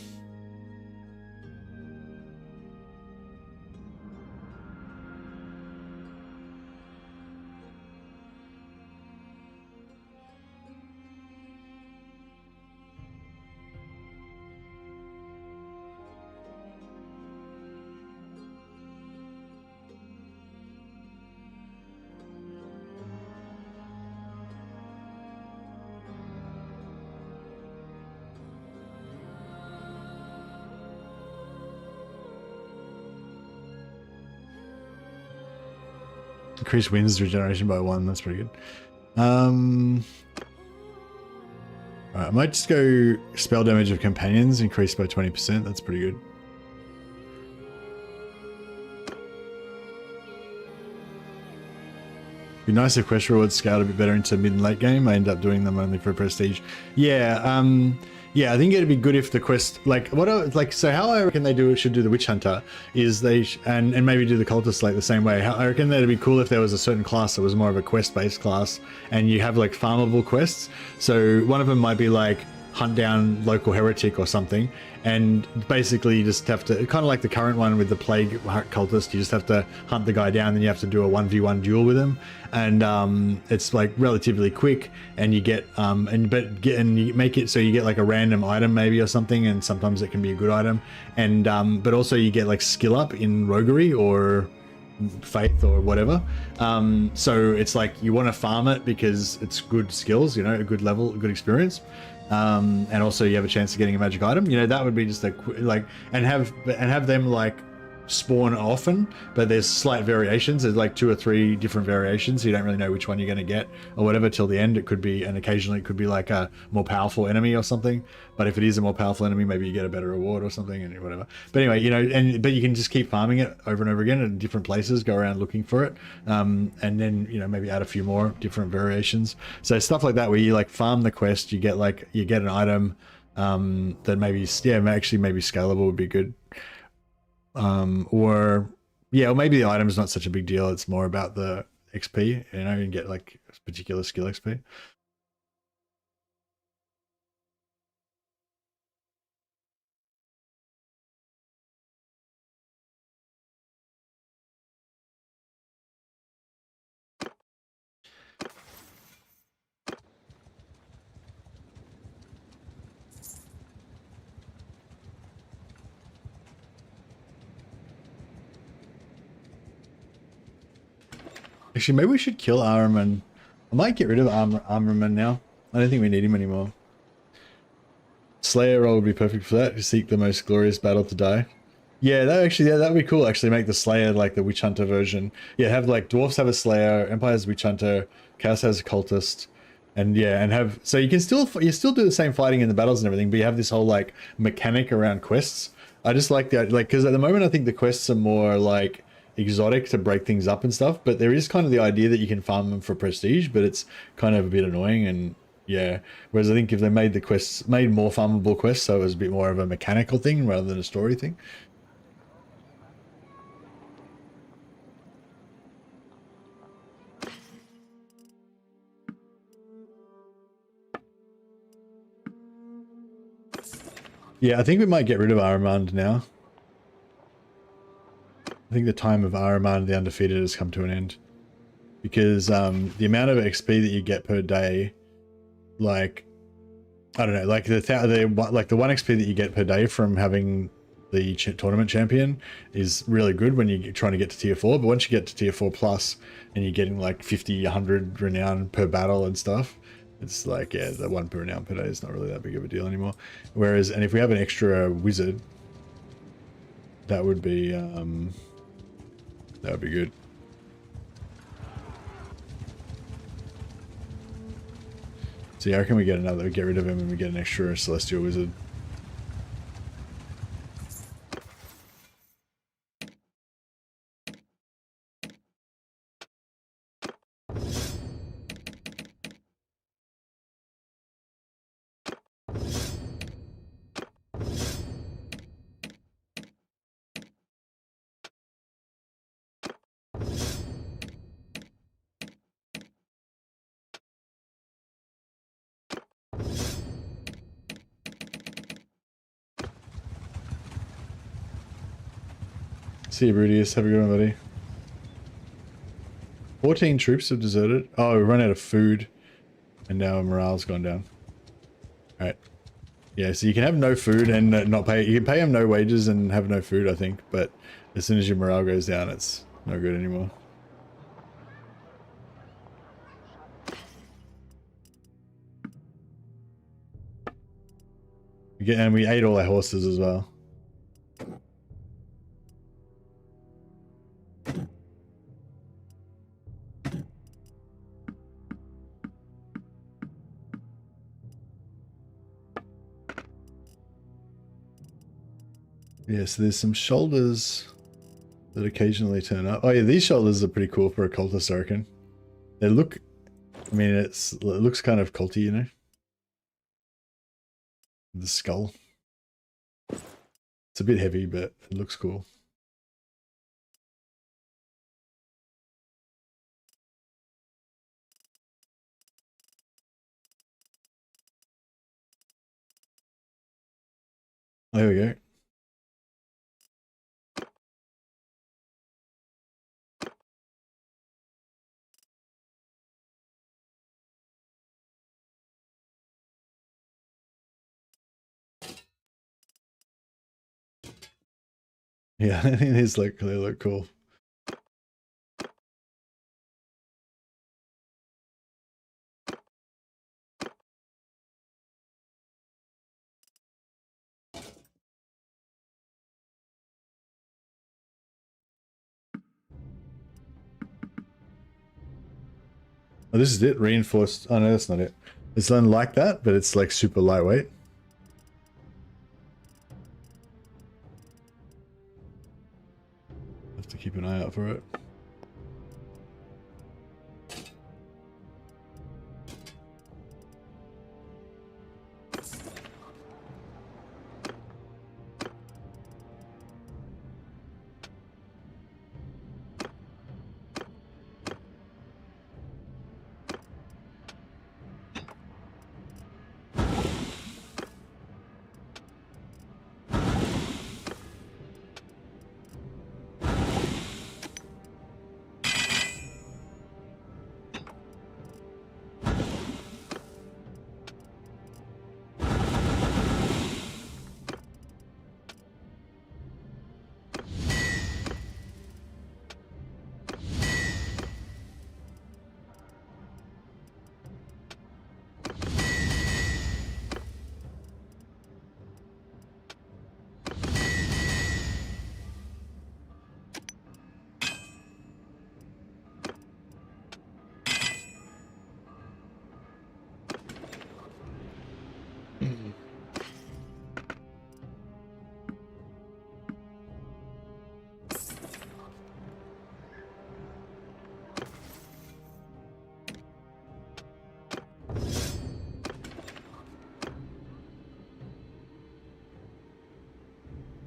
Increase wins regeneration by 1. That's pretty good. Alright, I might just go spell damage of companions increased by 20%. That's pretty good. Be nice if quest rewards scaled a bit better into mid and late game. I end up doing them only for prestige. Yeah, yeah, I think it'd be good if the quest, like, so how I reckon they should do the witch hunter is and maybe do the cultist like the same way. I reckon that'd be cool if there was a certain class that was more of a quest-based class, and you have like farmable quests. So one of them might be like hunt down local heretic or something, and basically you just have to, kind of like the current one with the plague cultist, you just have to hunt the guy down, then you have to do a 1v1 duel with him, and it's like relatively quick, and you get and you make it so you get like a random item maybe or something, and sometimes it can be a good item, and but also you get like skill up in roguery or faith or whatever, so it's like you want to farm it because it's good skills, you know, a good level, good experience. and also you have a chance of getting a magic item. You know, that would be just like, and have them like spawn often, but there's slight variations. There's like 2 or 3 different variations, so you don't really know which one you're going to get or whatever till the end. It could be, and occasionally it could be like a more powerful enemy or something, but if it is a more powerful enemy, maybe you get a better reward or something, and whatever. But anyway, you know, but you can just keep farming it over and over again in different places, go around looking for it, and then, you know, maybe add a few more different variations. So stuff like that, where you like farm the quest, you get an item that maybe, yeah, actually maybe scalable would be good. Or maybe the item's not such a big deal. It's more about the XP, you know, and get like particular skill XP. Actually, maybe we should kill Armorman. I might get rid of Armorman now. I don't think we need him anymore. Slayer role would be perfect for that. To seek the most glorious battle to die. Yeah, that'd be cool. Actually, make the Slayer like the Witch Hunter version. Yeah, have like dwarfs have a Slayer, Empire has a Witch Hunter, Chaos has a Cultist, and have, so you still do the same fighting in the battles and everything, but you have this whole like mechanic around quests. I just like that, like, because at the moment I think the quests are more like exotic to break things up and stuff, but there is kind of the idea that you can farm them for prestige, but it's kind of a bit annoying. And yeah, whereas I think if they made more farmable quests, so it was a bit more of a mechanical thing rather than a story thing. Yeah, I think we might get rid of Aramand now. I think the time of Aramand the Undefeated has come to an end, because the amount of XP that you get per day, like, I don't know, like the 1 XP that you get per day from having the tournament champion is really good when you're trying to get to tier 4, but once you get to tier 4 plus and you're getting like 50, 100 renown per battle and stuff, it's like, yeah, the 1 per renown per day is not really that big of a deal anymore. Whereas, and if we have an extra wizard, that would be good. So yeah, I reckon we get rid of him and we get an extra celestial wizard. See you, Brudius. Have a good one, buddy. 14 troops have deserted. Oh, we run out of food, and now morale's gone down. All right. Yeah, so you can have no food and not pay. You can pay them no wages and have no food, I think. But as soon as your morale goes down, it's no good anymore. And we ate all our horses as well. Yeah, so there's some shoulders that occasionally turn up. Oh yeah, these shoulders are pretty cool for a cultist, I reckon. They look, I mean, it looks kind of culty, you know? The skull. It's a bit heavy, but it looks cool. There we go. Yeah, these they look cool. Oh, this is it. Reinforced. Oh no, that's not it. It's done like that, but it's like super lightweight. Have to keep an eye out for it.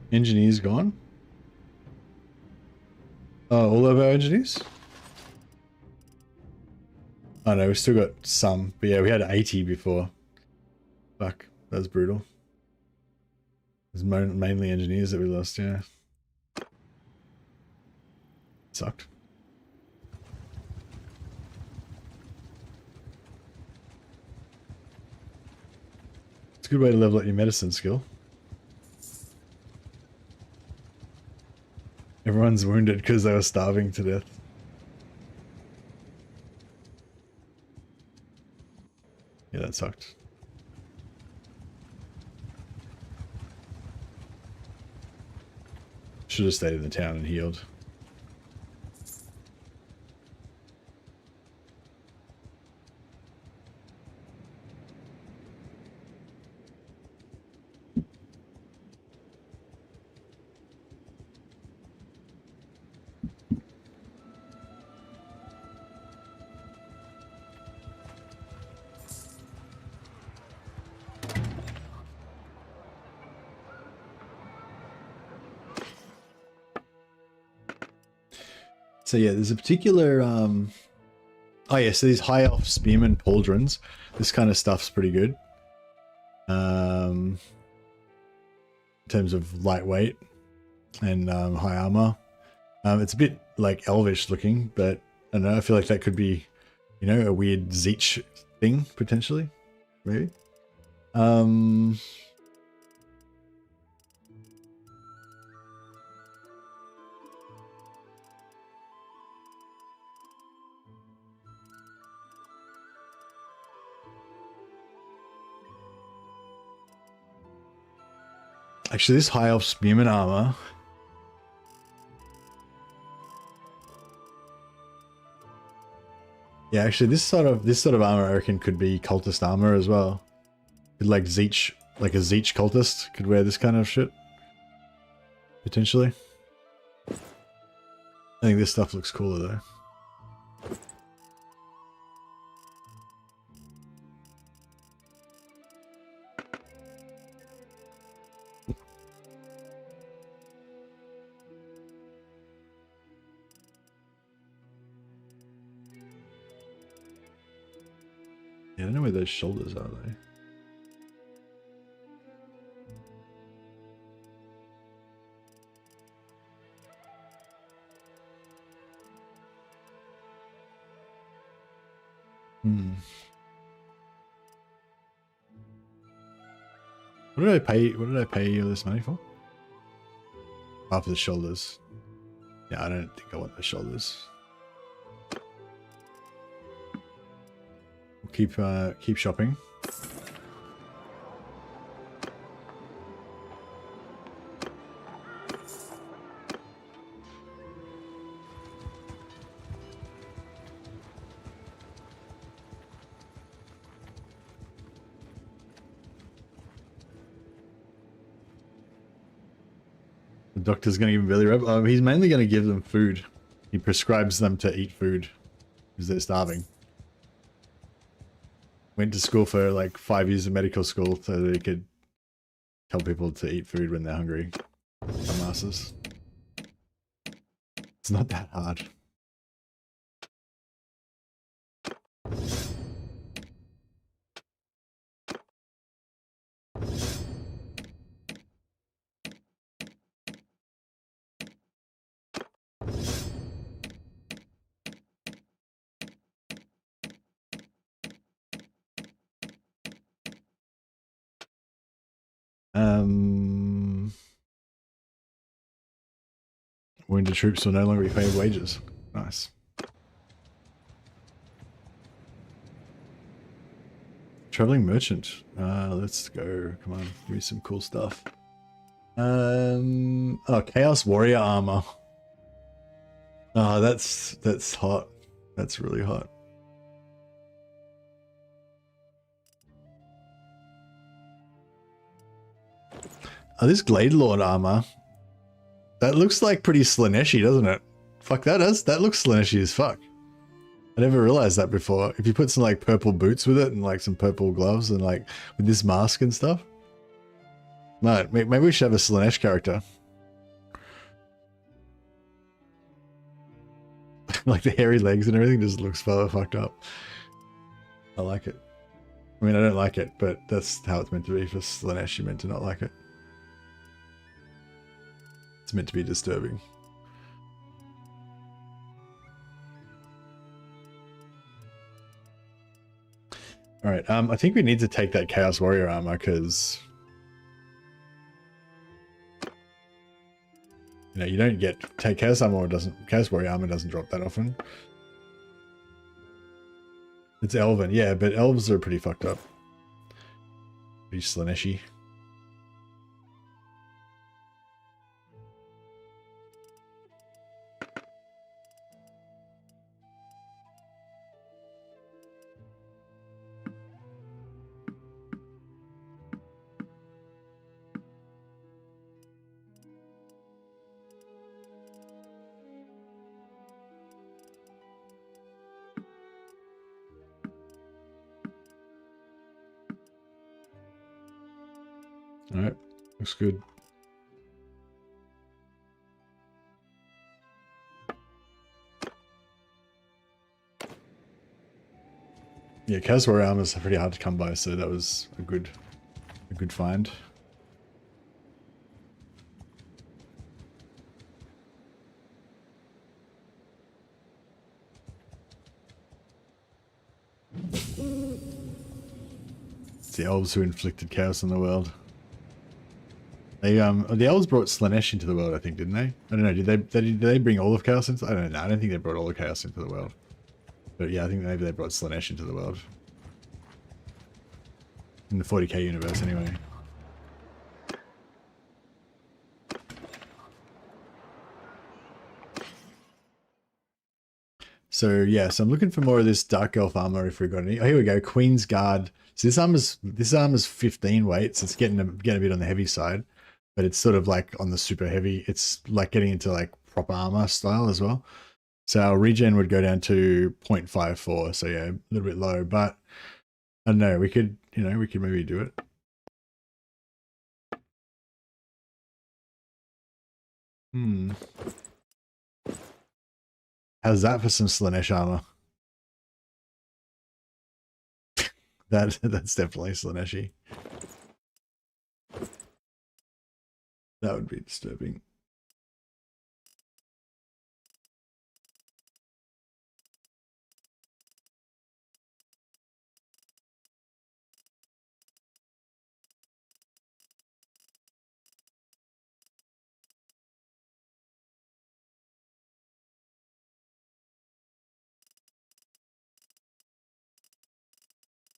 Engineers gone? Oh, all of our engineers? Oh no, we still got some. But yeah, we had 80 before. Fuck, that was brutal. It was mainly engineers that we lost, yeah. Sucked. It's a good way to level up your medicine skill. Everyone's wounded because they were starving to death. Yeah, that sucked. Should have stayed in the town and healed. So yeah, there's a particular oh yeah, so these high elf spearmen pauldrons, this kind of stuff's pretty good. In terms of lightweight and high armor. It's a bit like elvish looking, but I don't know, I feel like that could be, you know, a weird Zeech thing potentially. Maybe. Actually, this high elf spearman armor. Yeah, actually, this sort of armor I reckon could be cultist armor as well. Like Zeech, like a Zeech cultist could wear this kind of shit. Potentially. I think this stuff looks cooler though. Yeah, I don't know where those shoulders are though. What did I pay all this money for? Oh, for the shoulders. Yeah, I don't think I want the shoulders. We'll keep shopping. doctor's going to give him belly rub. He's mainly going to give them food. He prescribes them to eat food because they're starving. Went to school for like 5 years of medical school so that he could tell people to eat food when they're hungry. Dumbasses. It's not that hard. Wounded troops will no longer be paid wages. Nice. Traveling merchant. Let's go. Come on, give me some cool stuff. Oh, Chaos Warrior armor. Oh, that's hot. That's really hot. Oh, this Glade Lord armor. That looks like pretty Slaneshi, doesn't it? Fuck, that looks Slaneshi as fuck. I never realized that before. If you put some like purple boots with it and like some purple gloves and like with this mask and stuff. Right, maybe we should have a Slanesh character. Like the hairy legs and everything just looks fucked up. I like it. I mean, I don't like it, but that's how it's meant to be for Slanesh. You're meant to not like it. It's meant to be disturbing. Alright, I think we need to take that Chaos Warrior armor because you know, you don't take Chaos Warrior armor doesn't drop that often. It's Elven, yeah, but elves are pretty fucked up. Pretty Slaneshi. Alright, looks good. Yeah, Chaos Warrior armor is pretty hard to come by, so that was a good find. It's the elves who inflicted chaos on the world. They the elves brought Slanesh into the world, I think, didn't they? I don't know. Did they bring all of chaos into? I don't know. I don't think they brought all of chaos into the world. But yeah, I think maybe they brought Slanesh into the world. In the 40k universe, anyway. So yeah, so I'm looking for more of this Dark Elf armor if we've got any. Oh, here we go. Queen's Guard. So this armor's 15 weight, so it's getting a bit on the heavy side. But it's sort of like on the super heavy. It's like getting into like proper armor style as well. So our regen would go down to 0.54. So yeah, a little bit low, but I don't know. We could maybe do it. How's that for some Slanesh armor? That's definitely Slaneshi. That would be disturbing.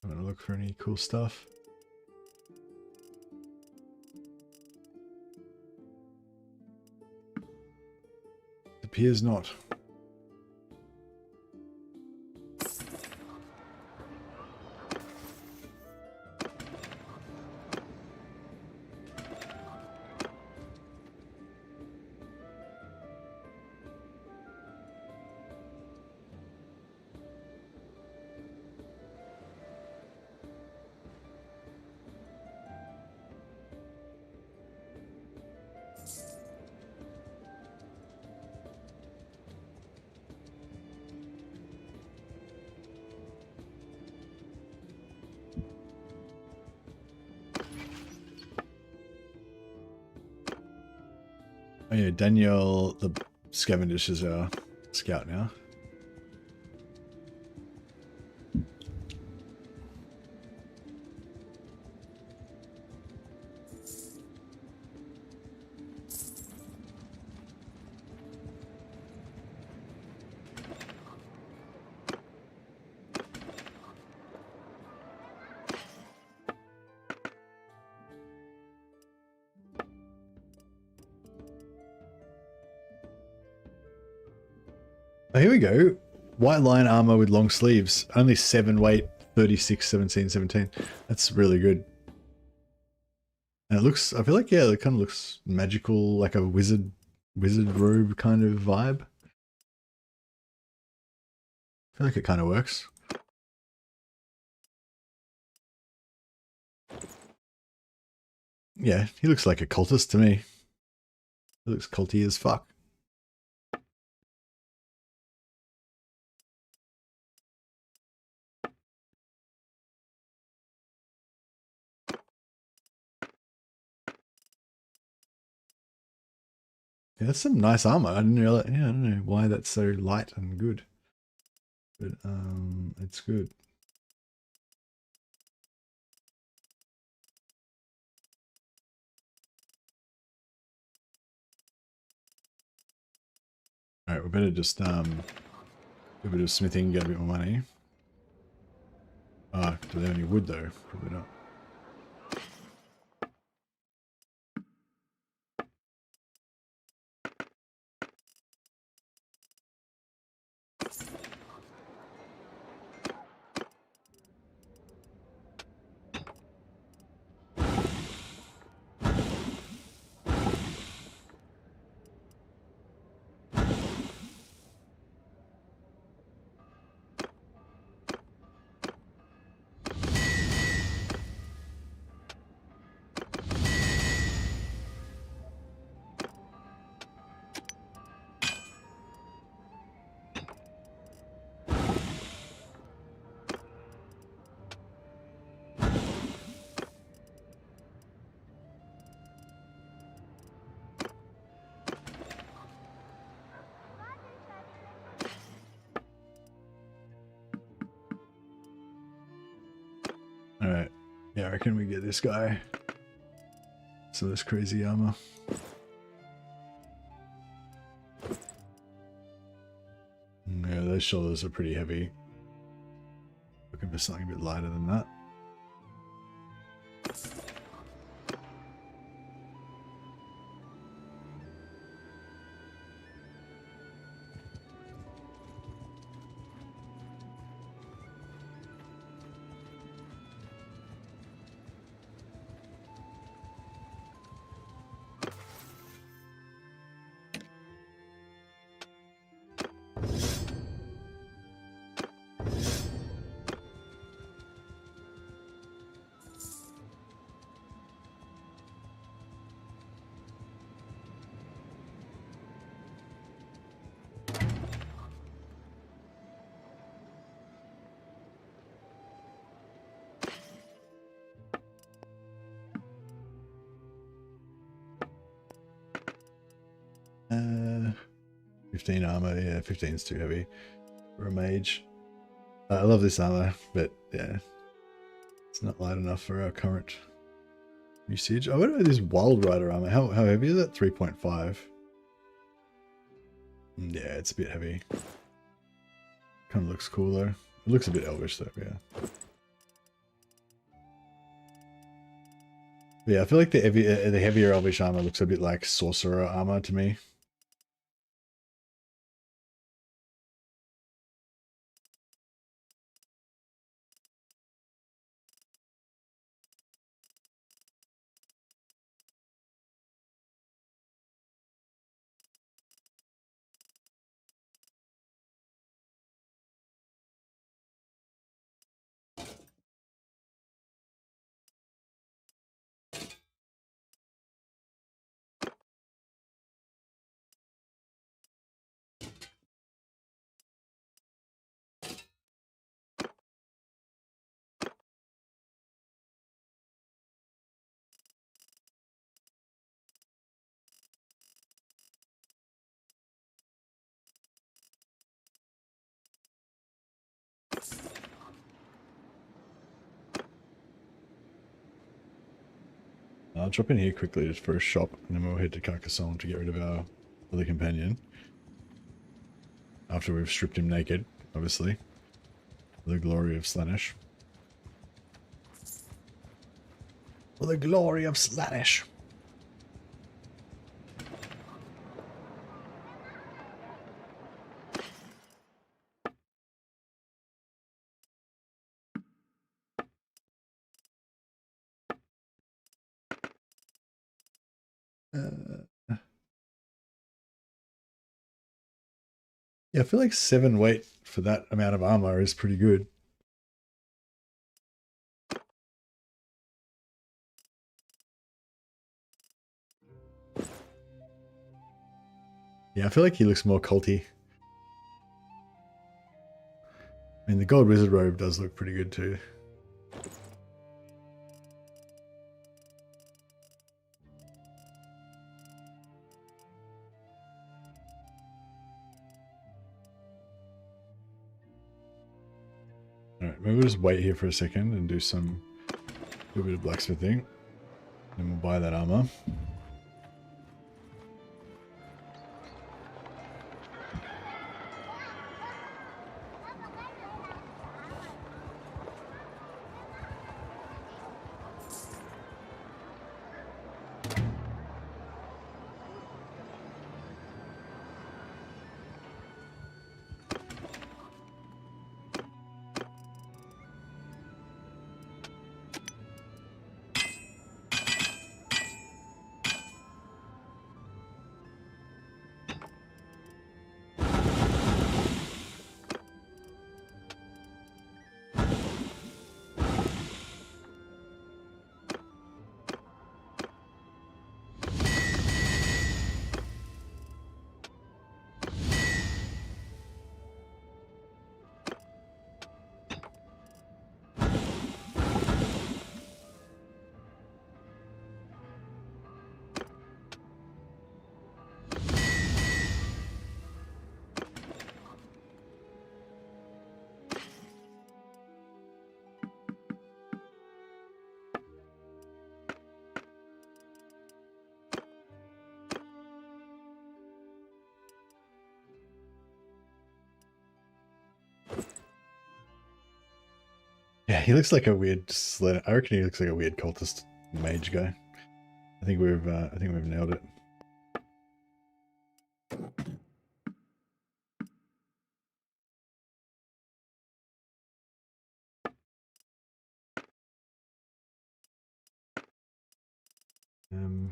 I'm gonna look for any cool stuff. It appears not. Oh yeah, Danielle the Scavendish is our scout now. Oh, here we go. White line armor with long sleeves. Only 7 weight, 36, 17, 17. That's really good. And it looks, I feel like, yeah, it kind of looks magical, like a wizard robe kind of vibe. I feel like it kind of works. Yeah, he looks like a cultist to me. He looks culty as fuck. Yeah, that's some nice armor. I didn't realize, yeah, I don't know why that's so light and good. But it's good. Alright, we better just do a bit of smithing and get a bit more money. Ah, do they have any wood though? Probably not. Alright. Yeah, I reckon we get this guy. So this crazy armor. Yeah, those shoulders are pretty heavy. Looking for something a bit lighter than that. Uh, 15 armor, yeah, 15 is too heavy for a mage. I love this armor, but yeah, it's not light enough for our current usage. I wonder about this Wild Rider armor. How heavy is it? 3.5. Yeah, it's a bit heavy. Kind of looks cool though. It looks a bit elvish though, yeah. Yeah, I feel like the heavier elvish armor looks a bit like sorcerer armor to me. I'll drop in here quickly just for a shop, and then we'll head to Carcassonne to get rid of our other companion. After we've stripped him naked, obviously. For the glory of Slaanesh. For the glory of Slaanesh. Yeah, I feel like 7 weight for that amount of armor is pretty good. Yeah, I feel like he looks more culty. I mean, the gold wizard robe does look pretty good too. Alright, maybe we'll just wait here for a second and do a bit of blacksmithing. Then we'll buy that armor. Yeah, he looks like a weird sled. I reckon he looks like a weird cultist mage guy. I think we've nailed it.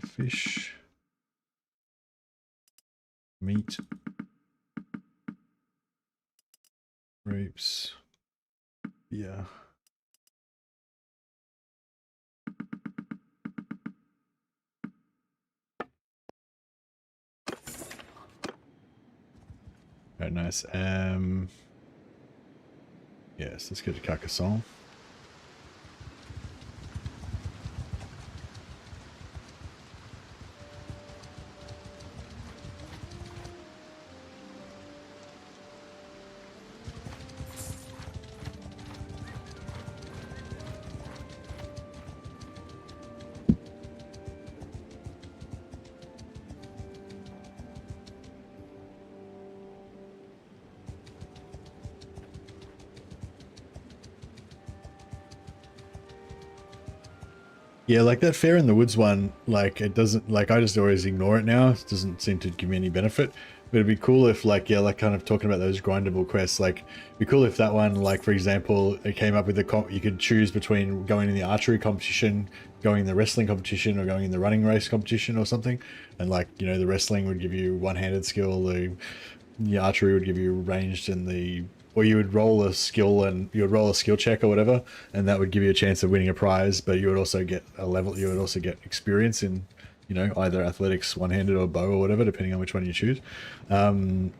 Fish, meat, grapes, yeah. Alright, nice. Yes, let's go to Carcassonne. Yeah, like that Fair in the Woods one, like it doesn't, like I just always ignore it now. It doesn't seem to give me any benefit. But it'd be cool if like, yeah, like kind of talking about those grindable quests, like it'd be cool if that one, like for example, it came up with you could choose between going in the archery competition, going in the wrestling competition, or going in the running race competition or something. And like, you know, the wrestling would give you one-handed skill, the archery would give you ranged, and or you would roll a skill check or whatever, and that would give you a chance of winning a prize, but you would also get you would also get experience in, you know, either athletics, one-handed, or bow, or whatever, depending on which one you choose. And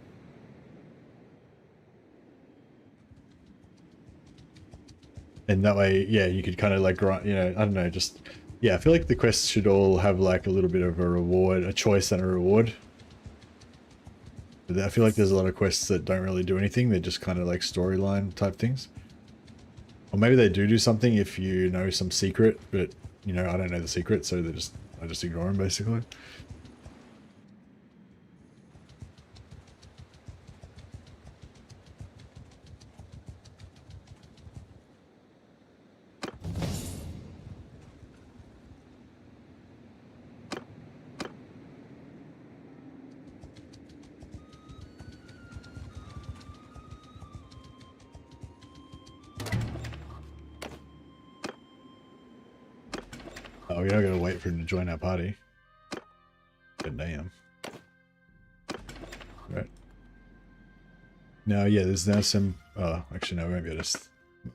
that way, yeah, you could kind of like, you know, I don't know, just, yeah, I feel like the quests should all have like a little bit of a reward, a choice and a reward. I feel like there's a lot of quests that don't really do anything. They're just kind of like storyline type things. Or maybe they do something if you know some secret, but you know, I don't know the secret, so I just ignore them basically. Oh, we're not gonna wait for him to join our party. Good damn. Right. Now, yeah, there's now some. Oh, actually, no, we won't be able to.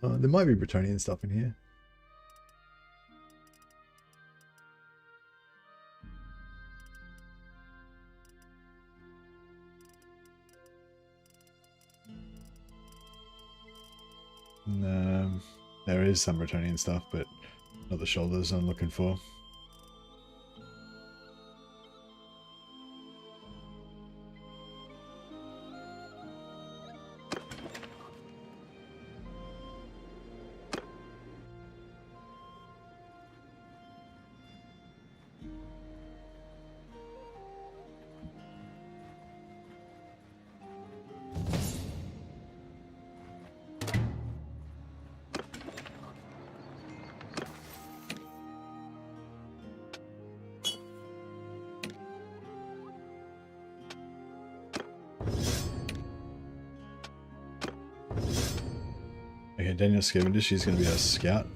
There might be Bretonian stuff in here. There is some Bretonian stuff, but not the shoulders I'm looking for. Okay, Daniel Scavenger, she's going to be our scout.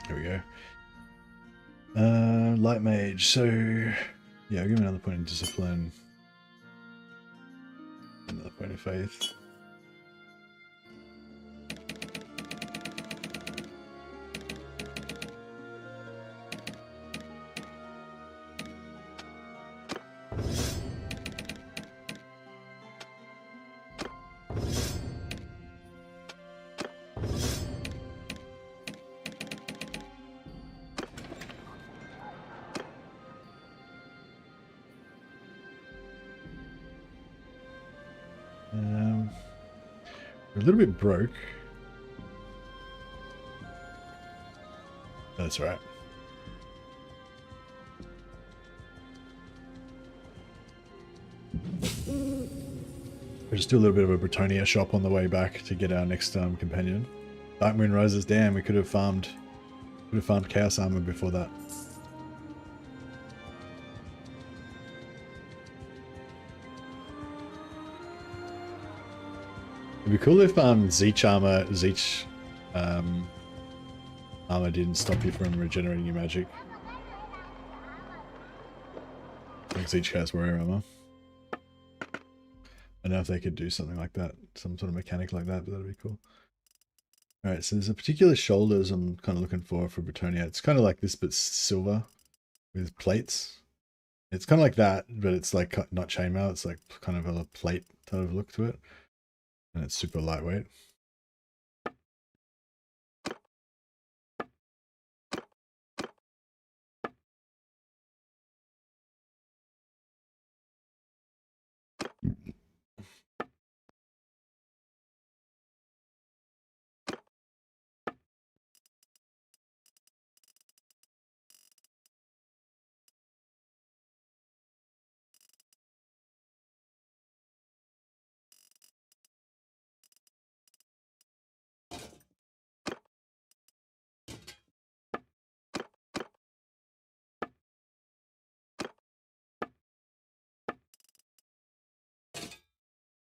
Here we go. Light Mage, so yeah, I'll give him another point in Discipline. Another point of Faith. We're a little bit broke. That's right. We'll just do a little bit of a Bretonia shop on the way back to get our next companion. Dark Moon Rises. Damn, we could have farmed Chaos Armor before that. It'd be cool if Zeech armor didn't stop you from regenerating your magic. Like Zeech has warrior armor. I don't know if they could do something like that, some sort of mechanic like that, but that'd be cool. Alright, so there's a particular shoulders I'm kind of looking for Bretonia. It's kind of like this, but silver with plates. It's kind of like that, but it's like not chainmail. It's like kind of a plate type of look to it. And it's super lightweight.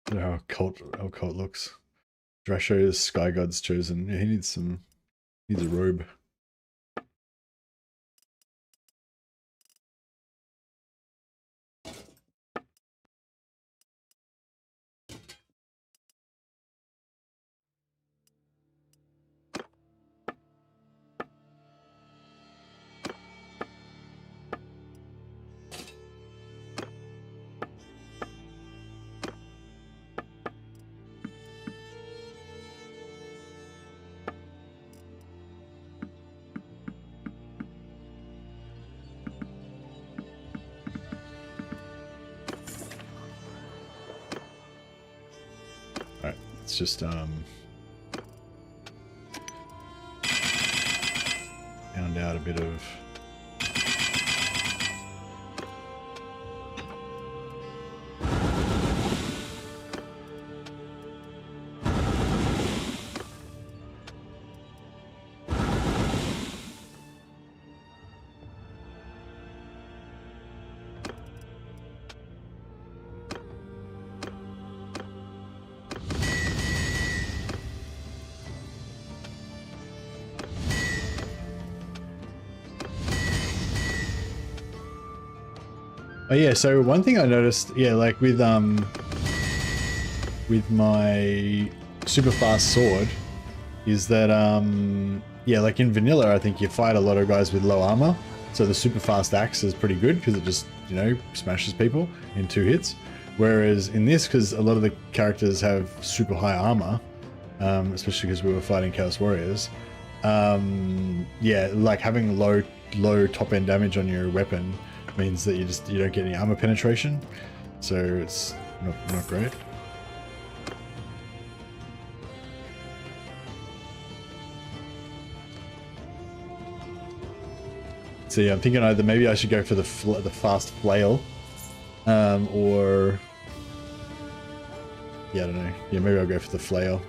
I don't know how cult looks. Drasho is Sky God's chosen. Yeah, he needs a robe. It's just found out a bit of oh yeah, so one thing I noticed, yeah, like with my super fast sword, is that yeah, like in vanilla, I think you fight a lot of guys with low armor, so the super fast axe is pretty good because it just, you know, smashes people in 2 hits. Whereas in this, because a lot of the characters have super high armor, especially because we were fighting Chaos Warriors, yeah, like having low top end damage on your weapon means that you don't get any armor penetration, so it's not great. So yeah, I'm thinking either maybe I should go for the fast flail, or yeah, I don't know. Yeah, maybe I'll go for the flail.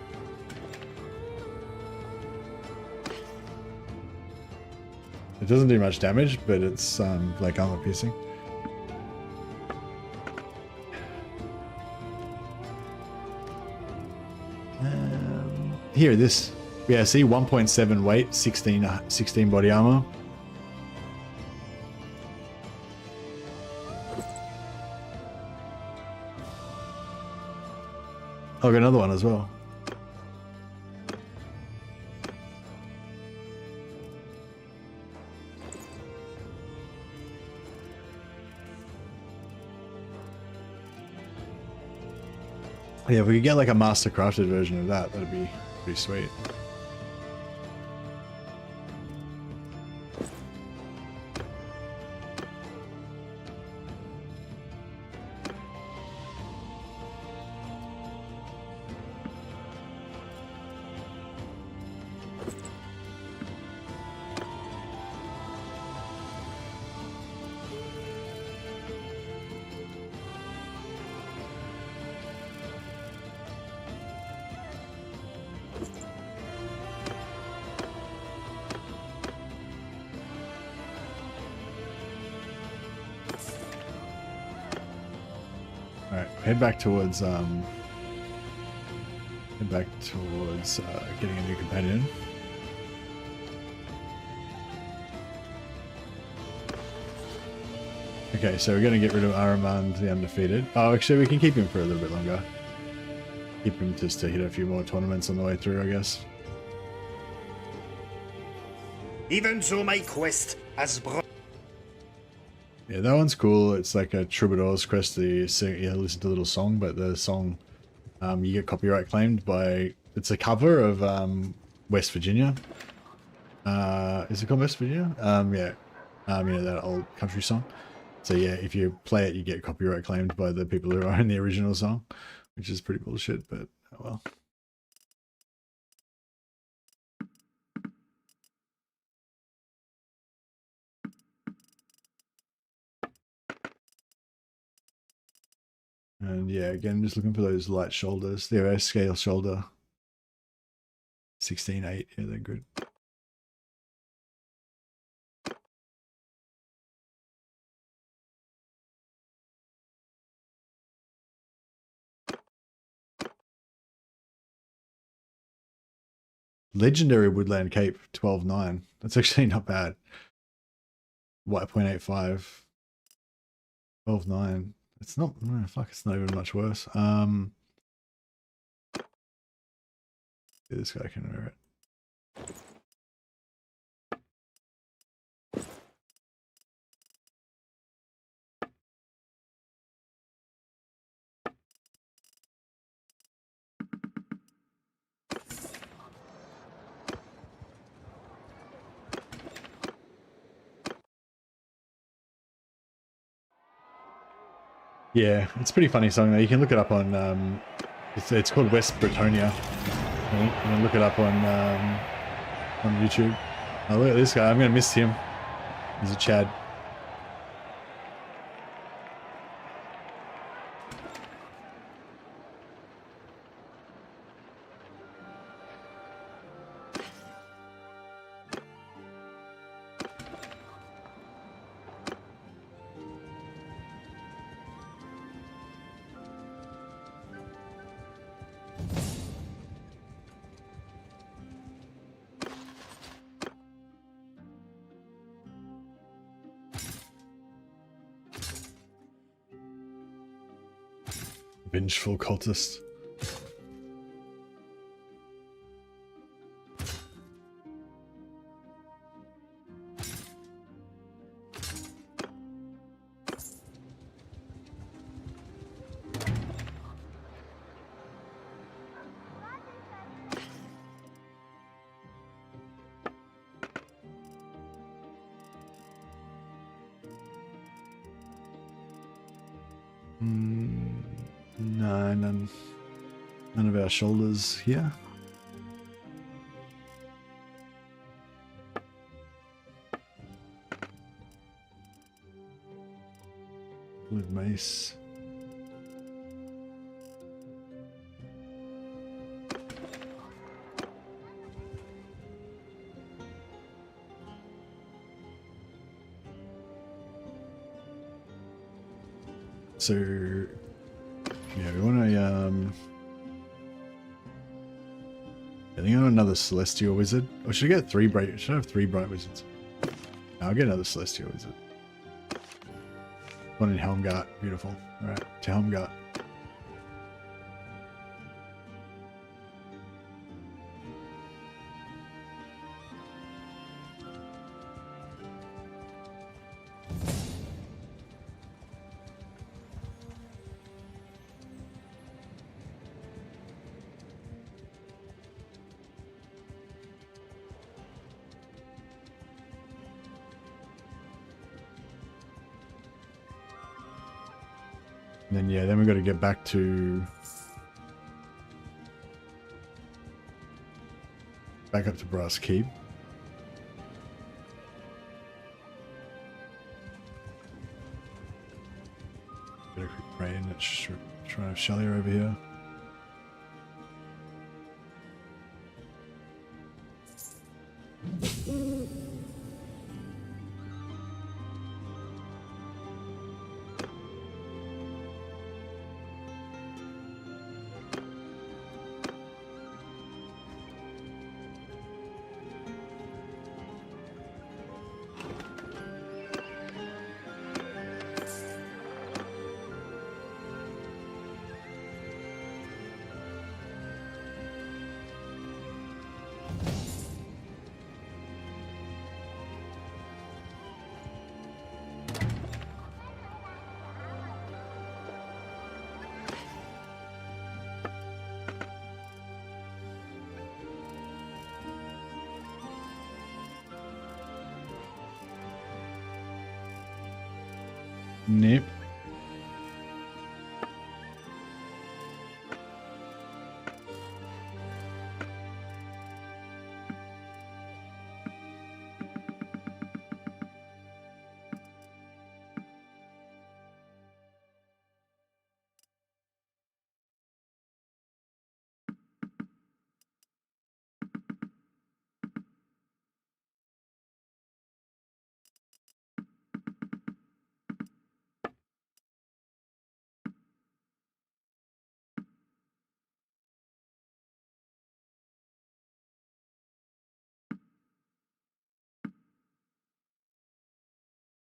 It doesn't do much damage, but it's like armor piercing. Here, this. Yeah, see, 1.7 weight, 16 body armor. I'll get another one as well. Yeah, if we could get like a master crafted version of that, that'd be pretty sweet. Alright, head back towards getting a new companion. Okay, so we're gonna get rid of Aramand the Undefeated. Oh, actually we can keep him for a little bit longer. Keep him just to hit a few more tournaments on the way through, I guess. Even so, my quest has brought. Yeah, that one's cool. It's like a troubadour's quest. You listen to a little song, but the song, you get copyright claimed by. It's a cover of West Virginia. Is it called West Virginia? Yeah. You know, that old country song. So yeah, if you play it, you get copyright claimed by the people who own the original song, which is pretty bullshit. But oh well. And yeah, again, just looking for those light shoulders. There, scale shoulder. 16.8. Yeah, they're good. Legendary Woodland Cape 12.9. That's actually not bad. What, 0.85. 12.9. It's not, oh, fuck, it's not even much worse. Yeah, this guy can wear it. Yeah, it's a pretty funny song though. You can look it up on It's called West Bretonia. You can look it up on YouTube. Oh, look at this guy. I'm gonna miss him. He's a Chad. Vengeful cultist. No, none of our shoulders here. Blue mace. So, yeah, we want to, I think I want another Celestial Wizard. Or should I get three bright, should I have three Bright Wizards? No, I'll get another Celestial Wizard. One in Helmgart, beautiful. Alright, to Helmgart. And then, yeah, then we've got to get back up to Brass Keep. Get a quick raid. Let's try to have Shelia over here. Nope.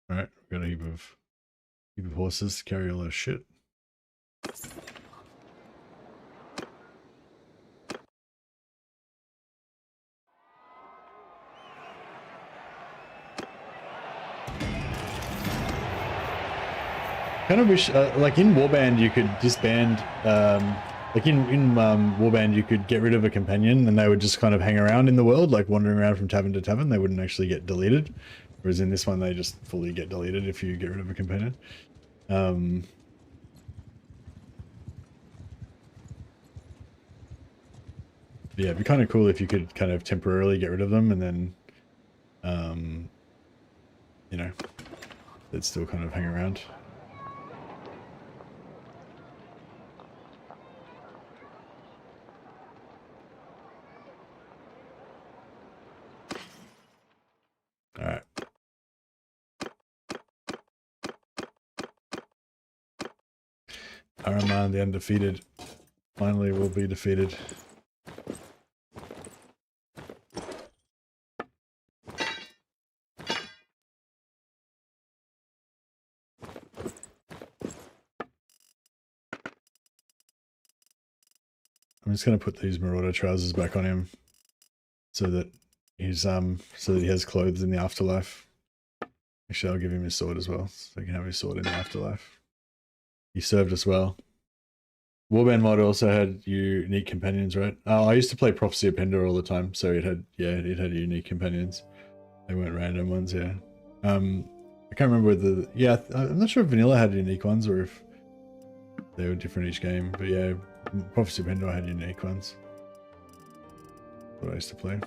Alright, we've got a heap of horses to carry all our shit. Kind of wish, like in Warband, you could disband. Like in Warband, you could get rid of a companion, and they would just kind of hang around in the world, like wandering around from tavern to tavern. They wouldn't actually get deleted. Whereas in this one, they just fully get deleted if you get rid of a companion. Yeah, it'd be kind of cool if you could kind of temporarily get rid of them and then, you know, they'd still kind of hang around. All right. Araman, the undefeated, finally will be defeated. I'm just going to put these Marauder trousers back on him so that he's so that he has clothes in the afterlife. Actually, I'll give him his sword as well, so he can have his sword in the afterlife. He served us well. Warband mod also had unique companions, right? I used to play Prophecy of Pendor all the time, so it had unique companions. They weren't random ones, yeah. I can't remember whether I'm not sure if Vanilla had unique ones or if they were different each game, but yeah, Prophecy of Pendor had unique ones. What I used to play.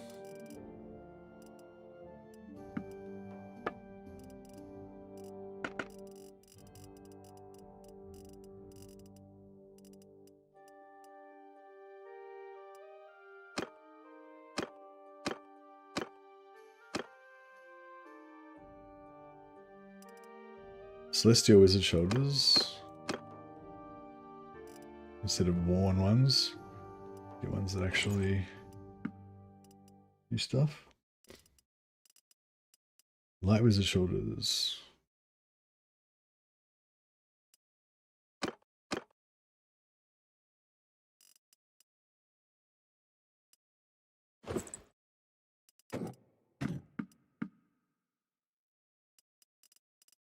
Celestial Wizard shoulders instead of worn ones. Get ones that actually do stuff. Light Wizard shoulders.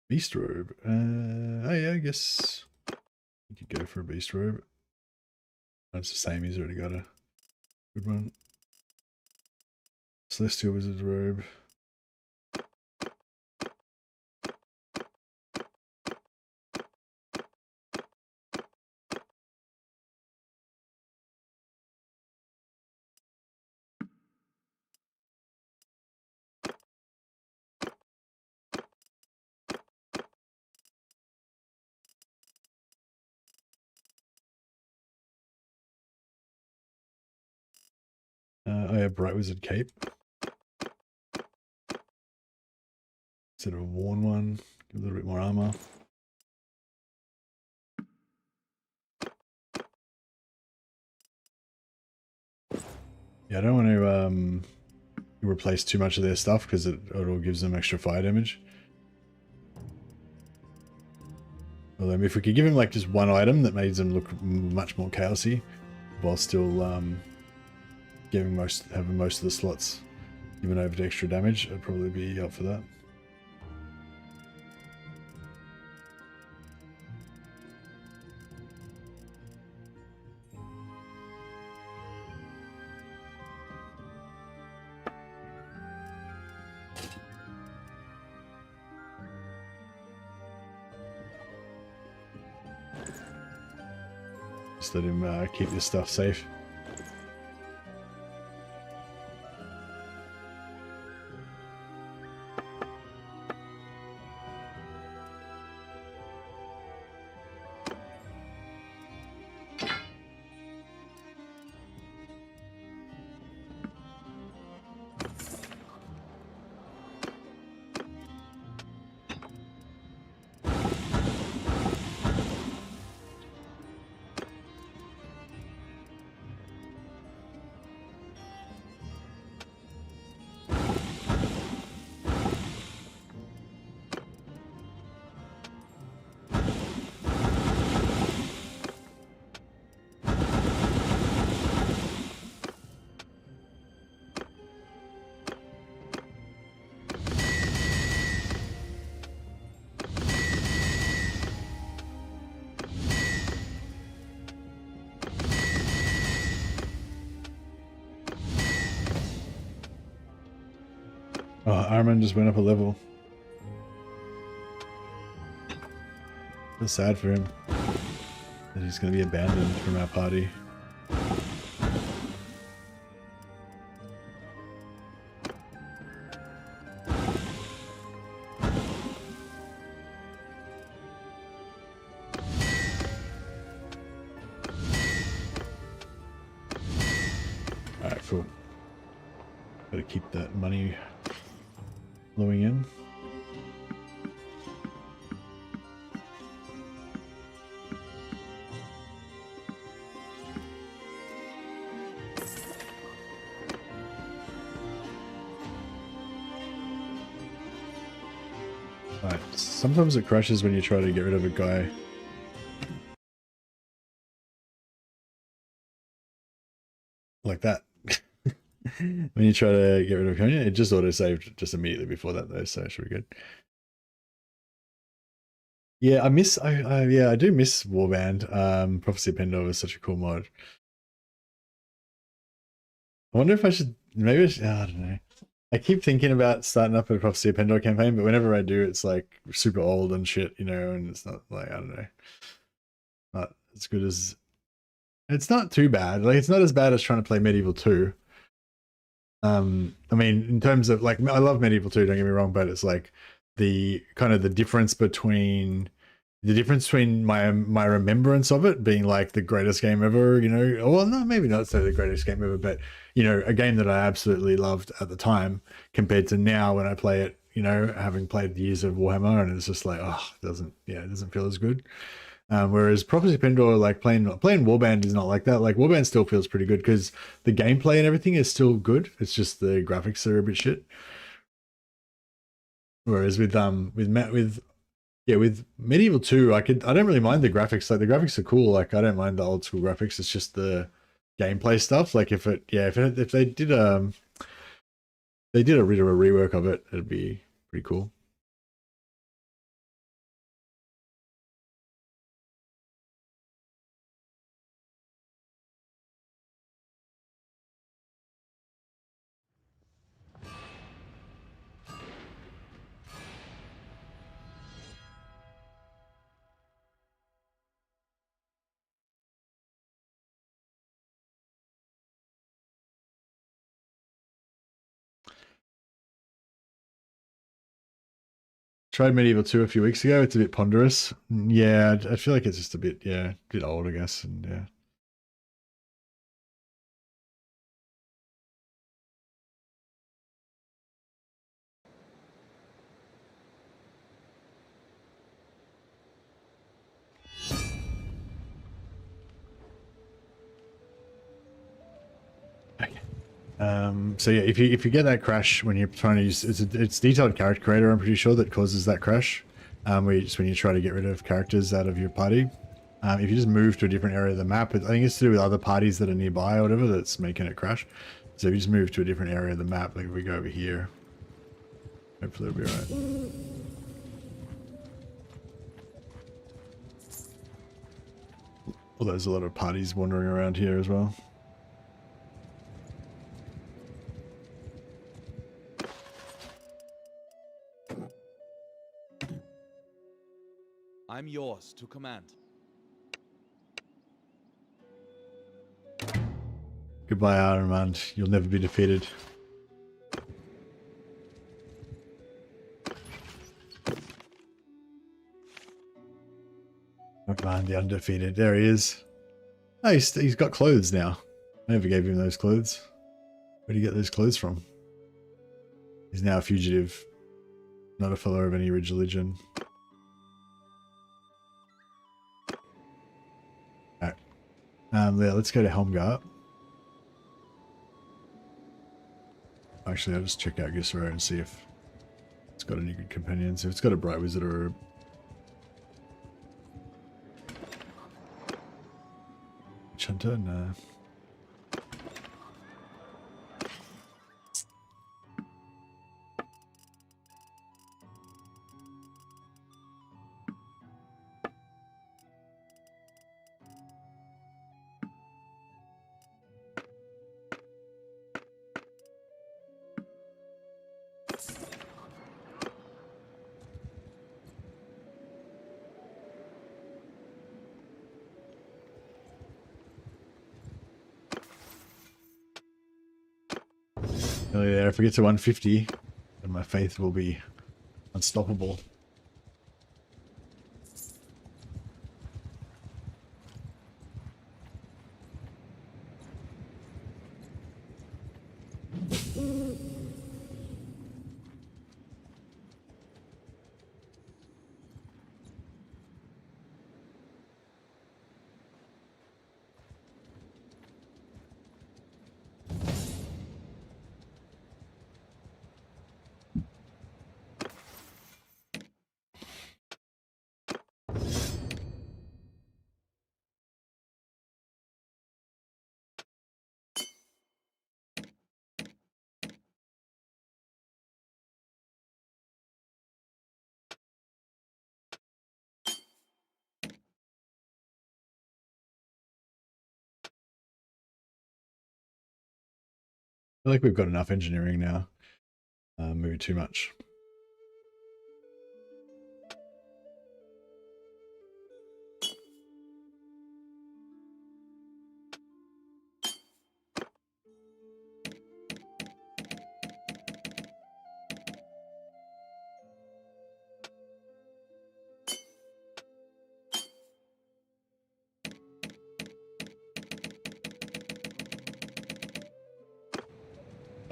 Beast robe. Oh yeah, I guess you could go for a beast robe. That's the same. He's already got a good one. Celestial Wizard's robe. Oh yeah, Bright Wizard cape. Instead of a worn one, give a little bit more armor. Yeah, I don't want to replace too much of their stuff because it all gives them extra fire damage. Although if we could give him like just one item that makes them look much more chaosy, while still having most of the slots given over to extra damage, I'd probably be up for that. Just let him keep this stuff safe. Oh, Armin just went up a level. Feel sad for him that he's going to be abandoned from our party. Cool. Gotta keep that money flowing in. Right. Sometimes it crashes when you try to get rid of a guy. Like that. When you try to get rid of Konya, it just auto-saved just immediately before that though, so it should be good. Yeah, I do miss Warband. Prophecy of Pendor is such a cool mod. I wonder if I should, maybe I don't know. I keep thinking about starting up a Prophecy of Pendor campaign, but whenever I do, it's like super old and shit, you know, and it's not like, I don't know, not as good as, it's not too bad. Like, it's not as bad as trying to play Medieval 2. I mean, in terms of like, I love Medieval 2, don't get me wrong, but it's like the kind of the difference between my remembrance of it being like the greatest game ever, you know, well, no, maybe not say the greatest game ever, but you know, a game that I absolutely loved at the time compared to now when I play it, you know, having played years of Warhammer, and it's just like, oh, it doesn't feel as good. Whereas Prophecy of Pendor, like playing Warband is not like that. Like Warband still feels pretty good because the gameplay and everything is still good. It's just the graphics are a bit shit. Whereas with Medieval 2, I don't really mind the graphics. Like the graphics are cool. Like I don't mind the old school graphics. It's just the gameplay stuff. Like if they did a bit of a rework of it, it'd be pretty cool. Tried Medieval 2 a few weeks ago. It's a bit ponderous. Yeah, I feel like it's just a bit old, I guess. And yeah. So yeah, if you get that crash when you're trying to use, it's detailed character creator, I'm pretty sure, that causes that crash. When you try to get rid of characters out of your party. If you just move to a different area of the map, I think it's to do with other parties that are nearby or whatever that's making it crash. So if you just move to a different area of the map, like if we go over here, hopefully it'll be alright. Well, there's a lot of parties wandering around here as well. I'm yours to command. Goodbye, Armand. You'll never be defeated. Armand, the undefeated. There he is. Oh, he's got clothes now. I never gave him those clothes. Where'd he get those clothes from? He's now a fugitive. Not a follower of any religion. Alright. Yeah, let's go to Helmgart. Actually, I'll just check out Gisro and see if it's got any good companions. If it's got a Bright Wizard or a Hunter, no. Nearly there. If we get to 150, then my faith will be unstoppable. feel like we've got enough engineering now. Maybe too much.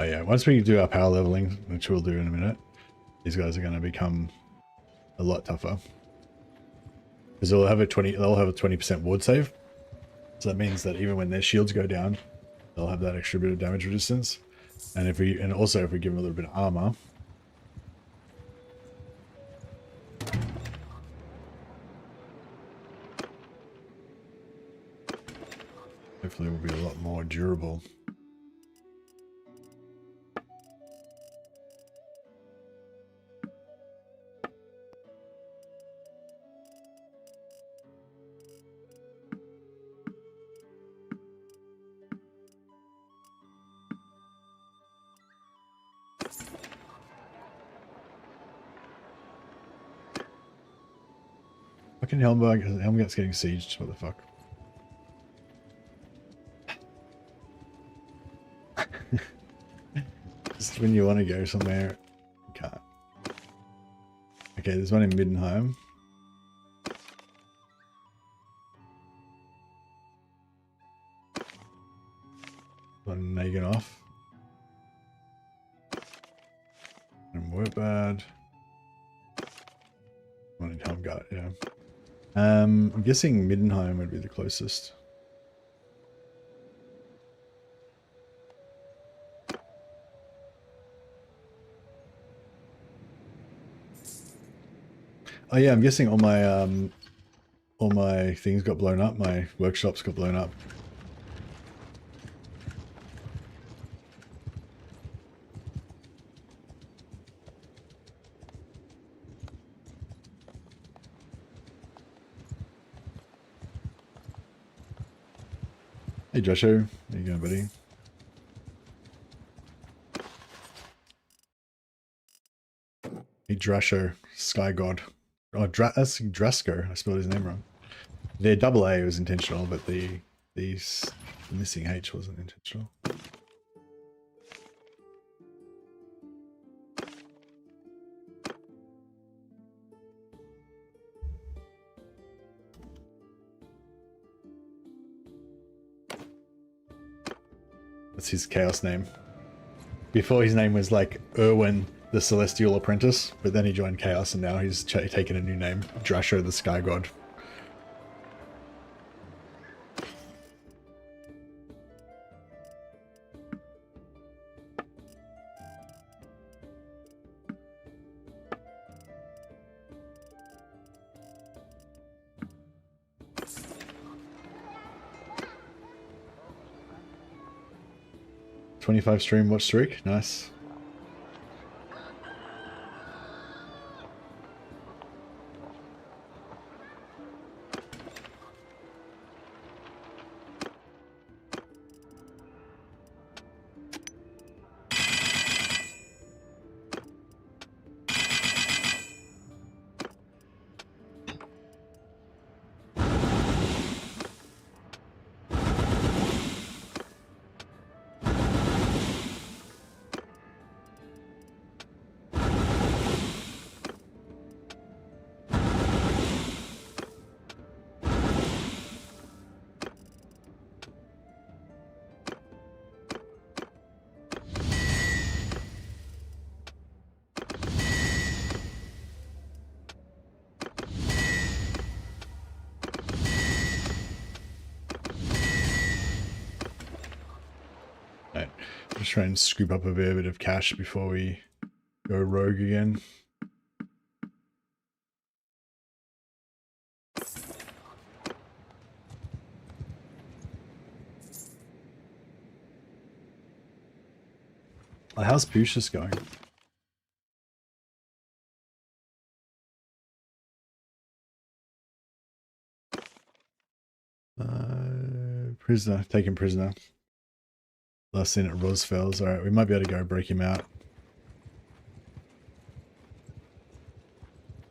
Oh yeah, once we do our power leveling, which we'll do in a minute, these guys are going to become a lot tougher. Because they'll have a 20% ward save. So that means that even when their shields go down, they'll have that extra bit of damage resistance. And also if we give them a little bit of armor, hopefully we'll be a lot more durable. Fucking Helmgut's getting sieged. What the fuck? Just when you want to go somewhere, you can't. Okay, there's one in Middenheim. One Naganoff. And Wurtbad. One in Helmgut, yeah. I'm guessing Middenheim would be the closest. Oh yeah, I'm guessing all my things got blown up. My workshops got blown up. Hey Joshua, how you going, buddy? Hey Drasho, Sky God. Oh, that's Drasko. I spelled his name wrong. The double A was intentional, but the missing H wasn't intentional. That's his chaos name. Before his name was like Erwin the Celestial Apprentice, but then he joined Chaos and now he's taken a new name, Drasho the Sky God. "25 stream watch streak, nice." Just try and scoop up a fair bit of cash before we go rogue again. How's Pucius going? Prisoner, taken prisoner. Last seen at Rosfells. Alright, we might be able to go break him out.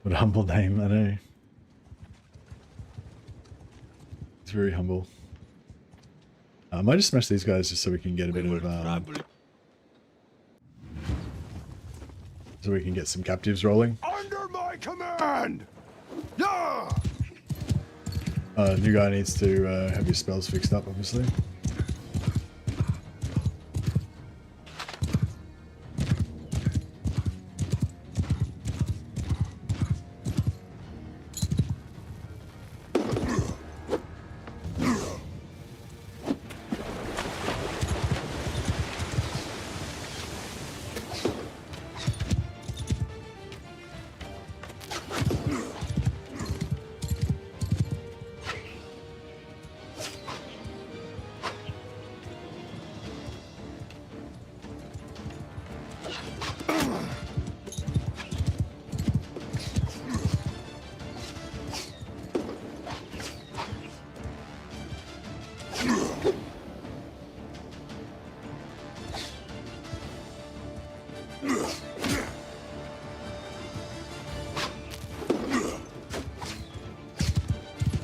What a humble name, I know. He's very humble. I might just smash these guys just so we can get a bit of so we can get some captives rolling. Under my command! Yeah! New guy needs to have your spells fixed up, obviously.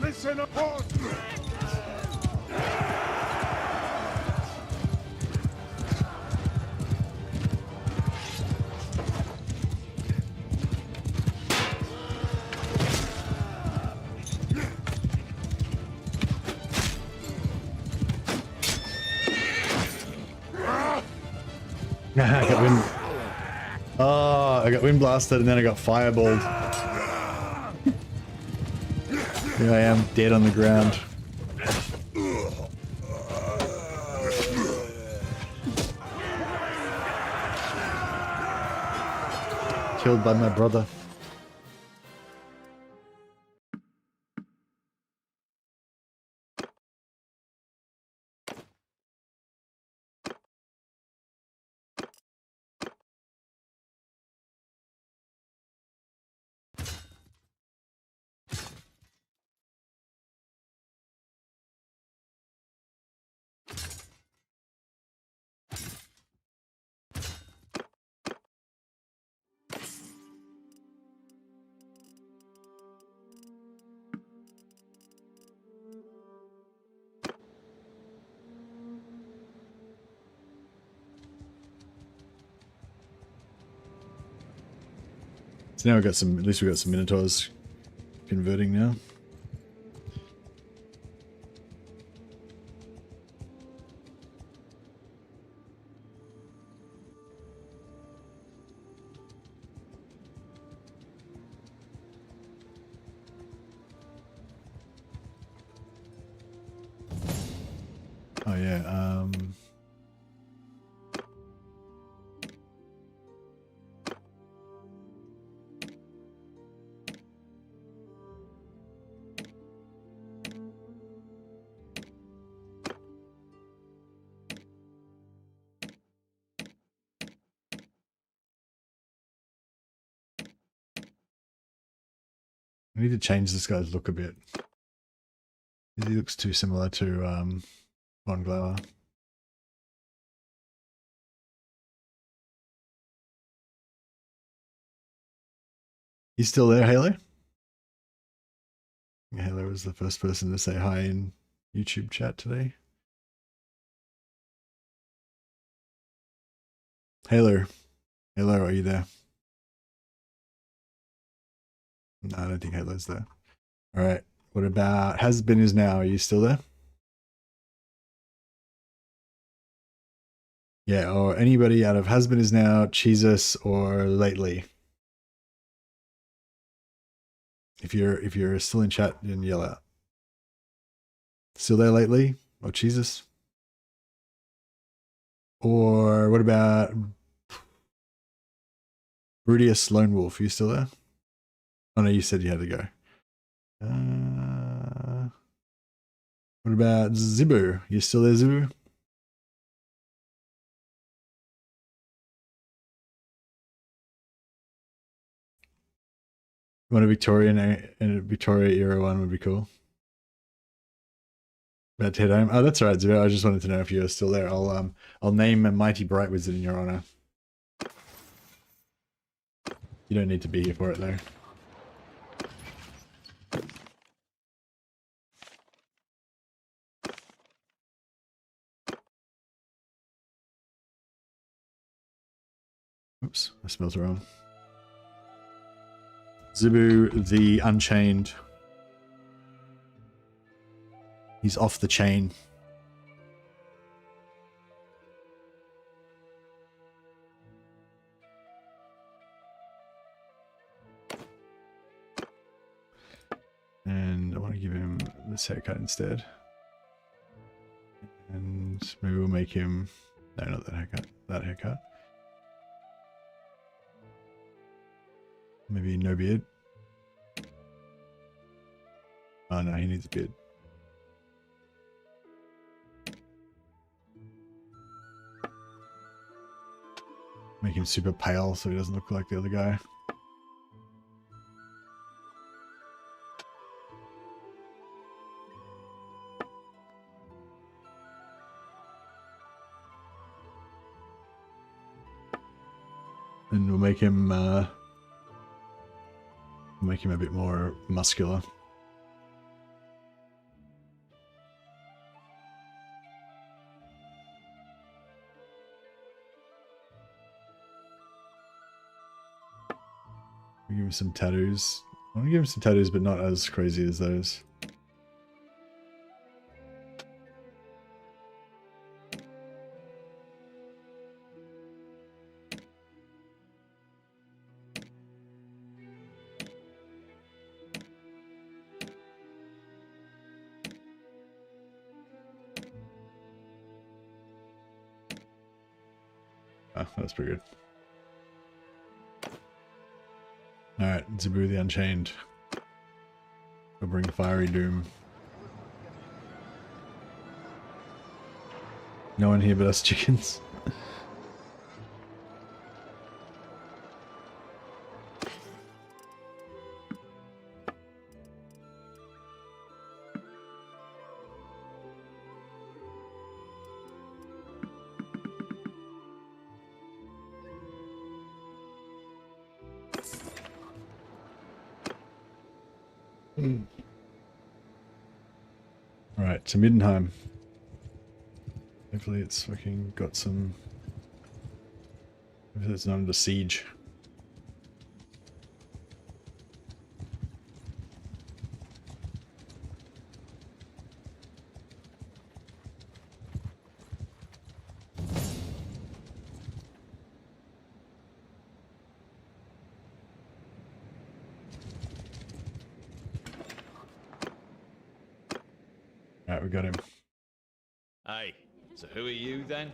Listen upon I got wind. Oh, I got wind blasted and then I got fireballed. Here I am, dead on the ground. Killed by my brother. So now we've got some, at least we've got some Minotaurs converting now. Oh yeah, I need to change this guy's look a bit. He looks too similar to Von Glower. You still there, Halo? Halo was the first person to say hi in YouTube chat today. Halo. Halo, are you there? No, I don't think Halo's there. Alright. What about Has Been Is Now? Are you still there? Yeah, or anybody out of Has Been Is Now, Jesus, or Lately. If you're still in chat, then yell out. Still there lately? Or Jesus? Or what about Brudius Lone Wolf? Are you still there? Oh no, you said you had to go. What about Zibu? You still there, Zibu? Want a Victorian and a Victoria era one would be cool. About to head home. Oh, that's alright, Zubair. I just wanted to know if you were still there. I'll name a mighty bright wizard in your honor. You don't need to be here for it though. Oops, I spelled it wrong. Zibu the Unchained. He's off the chain. And I want to give him this haircut instead. And maybe we'll make him... No, not that haircut. That haircut. Maybe no beard. Oh no, he needs a beard. Make him super pale so he doesn't look like the other guy. And we'll make him a bit more muscular. We'll give him some tattoos. I want to give him some tattoos, but not as crazy as those. Oh, that's pretty good. Alright, Zibu the Unchained. We'll bring Fiery Doom. No one here but us chickens. Alright, to Middenheim. Hopefully it's fucking got some... Hopefully it's not under siege. Alright, we got him. Hey, so who are you then?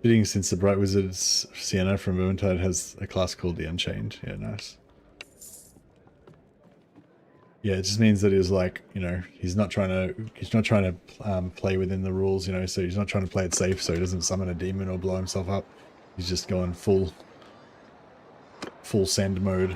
Fitting since the Bright Wizard's Sienna from Vermintide has a class called the Unchained. Yeah, nice. Yeah, it just means that he's like, you know, he's not trying to play within the rules, you know, so he's not trying to play it safe, so he doesn't summon a demon or blow himself up. He's just going full send mode.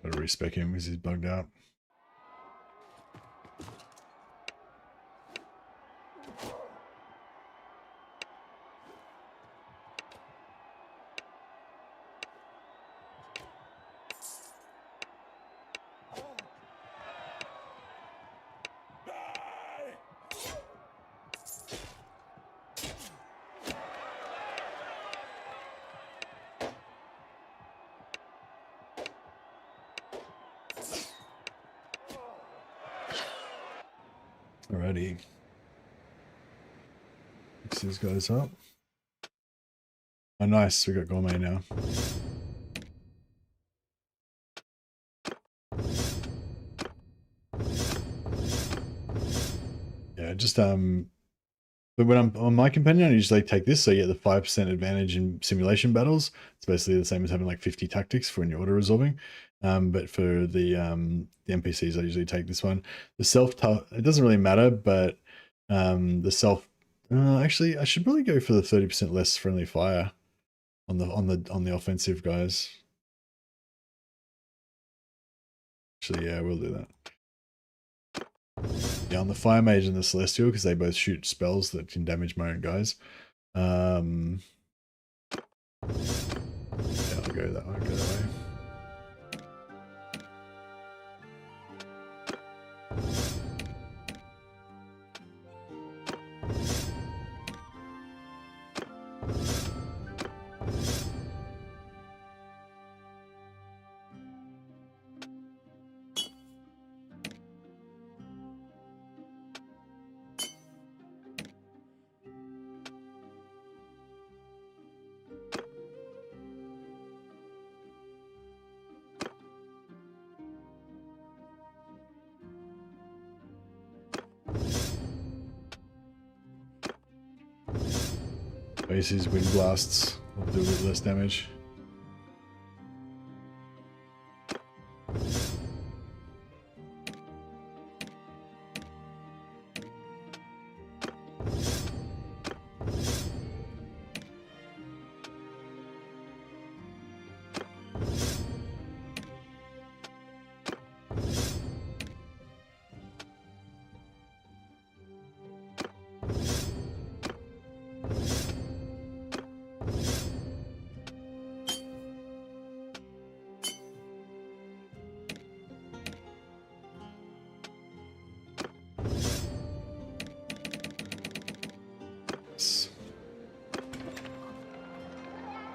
Gotta respec him because he's bugged out. Alrighty. Mix these guys up. Oh nice, we got gourmet now. Yeah, just but when I'm on my companion, I usually take this, so you get the 5% advantage in simulation battles. It's basically the same as having like 50 tactics for when you're auto resolving. But for the NPCs, I usually take this one. The self, it doesn't really matter, but the self. Actually, I should probably go for the 30% less friendly fire on the offensive guys. Actually, yeah, we'll do that. Yeah, on the Fire Mage and the Celestial, because they both shoot spells that can damage my own guys. Yeah, I'll go that way. I'll go that way. Bases, wind blasts will do a bit less damage.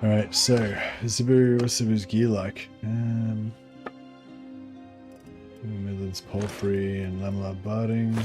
Alright, so what's Zibu's gear like? Midlands Palfrey and Lamela Barding.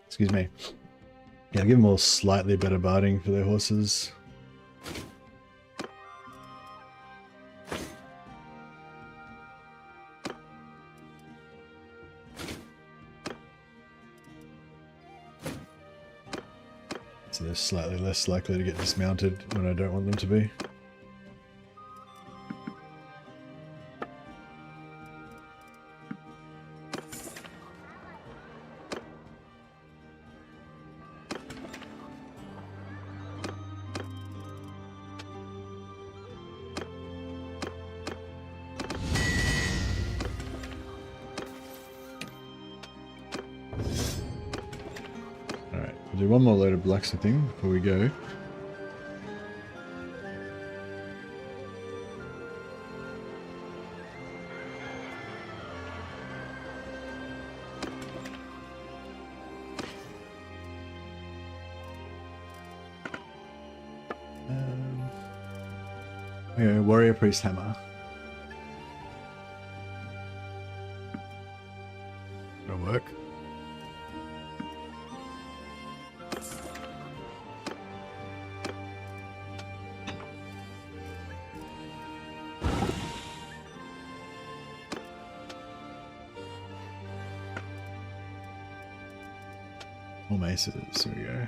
Excuse me. Yeah, I'll give them all slightly better barding for their horses. So they're slightly less likely to get dismounted when I don't want them to be. Do one more load of blacksmithing before we go. Yeah, warrior priest hammer. That'll work. More maces, there we go.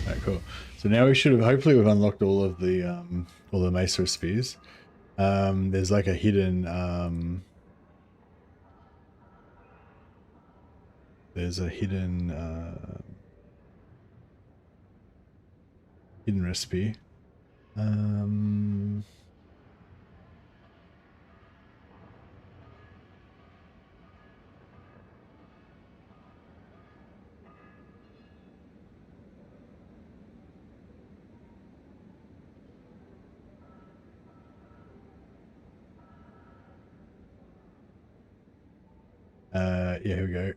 Alright, cool. So now we should have, hopefully we've unlocked all the Maester spears. There's like a hidden hidden recipe. Yeah, here we go.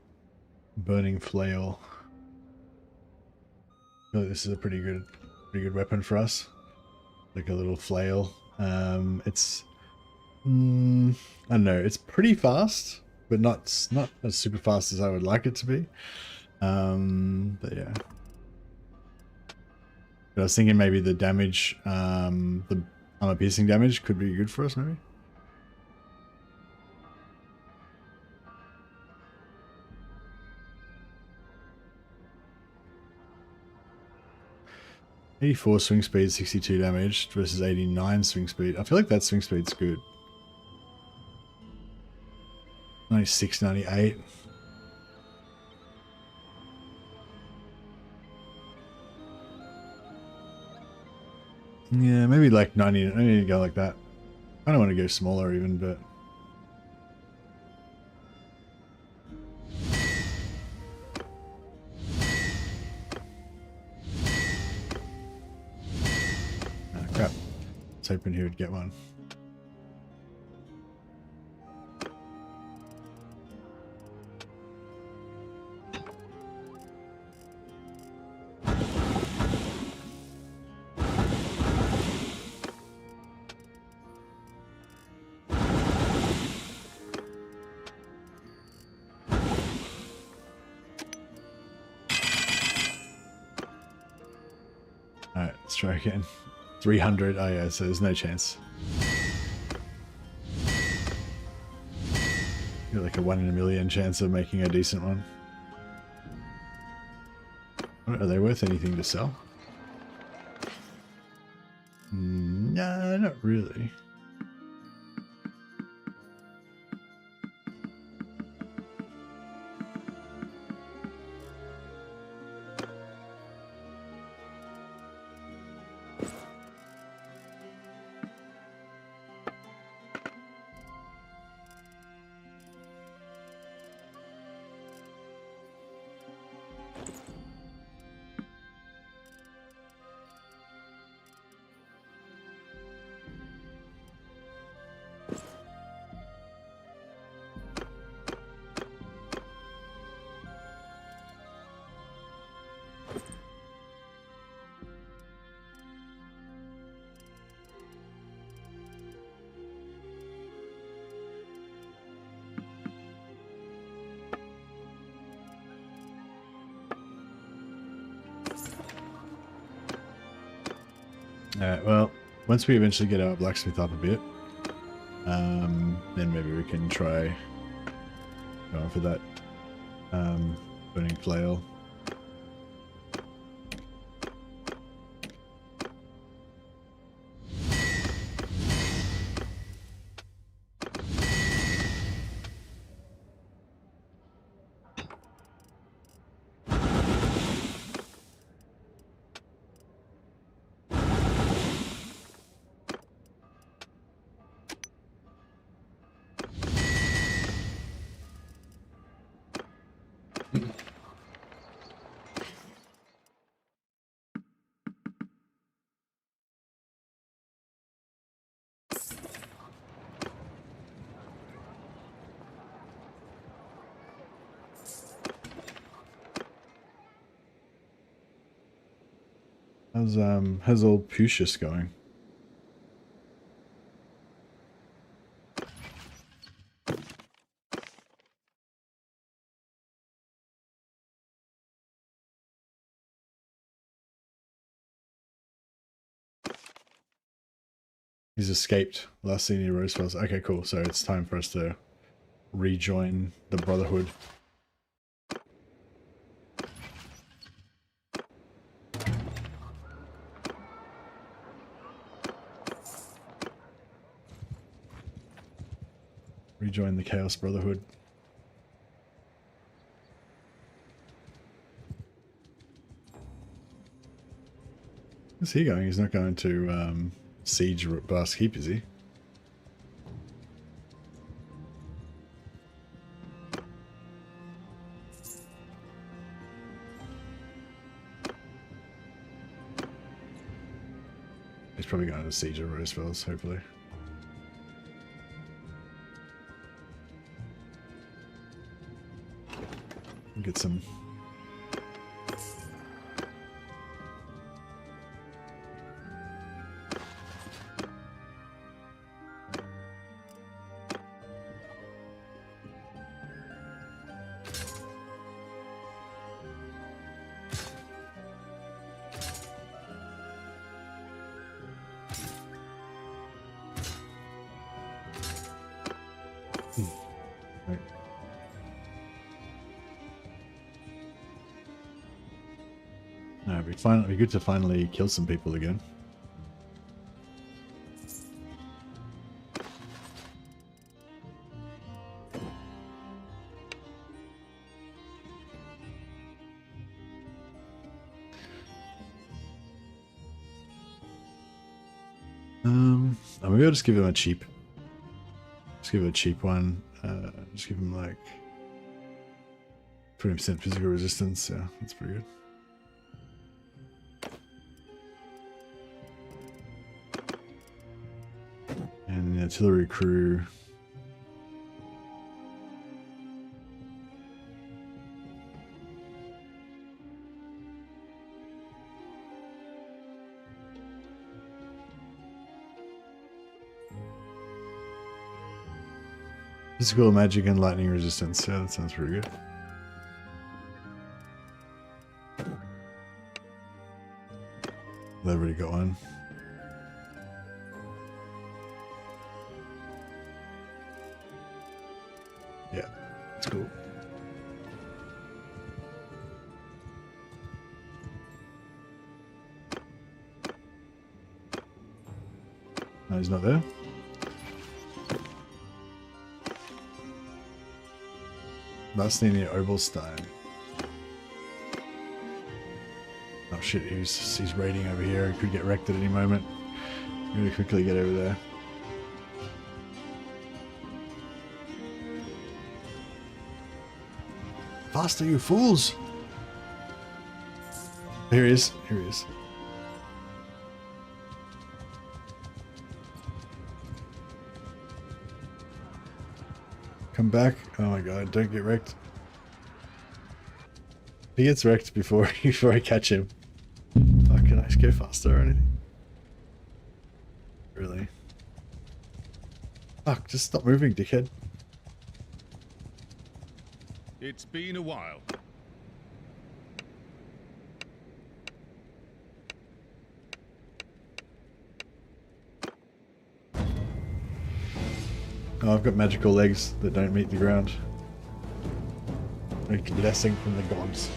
Burning flail. I feel like this is a pretty good weapon for us. Like a little flail. It's I don't know. It's pretty fast, but not as super fast as I would like it to be. But yeah. But I was thinking maybe the damage, the armor piercing damage could be good for us, maybe. $84 swing speed, 62 damage versus 89 swing speed. I feel like that swing speed's good. 96, 98. Yeah, maybe like 90. I need to go like that. I don't want to go smaller even, but oh, crap. I was hoping he would get one. Alright, let's try again. 300. Oh yeah, so there's no chance. Got like a 1 in a million chance of making a decent one. Are they worth anything to sell? Nah, not really. Alright, well, once we eventually get our blacksmith up a bit, then maybe we can try going for that burning flail. How's old Pucius going? He's escaped. Last seen in Rosefell's. Okay, cool. So it's time for us to rejoin the Brotherhood. Rejoin the Chaos Brotherhood. Where's he going? He's not going to siege Blast Keep, is he? He's probably going to siege of Rosefell's, hopefully. Get some. Right. No, it'd be good to finally kill some people again. Maybe I'll just give him a cheap. Just give him a cheap one. Just give him like 20% physical resistance. Yeah, that's pretty good. And the artillery crew. Physical, magic, and lightning resistance. Yeah, that sounds pretty good. They've already got one. Yeah, that's cool. No, he's not there. Last name near Obelstein. Oh shit, he's raiding over here. He could get wrecked at any moment. Really quickly get over there. Faster, you fools! Here he is. Here he is. Come back. Oh my god, don't get wrecked. He gets wrecked before I catch him. Fuck, can I go faster or anything? Really? Fuck, just stop moving, dickhead. It's been a while. Oh, I've got magical legs that don't meet the ground. A blessing from the gods.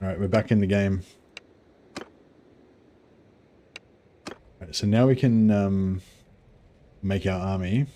Alright, we're back in the game. Right, so now we can make our army.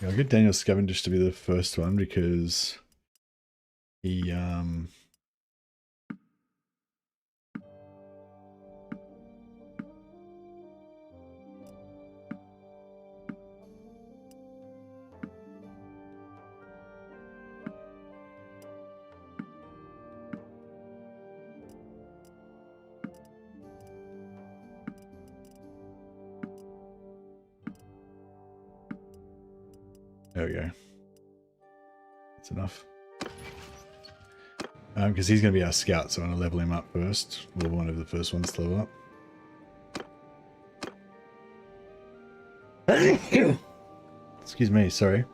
Yeah, I'll get Daniel Scavengers to be the first one because he there we go. That's enough. Because he's going to be our scout, so I'm going to level him up first. We're one of the first ones to level up. Excuse me, sorry.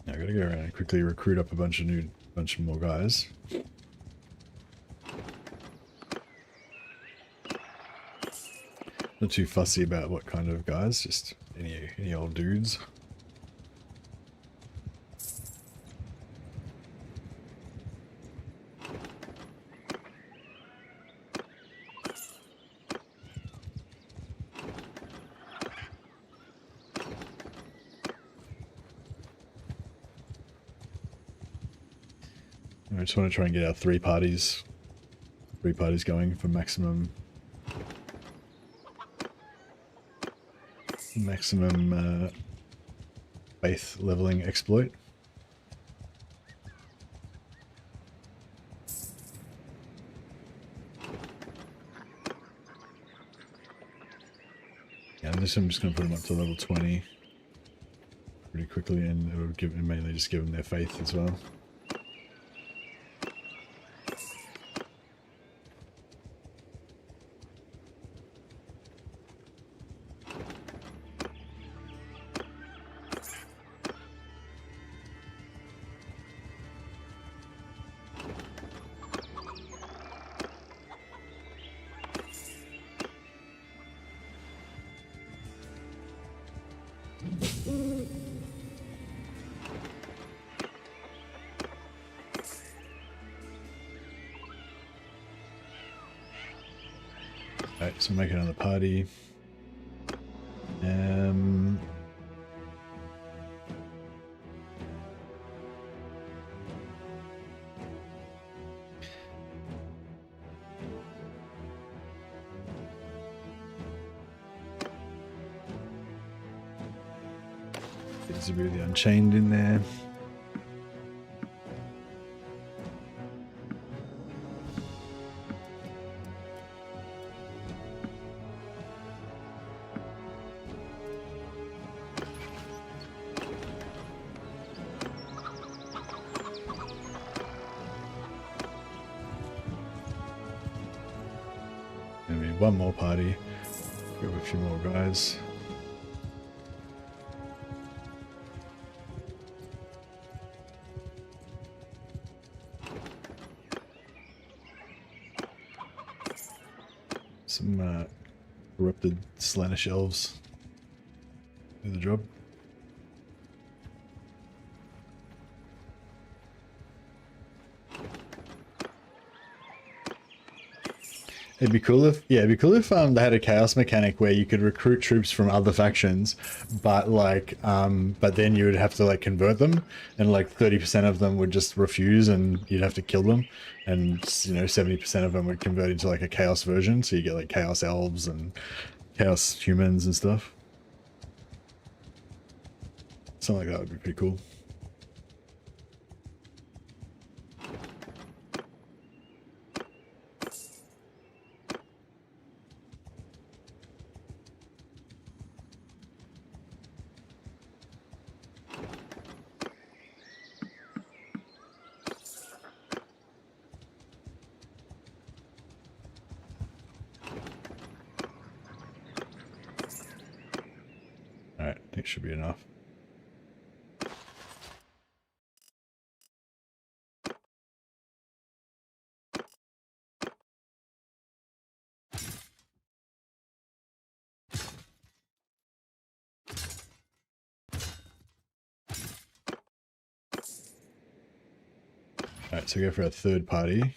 Now I got to go around and quickly recruit up a bunch of more guys. Not too fussy about what kind of guys, just any old dudes. I just want to try and get our three parties going for maximum faith leveling exploit. Yeah, I'm just going to put them up to level 20 pretty quickly, and it will mainly just give them their faith as well. Alright, so make another party. There's a bit of the Unchained in there. Maybe one more party. Grab a few more guys. Some corrupted Slanish elves do the job. It'd be cool if, yeah, it'd be cool if they had a chaos mechanic where you could recruit troops from other factions, but like, but then you would have to like convert them, and like 30% of them would just refuse, and you'd have to kill them, and 70% of them would convert into like a chaos version, so you get like chaos elves and chaos humans and stuff. Something like that would be pretty cool. Alright, I think it should be enough. Alright, so go for a third party.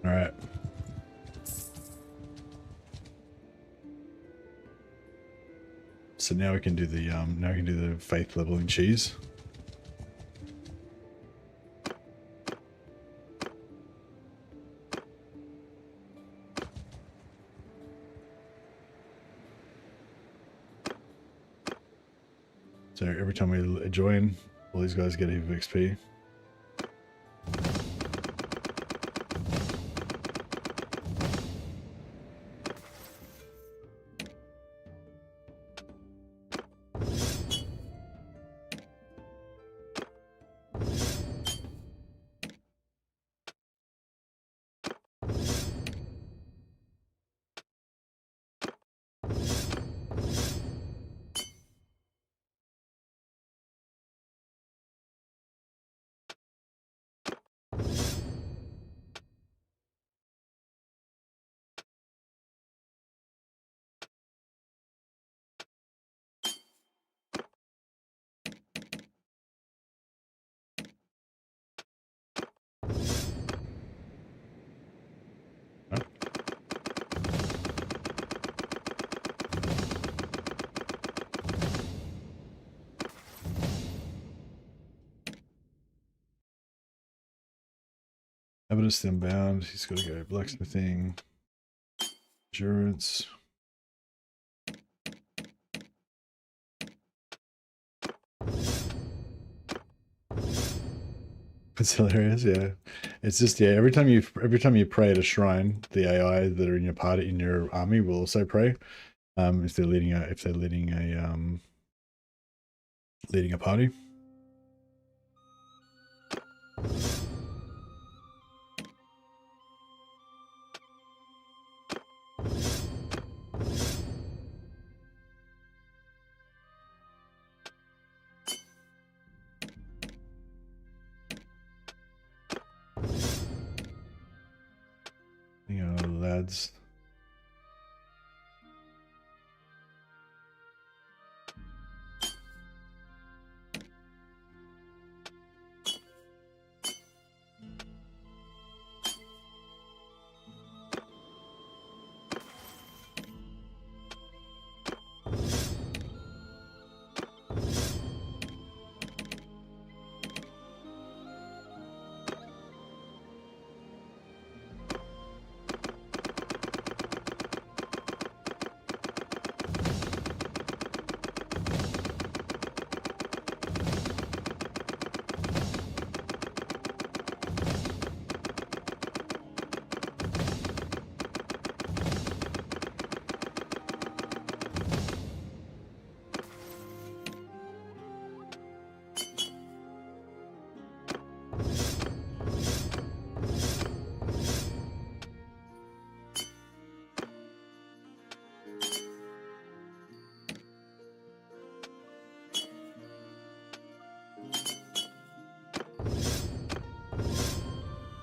All right. So now we can do the faith leveling cheese. So every time we join, all these guys get a heap of XP. Evidence then bound. He's got to go blacksmithing. Endurance. It's hilarious, yeah. It's just every time you pray at a shrine, the AI that are in your party in your army will also pray. If they're leading a leading a party. You know, lads.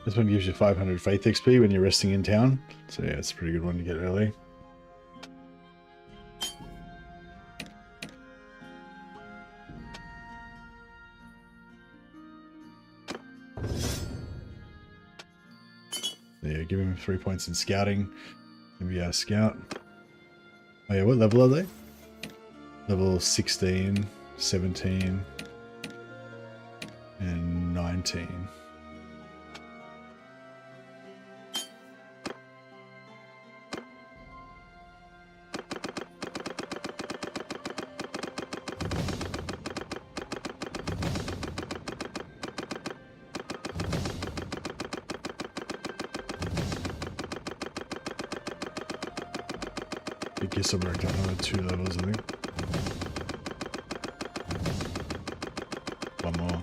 This one gives you 500 faith XP when you're resting in town. So yeah, it's a pretty good one to get early. So yeah, give him 3 points in scouting. Maybe a scout. Oh yeah, what level are they? Level 16, 17, and 19. I guess I'm working on 2 levels, I think. One more.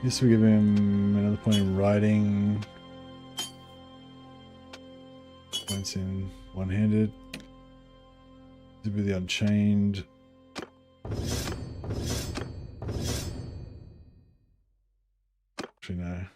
Guess we give him another point in riding. Points in one-handed. To be the Unchained. Actually, no.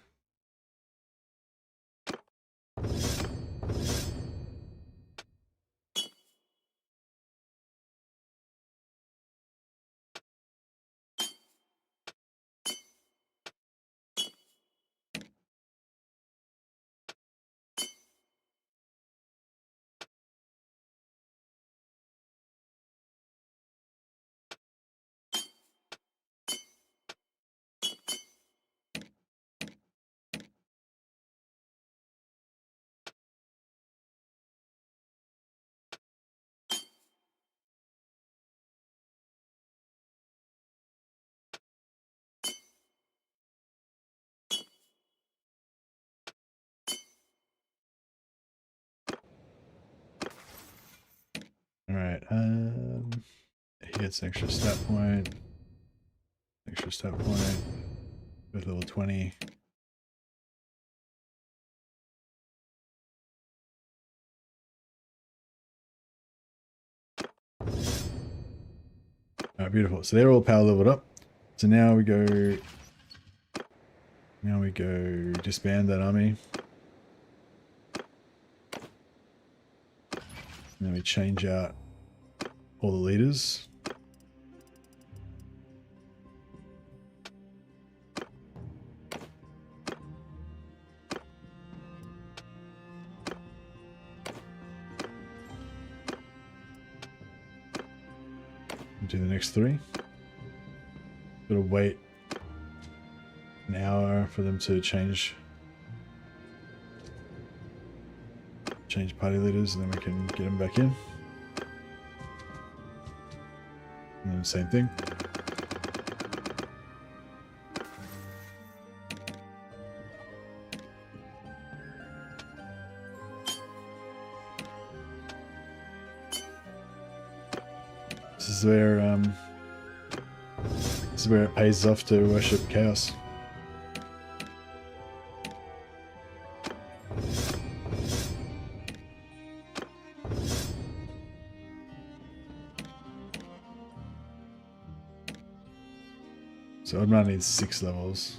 gets an extra stat point. Extra stat point. With level 20. Alright, beautiful. So they're all power leveled up. So now we go disband that army. And then we change out all the leaders. Do the next 3. Gotta wait an hour for them to change party leaders, and then we can get them back in. And then same thing. This is where it pays off to worship chaos. So Odmar needs 6 levels.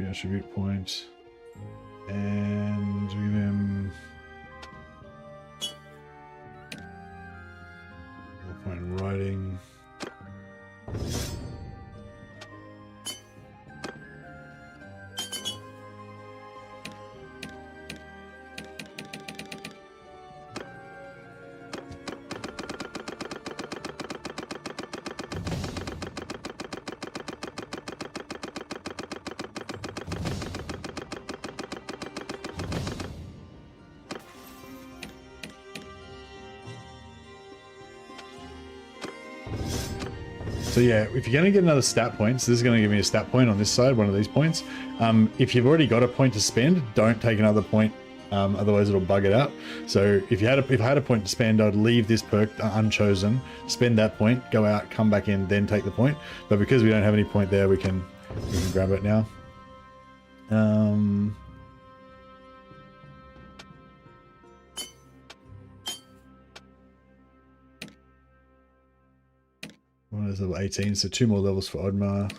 Attribute point, and give him a point in writing. So yeah, if you're going to get another stat point, so this is going to give me a stat point on this side, one of these points. If you've already got a point to spend, don't take another point, otherwise it'll bug it out. So if I had a point to spend, I'd leave this perk unchosen, spend that point, go out, come back in, then take the point. But because we don't have any point there, we can grab it now. One is level 18, so 2 more levels for Odmar.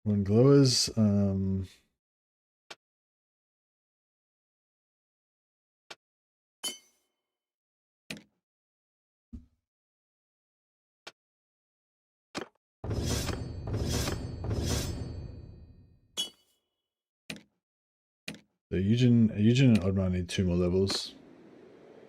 One glowers. So Eugen and Odmar need 2 more levels.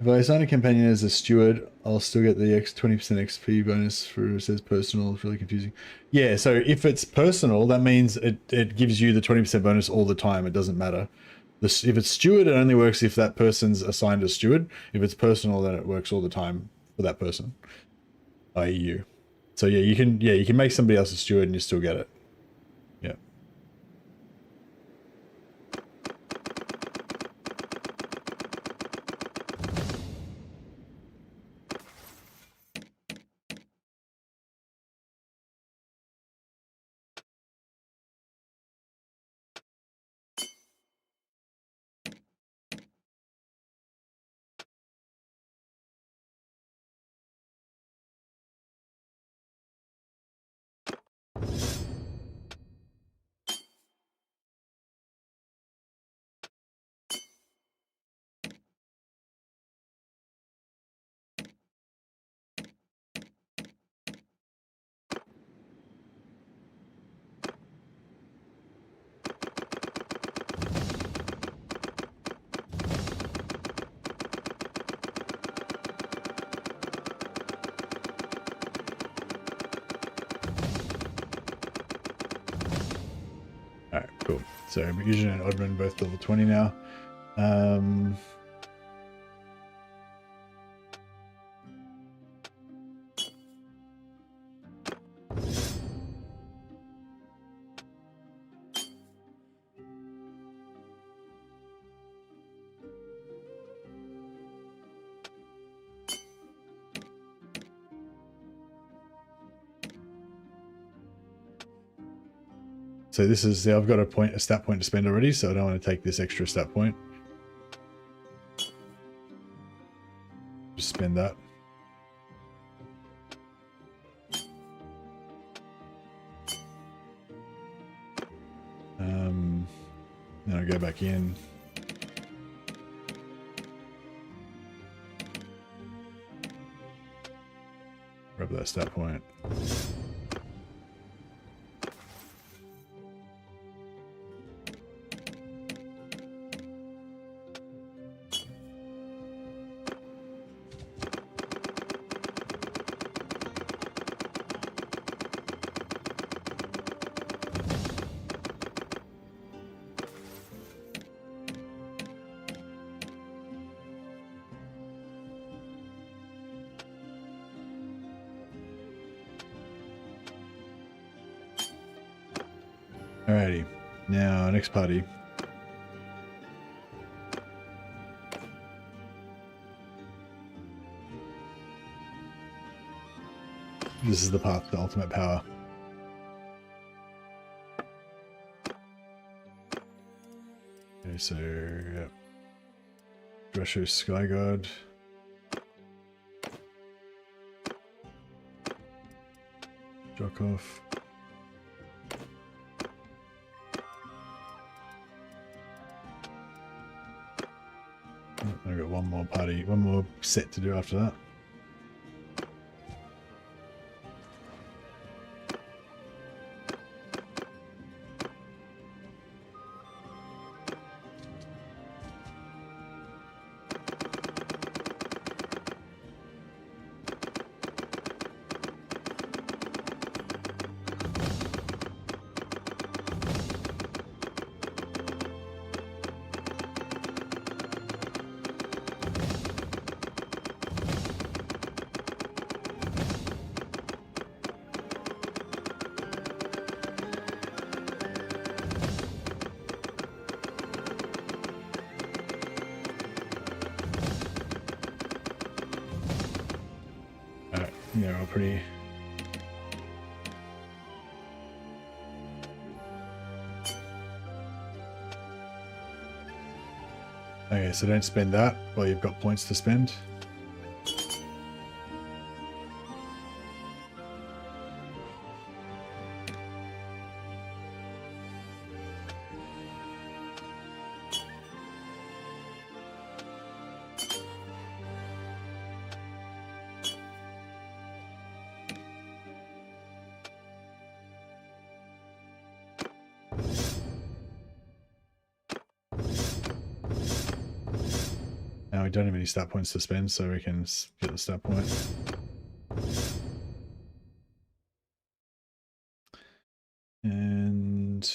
If I assign a companion as a steward, I'll still get the 20% XP bonus for, it says personal. It's really confusing. Yeah, so if it's personal, that means it gives you the 20% bonus all the time. It doesn't matter. If it's steward, it only works if that person's assigned a steward. If it's personal, then it works all the time for that person, i.e. you. So yeah, you can make somebody else a steward and you still get it. Yeah. Alright, cool. So Eugene and Odman both level 20 now. So this is, I've got a stat point to spend already, so I don't want to take this extra stat point. Just spend that. Then I'll go back in. Grab that stat point. Alrighty, now next party. This is the path to ultimate power. Okay, so yep. Dresho Sky God. Jokov. I've got one more party, one more set to do after that. Yeah, all pretty. Okay, so don't spend that while you've got points to spend. Now we don't have any stat points to spend, so we can get the stat point. And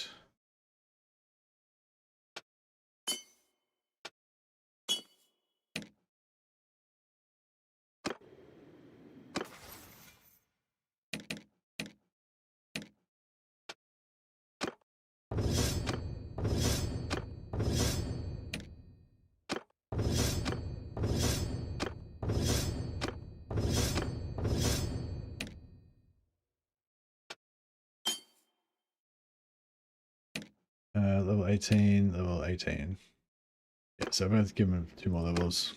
level 18, level 18. Yeah, so I'm going to give them 2 more levels.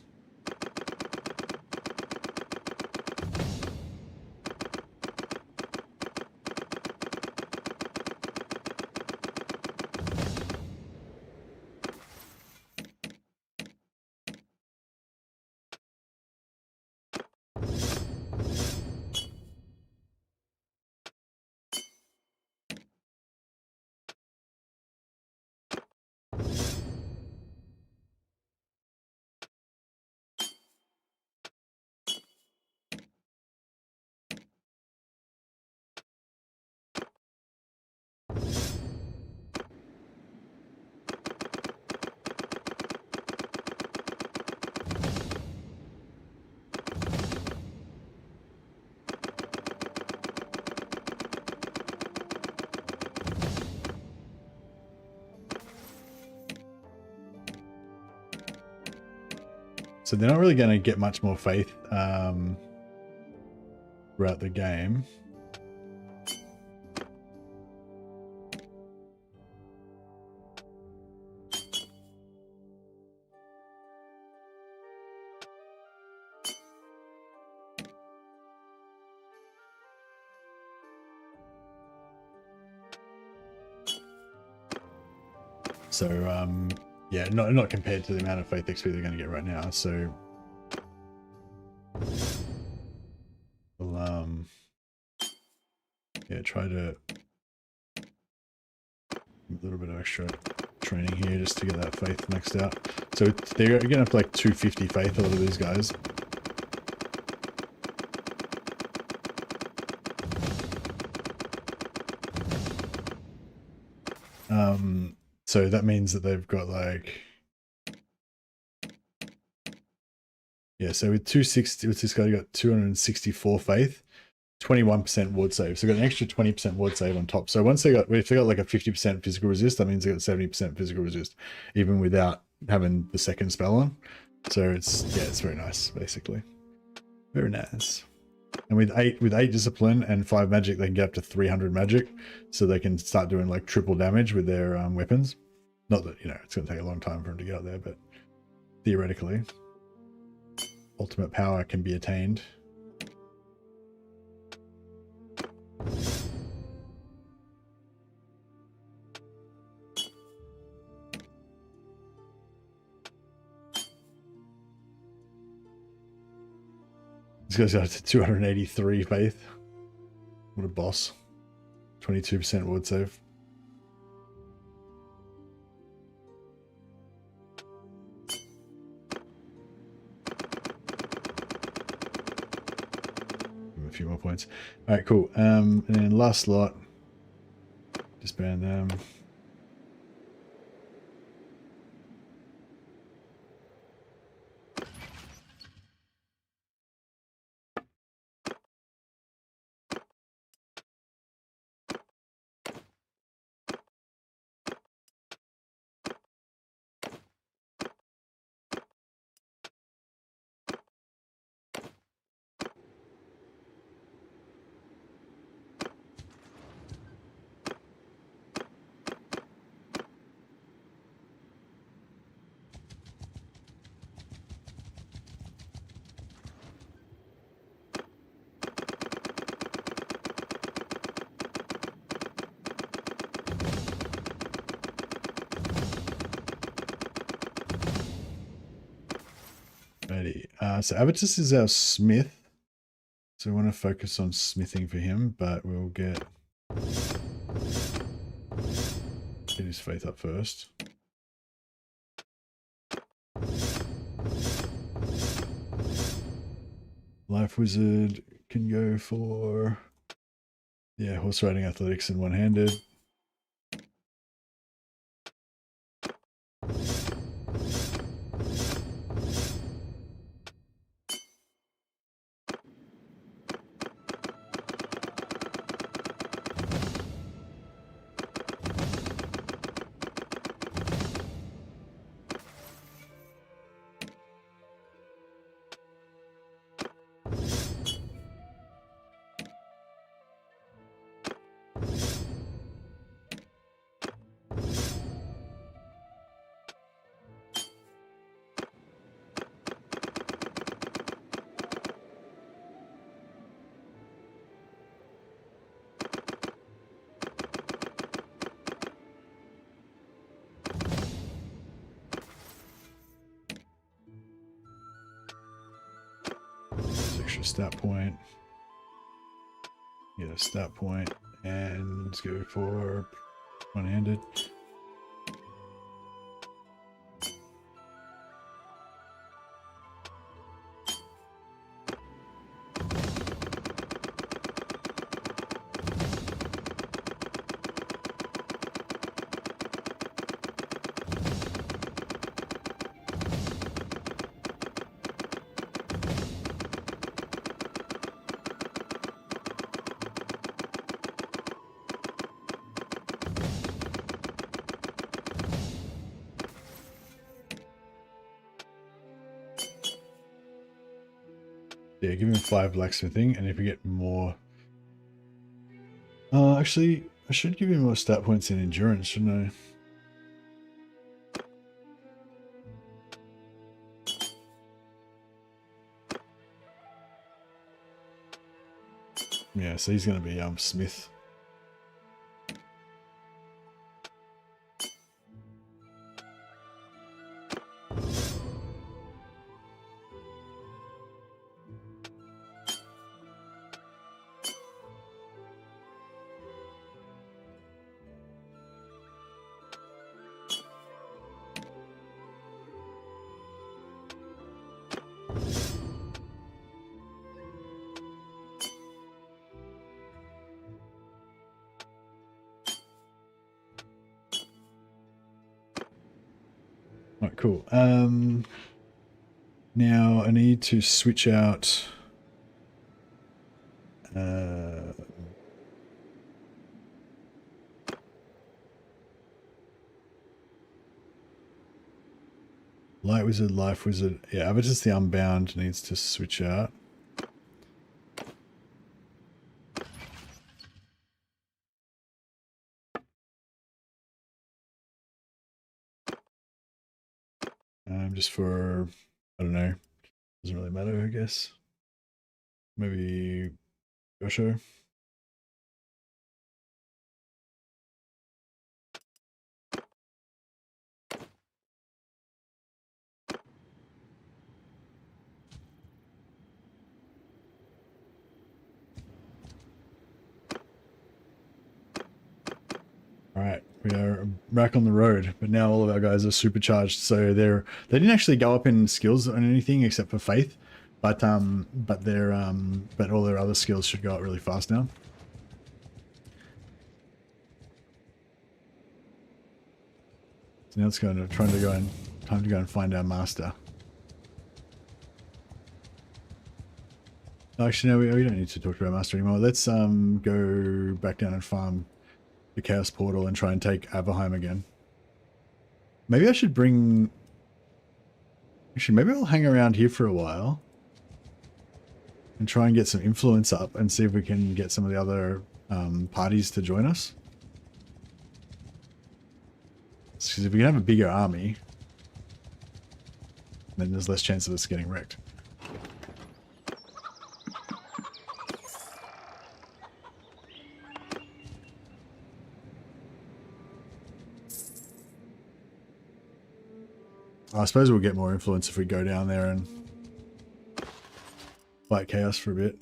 So they're not really going to get much more faith throughout the game. So, yeah, not compared to the amount of faith XP they're going to get right now. So, we'll, yeah, try to a little bit of extra training here just to get that faith maxed out. So they're getting up to like 250 faith, a lot of these guys. So that means that they've got like, yeah, so with 260, with this guy, you got 264 faith, 21% ward save. So got an extra 20% ward save on top. So once if they got like a 50% physical resist, that means they got 70% physical resist, even without having the second spell on. So it's, yeah, it's very nice, basically. Very nice. And with eight discipline and 5 magic, they can get up to 300 magic, so they can start doing like triple damage with their weapons. Not that, you know, it's going to take a long time for them to get up there, but theoretically, ultimate power can be attained. This guy's got 283 faith. What a boss. 22% ward save. Give him a few more points. Alright, cool. And then last lot. Disband them. So Avitus is our smith, so we want to focus on smithing for him, but we'll get his faith up first. Life wizard can go for, yeah, horse riding, athletics, and one-handed. Extra stat point. Get a stat point, and let's go for one-handed. Yeah, give him 5 blacksmithing, and if you get more... actually, I should give him more stat points in endurance, shouldn't I? Yeah, so he's going to be Smith. Right, cool. Now I need to switch out Light Wizard, Life Wizard. Yeah, but just the Unbound needs to switch out. Just for, I don't know, doesn't really matter, I guess. Maybe Gosho. Alright, we are back on the road, but now all of our guys are supercharged, so they didn't actually go up in skills on anything except for faith, but all their other skills should go up really fast now. So now it's time to go and find our master. Actually, no, we don't need to talk to our master anymore. Let's go back down and farm the Chaos Portal and try and take Aberheim again. Maybe I should bring... Actually, maybe I'll hang around here for a while and try and get some influence up and see if we can get some of the other parties to join us. Because if we can have a bigger army, then there's less chance of us getting wrecked. I suppose we'll get more influence if we go down there and fight chaos for a bit.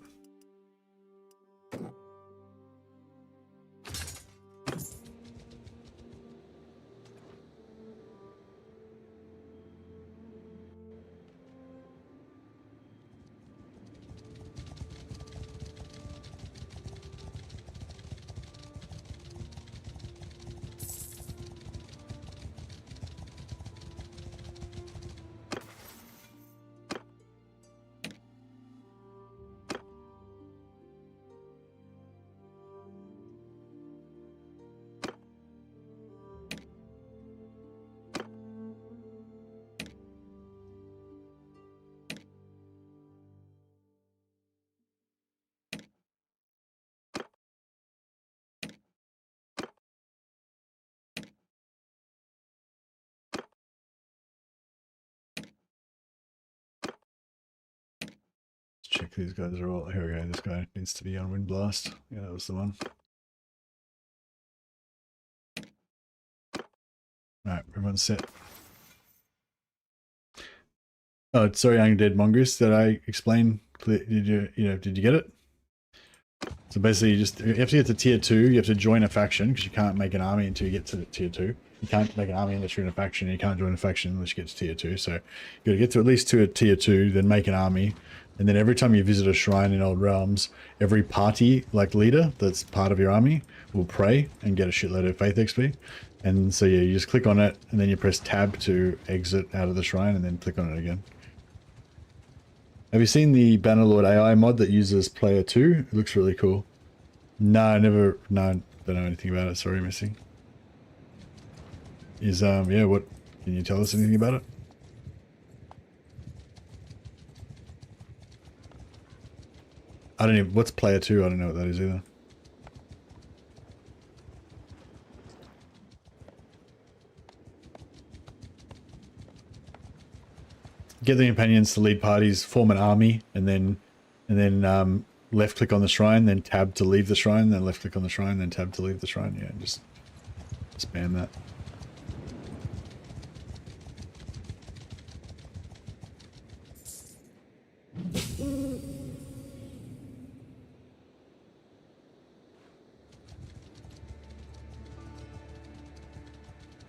Check these guys are all... Here we go, this guy needs to be on Wind Blast. Yeah, that was the one. Alright, everyone's set. Oh, sorry, Undead Mongoose. Did I explain? Did you get it? So basically, you have to get to tier 2. You have to join a faction because you can't make an army until you get to tier 2. You can't make an army unless you're in a faction. You can't join a faction unless you get to tier 2. So you got to get to at least to a tier 2, then make an army, and then every time you visit a shrine in Old Realms, every party leader that's part of your army will pray and get a shitload of faith XP. And so yeah, you just click on it, and then you press tab to exit out of the shrine, and then click on it again. Have you seen the Bannerlord AI mod that uses player 2? It looks really cool. No, no, don't know anything about it. Sorry, Missy. Yeah, what, can you tell us anything about it? I don't even, what's player 2? I don't know what that is either. Get the companions to lead parties, form an army, and then left click on the shrine, then tab to leave the shrine, then left click on the shrine, then tab to leave the shrine. Yeah, just spam that.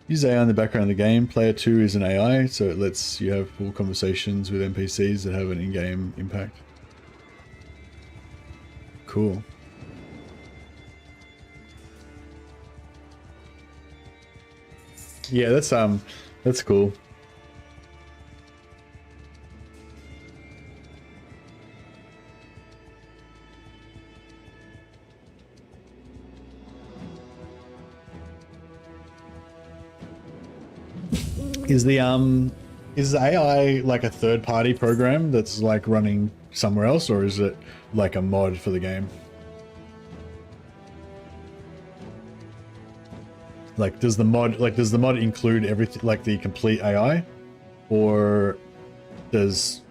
Use AI in the background of the game. Player 2 is an AI, so it lets you have full conversations with NPCs that have an in-game impact. Cool. Yeah, that's cool. Is the AI like a third-party program that's like running somewhere else, or is it like a mod for the game? Like, does the mod include everything, like the complete AI, or does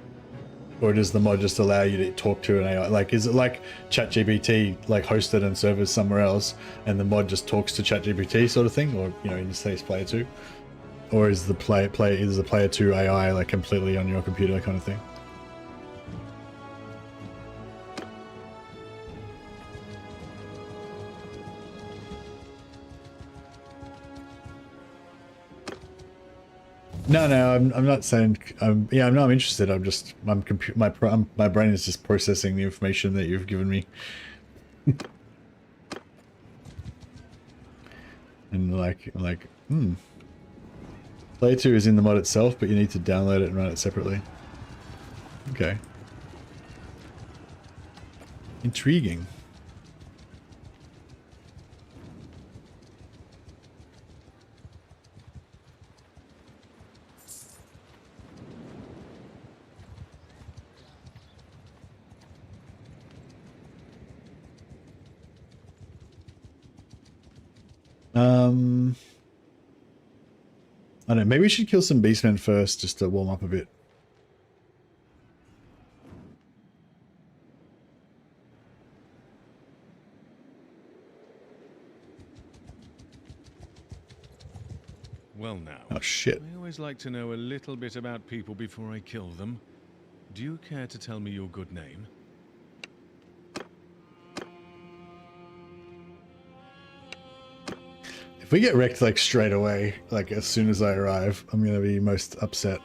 the mod just allow you to talk to an AI? Like, is it like ChatGPT, like hosted and servers somewhere else, and the mod just talks to ChatGPT sort of thing, or in this case, player 2? Or is the player 2 AI like completely on your computer kind of thing? No, I'm not saying. Yeah, I'm interested. My brain is just processing the information that you've given me, and Player 2 is in the mod itself, but you need to download it and run it separately. Okay. Intriguing. I don't know, maybe we should kill some beastmen first just to warm up a bit. Well now. Oh shit. I always like to know a little bit about people before I kill them. Do you care to tell me your good name? If we get wrecked like straight away, like as soon as I arrive, I'm gonna be most upset.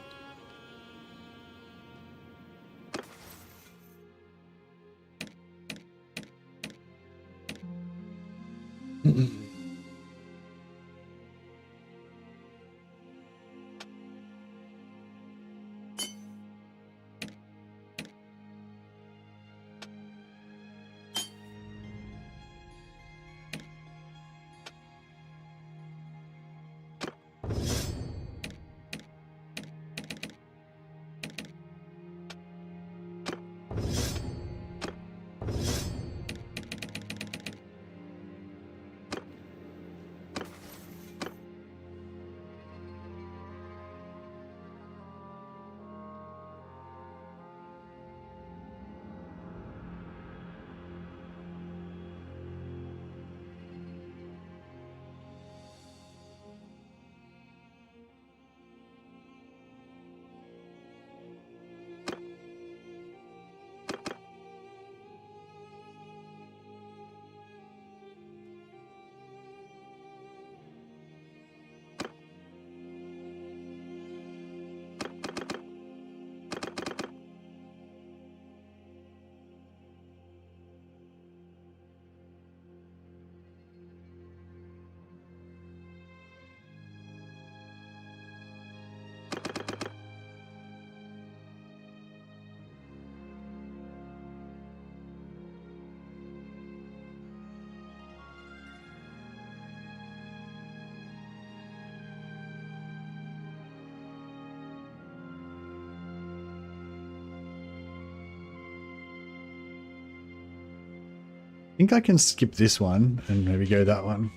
think I can skip this one and maybe go that one.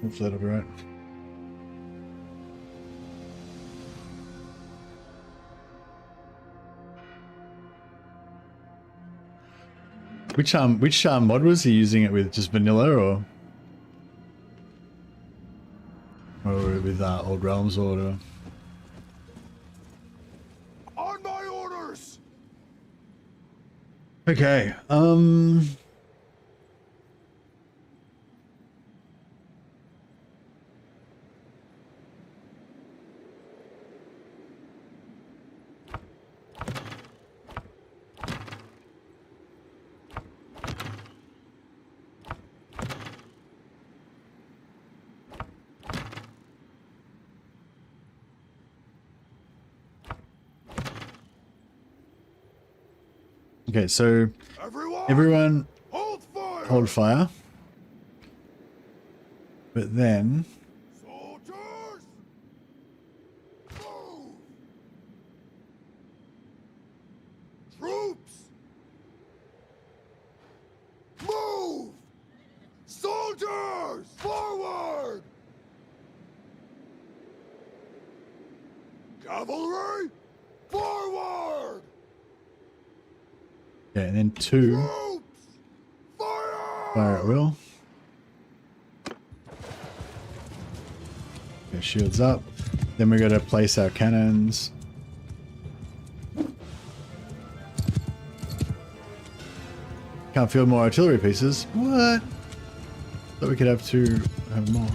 Hopefully that'll be right. Which mod was he using it with? Just vanilla or with Old Realms or whatever? On my orders! Okay, okay, so everyone hold fire. But then Soldiers! Move! Troops! Move! Soldiers! Forward! Cavalry! Forward! yeah, and then 2 Troops! Fire! fire at will. Okay, shields up. Then we got to place our cannons. Can't field more artillery pieces. What? Thought we could have more.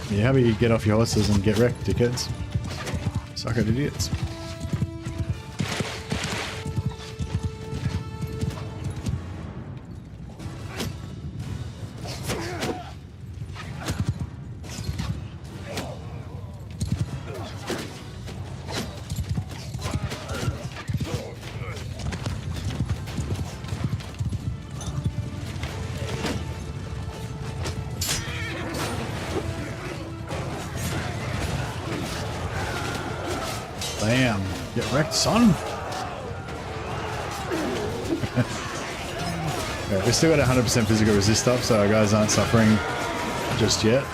Yeah, how about you get off your horses and get wrecked, dickheads? Suck at idiots. Bam. Get wrecked, son. Yeah, we still got 100% physical resist up, so our guys aren't suffering just yet.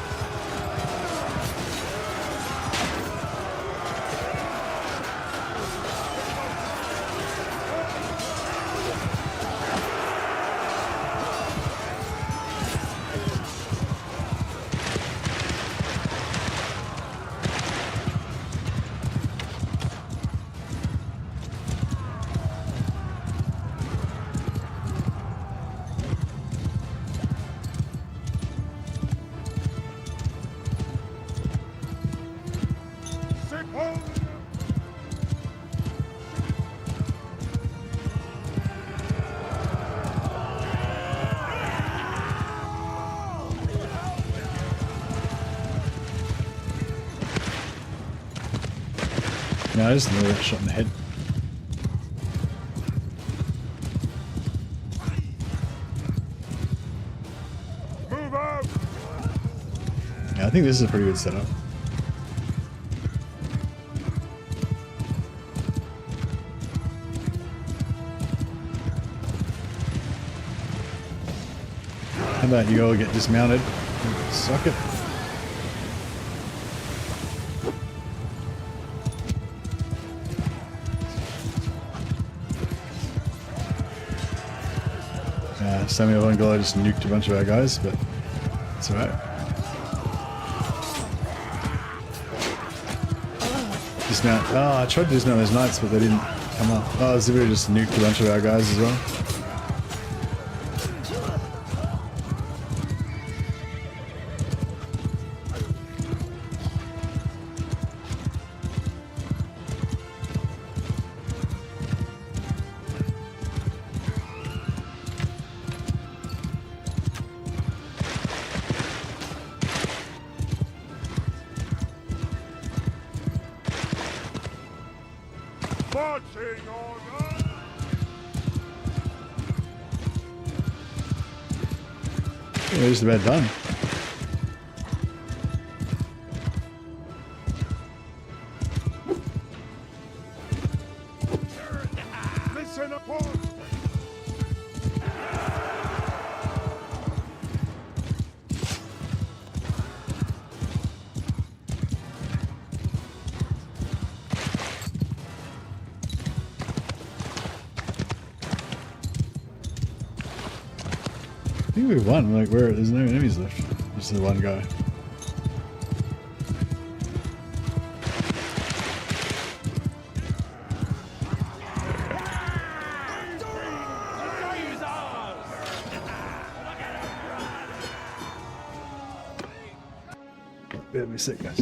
No, I just nearly got shot in the head. Move out! Yeah, I think this is a pretty good setup. How about you all get dismounted? Suck it. Samuel Angolo just nuked a bunch of our guys, but it's alright. Dismount. Oh, I tried to dismount those knights, but they didn't come up. Oh, Zivir just nuked a bunch of our guys as well. Marching order! We're just about done. upon. I think we won. Like, where there's no enemies left. Just the one guy. Let me see, guys.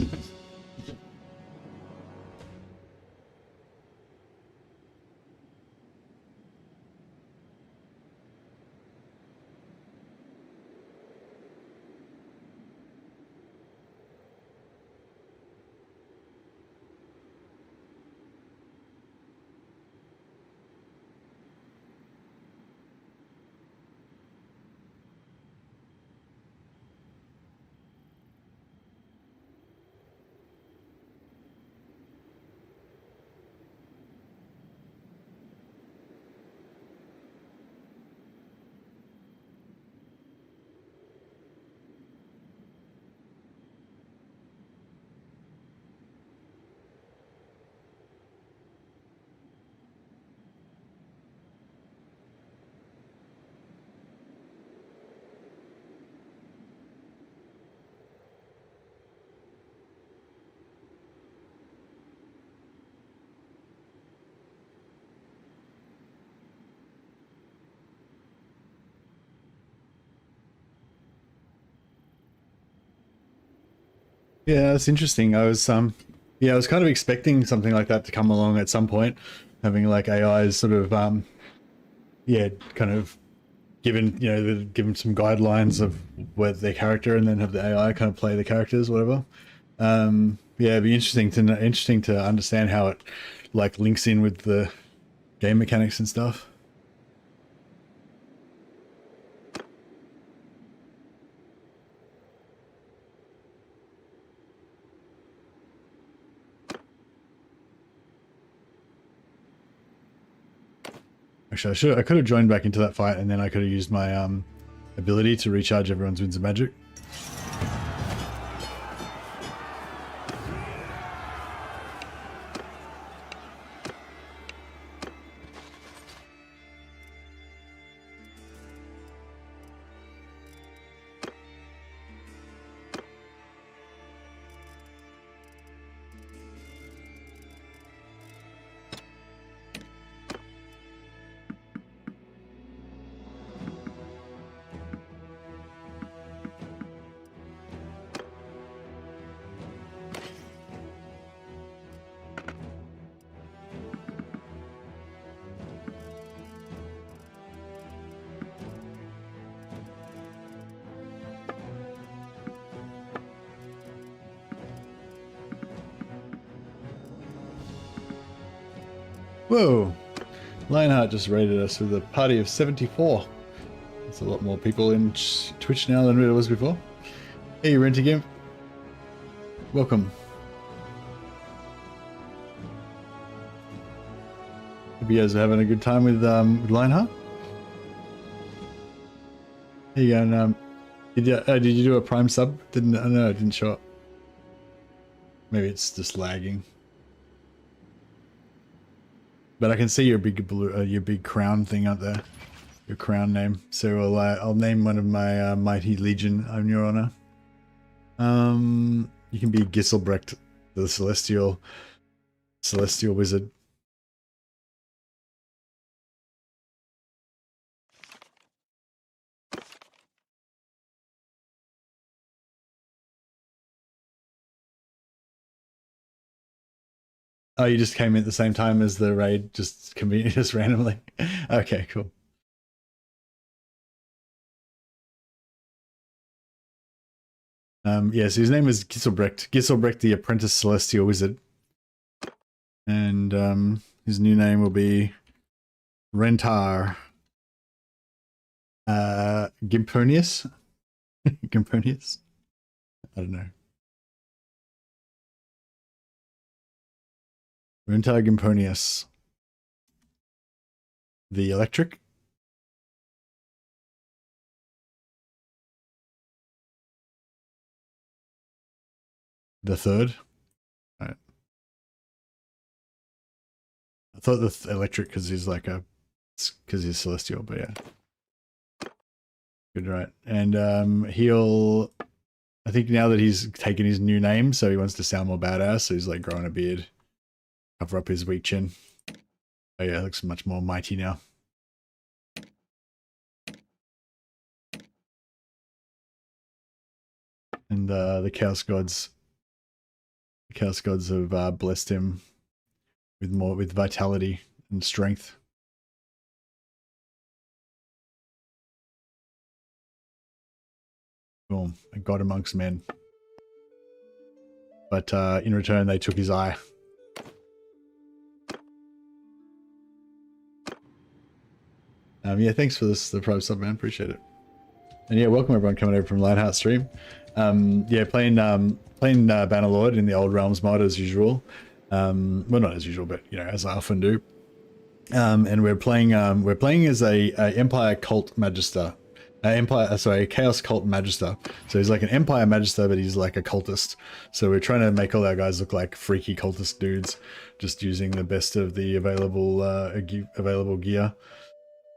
Yeah, that's interesting. I was yeah, I was kind of expecting something like that to come along at some point, having like AIs sort of yeah, kind of given, you know, given some guidelines of where their character, and then have the AI kind of play the characters, whatever. Yeah, it'd be interesting to understand how it like links in with the game mechanics and stuff. Actually, I could have joined back into that fight, and then I could have used my ability to recharge everyone's winds of magic. Whoa! Lionheart just raided us with a party of 74. That's a lot more people in Twitch now than it was before. Hey, Rentigimp. Welcome. Hope you guys are having a good time with Lionheart. Here you go. And, did you do a Prime sub? No, it didn't show up. Maybe it's just lagging. But I can see your big blue, your big crown thing up there, your crown name. So I'll name one of my mighty legion in your honor. You can be Gisselbrecht, the celestial wizard. Oh, you just came in at the same time as the raid, just convenient, just randomly. Okay, cool. Yeah, so his name is Gisselbrecht the Apprentice Celestial Wizard. And his new name will be Rentar Gimponius. Gimponius? I don't know. Rentar Gimponius. The electric. The third. All right. I thought the electric because he's like because he's celestial, but yeah. Good, right. And he'll, I think now that he's taken his new name, so he wants to sound more badass, so he's like growing a beard, cover up his weak chin. Oh yeah, looks much more mighty now. And the Chaos Gods have blessed him with vitality and strength. Boom, a god amongst men. But in return, they took his eye. Yeah, thanks for this, the pro sub, man. Appreciate it. And yeah, welcome everyone coming over from Lionheart stream. Yeah, playing Bannerlord in the Old Realms mod as usual. Well, not as usual, but you know, as I often do. And we're playing as a Empire Cult Magister. Chaos Cult Magister. So he's like an Empire Magister, but he's like a cultist. So we're trying to make all our guys look like freaky cultist dudes, just using the best of the available gear.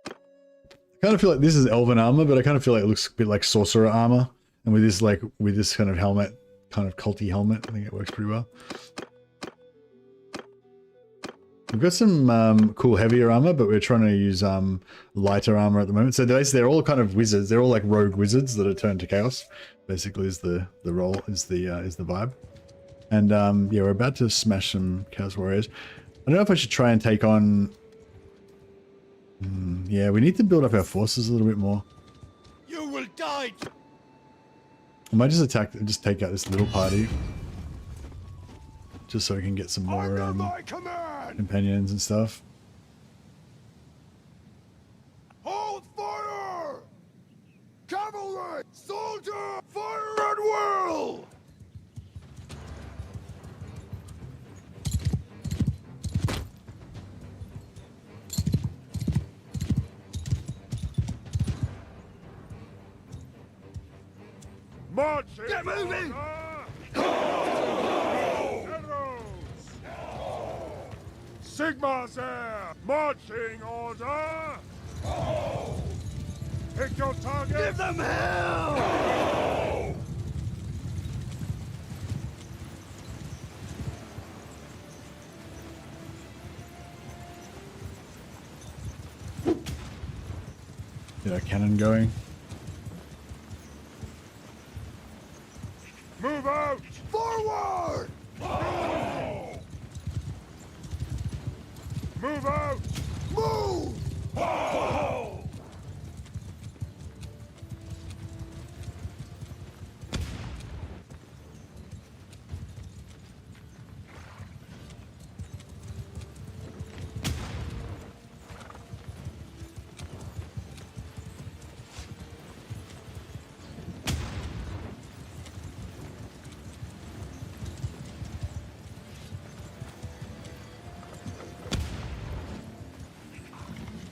I kind of feel like this is elven armor, but I kind of feel like it looks a bit like sorcerer armor. And with this kind of helmet, kind of culty helmet, I think it works pretty well. We've got some cool heavier armor, but we're trying to use lighter armor at the moment. So they're all kind of wizards. They're all like rogue wizards that are turned to chaos. Basically, is the role, is the vibe. And yeah, we're about to smash some chaos warriors. I don't know if I should try and take on. Yeah, we need to build up our forces a little bit more. You will die. I might just take out this little party, just so we can get some more companions and stuff. Hold fire! Cavalry! Soldier! Fire at will! Marching! Get moving! Arrows! Sigma's air! Marching order! Pick your target! Give them hell! Get our cannon going. Move out! Forward! Move out! Move!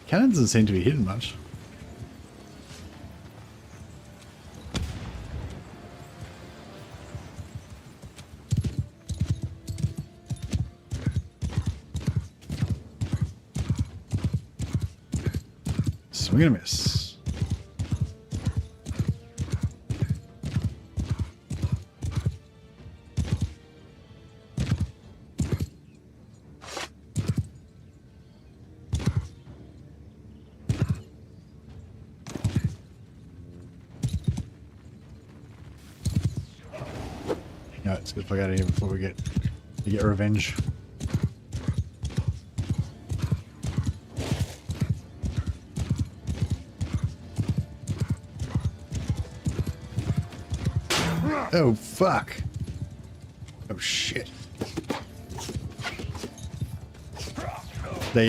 Cannon doesn't seem to be hitting much. Swing and a miss. No, it's good to fuck out of here before we get revenge. Oh fuck! Oh shit! They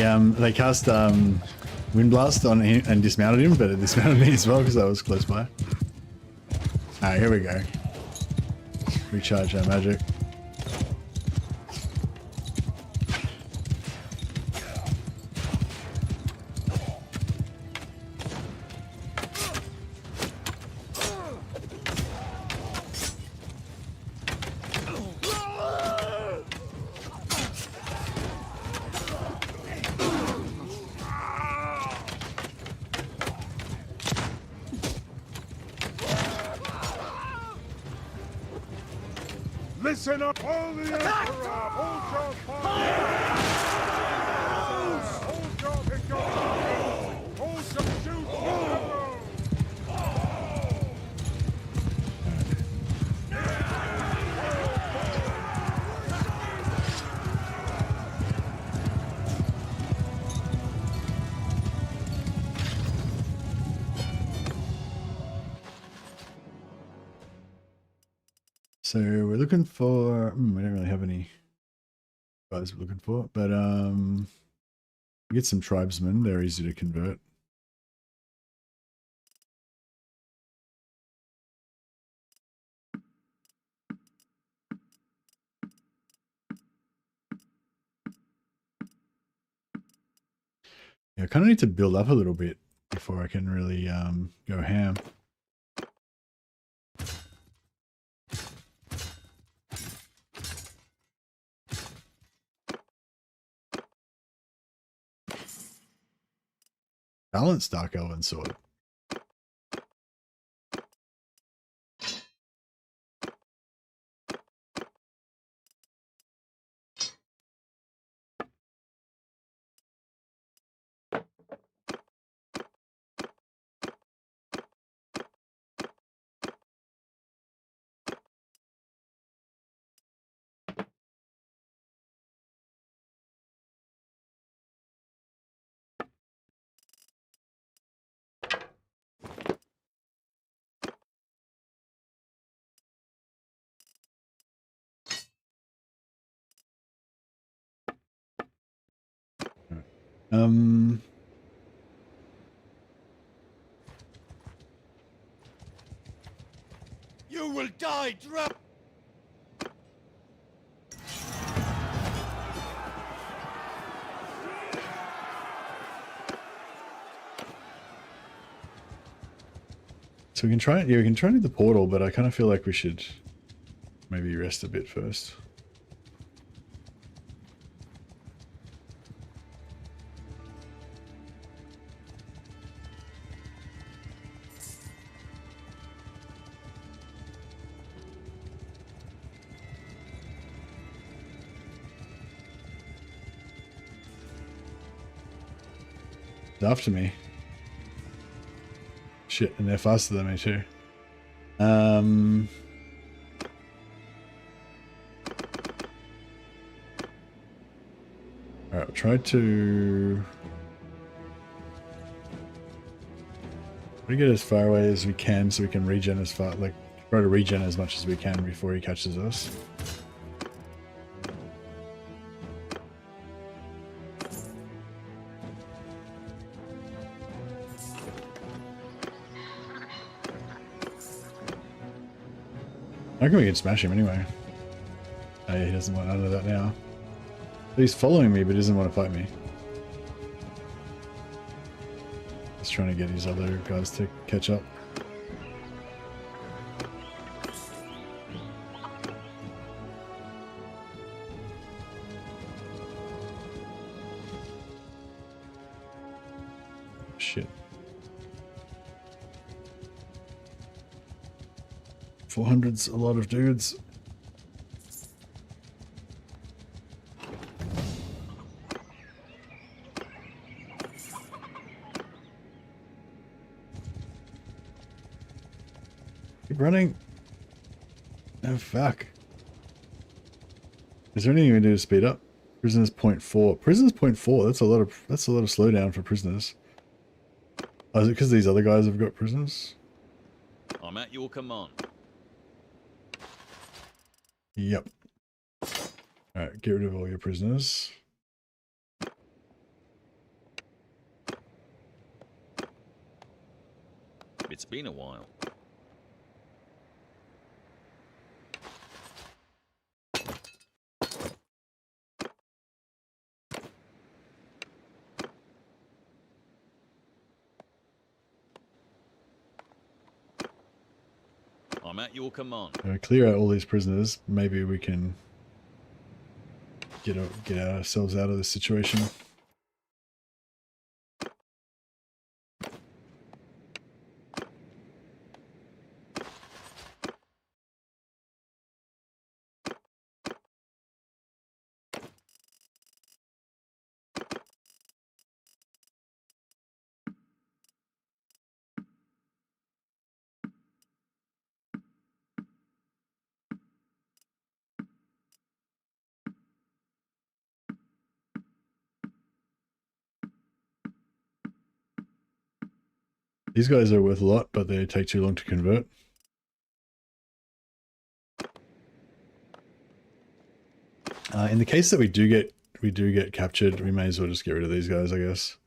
cast Wind Blast on him and dismounted him, but it dismounted me as well because I was close by. Alright, here we go. Recharge our magic. Listen up, all the Emperor! Hold your fire! Hold your pick your hold your shoot! So we're looking for. We don't really have any guys we're looking for, but we get some tribesmen. They're easy to convert. Yeah, I kind of need to build up a little bit before I can really go ham. Balanced Dark Elven Sword. You will die, drop. So we can try it. Yeah, we can try and do the portal, but I kind of feel like we should maybe rest a bit first. It's after me. Shit, and they're faster than me too. Alright, I'll try to get as far away as we can so we can regen as far, like, try to regen as much as we can before he catches us. I reckon we can smash him anyway. Oh yeah, he doesn't want none of that now. He's following me, but he doesn't want to fight me. He's trying to get his other guys to catch up. Shit. 400's a lot of dudes. Keep running. Oh fuck. Is there anything we can do to speed up? Prisoners 0.4. Prisoners 0.4. That's a lot of slowdown for prisoners. Oh, is it because these other guys have got prisoners? I'm at your command. Yep. Alright, get rid of all your prisoners. It's been a while. I'm at your command. Clear out all these prisoners. Maybe we can get ourselves out of this situation. These guys are worth a lot, but they take too long to convert. In the case that we do get captured, we may as well just get rid of these guys, I guess.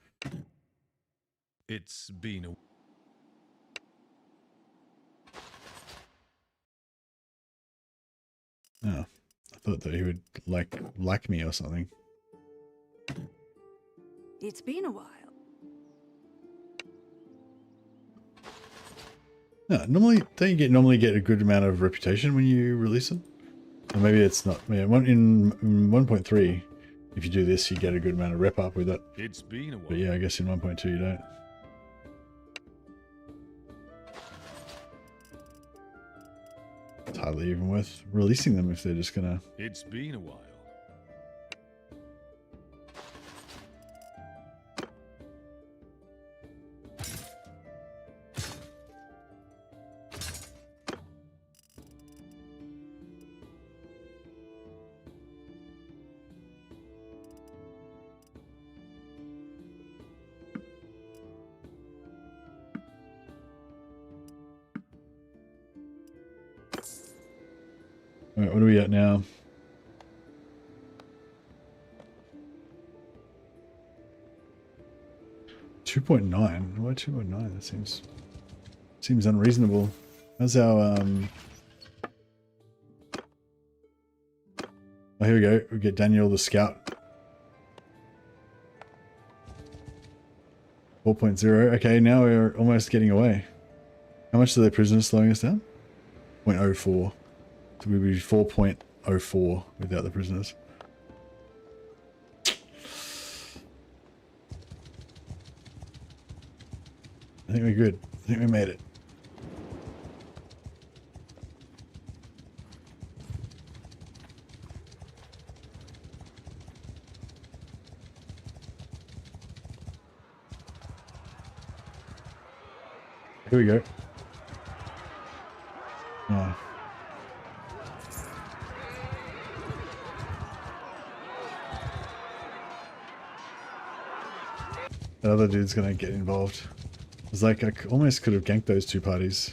It's been a... Oh, I thought that he would like me or something. It's been a while. No, normally don't you normally get a good amount of reputation when you release them? Or maybe it's not. Yeah, in 1.3, if you do this, you get a good amount of rep up with it. It's been a while. But yeah, I guess in 1.2 you don't. It's hardly even worth releasing them if they're just gonna... It's been a while. Alright, what are we at now? $2.9. Why 2.9? That seems unreasonable. How's our Oh, here we go. We get Daniel the Scout. 4.0. Okay, now we're almost getting away. How much are the prisoners slowing us down? 0.04. So we'd be 4.04 without the prisoners. I think we're good. I think we made it. Here we go. Oh. That other dude's gonna get involved. It's like I almost could have ganked those two parties.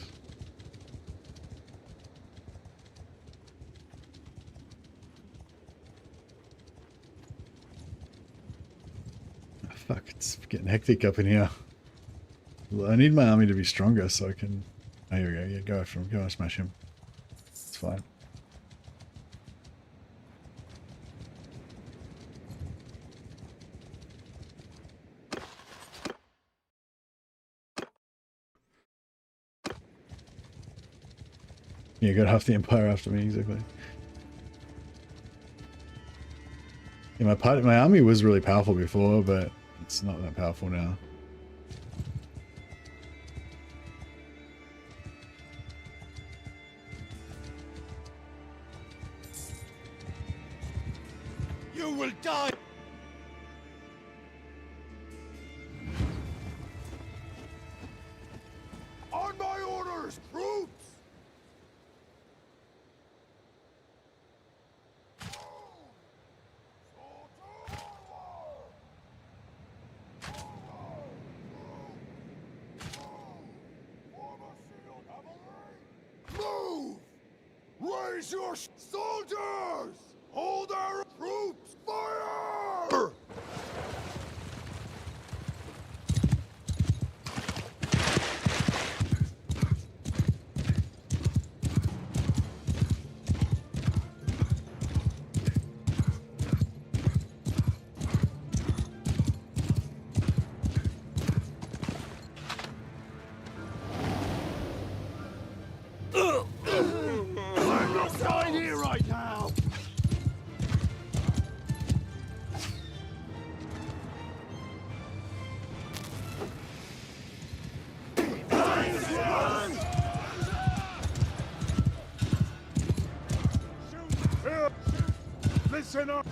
Oh, fuck, it's getting hectic up in here. Well, I need my army to be stronger so I can... Oh, here we go. Yeah, go after him. Go and smash him. It's fine. Yeah, got half the empire after me, exactly. Yeah, my army was really powerful before, but it's not that powerful now. You will die! On my orders, troops! Move! Raise your soldiers! Hold our troops! Fire! I'm not dying here right now! Listen up!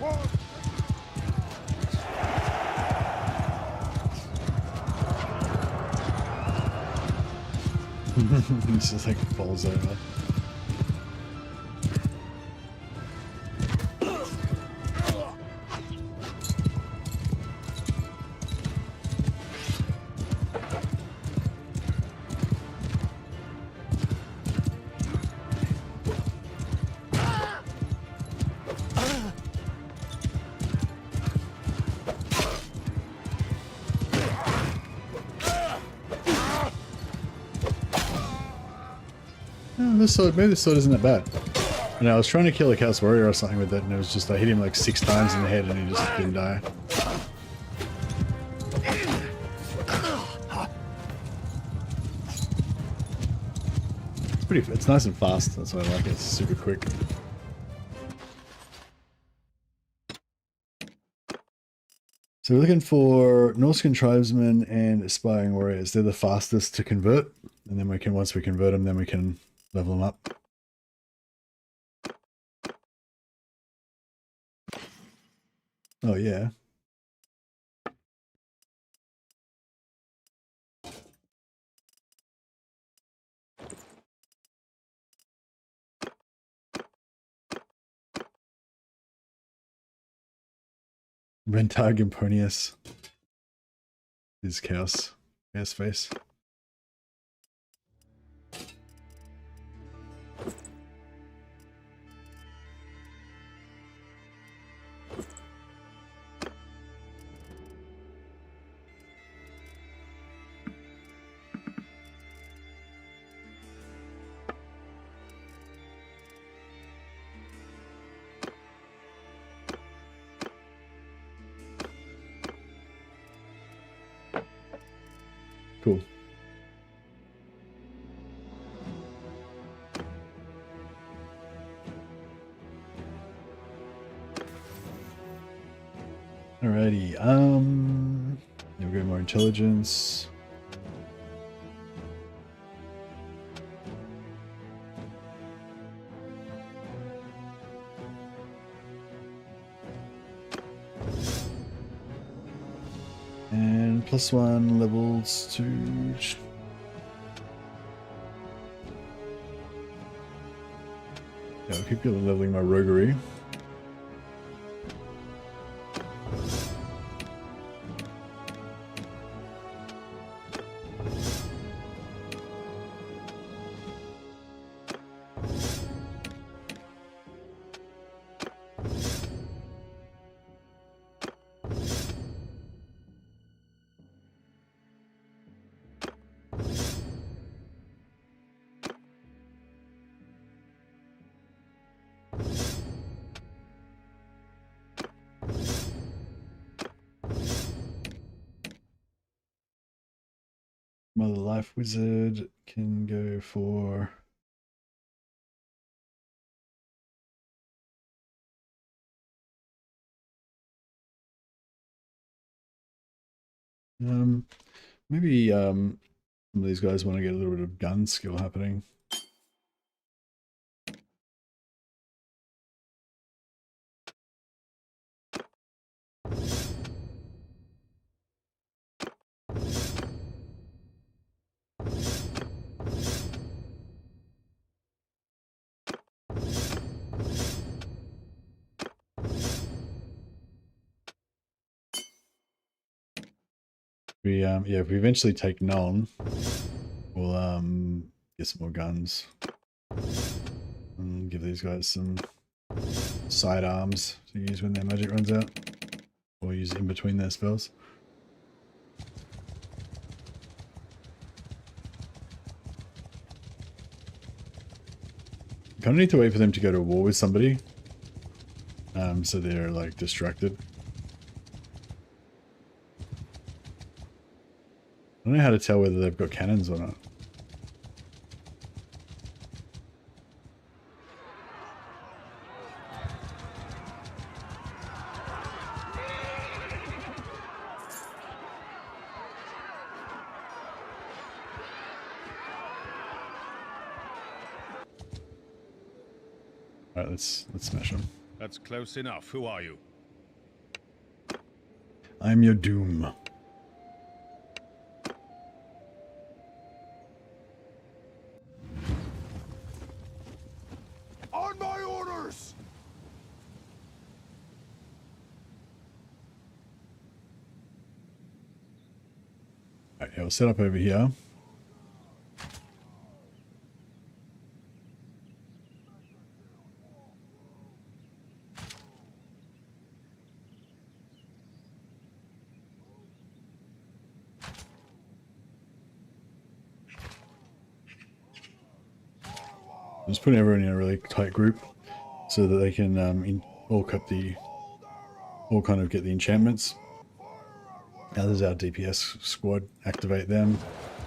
This just like falls over. this sword, maybe this sword isn't that bad. And I was trying to kill a Chaos Warrior or something with it, and it was just, I hit him like 6 times in the head and he just didn't die. It's nice and fast, that's why I like it, it's super quick. So we're looking for Norscan tribesmen and aspiring warriors. They're the fastest to convert, and then we can, once we convert them, then we can level them up. Oh yeah. Rentag and Ponius is chaos face. Cool. Alrighty, we'll go more intelligence. And +1 levels to... Yeah, I'll keep leveling my roguery. Mother Life Wizard can go for... maybe some of these guys want to get a little bit of gun skill happening. We yeah, if we eventually take Nuln, we'll get some more guns and give these guys some sidearms to use when their magic runs out, or use in between their spells. Kind of need to wait for them to go to war with somebody, so they're like distracted. I don't know how to tell whether they've got cannons or not. Alright, let's smash them. That's close enough. Who are you? I'm your doom. On my orders! Alright, yeah, we'll set up over here. Just putting everyone in a really tight group so that they can all kind of get the enchantments. Now there's our DPS squad. Activate them.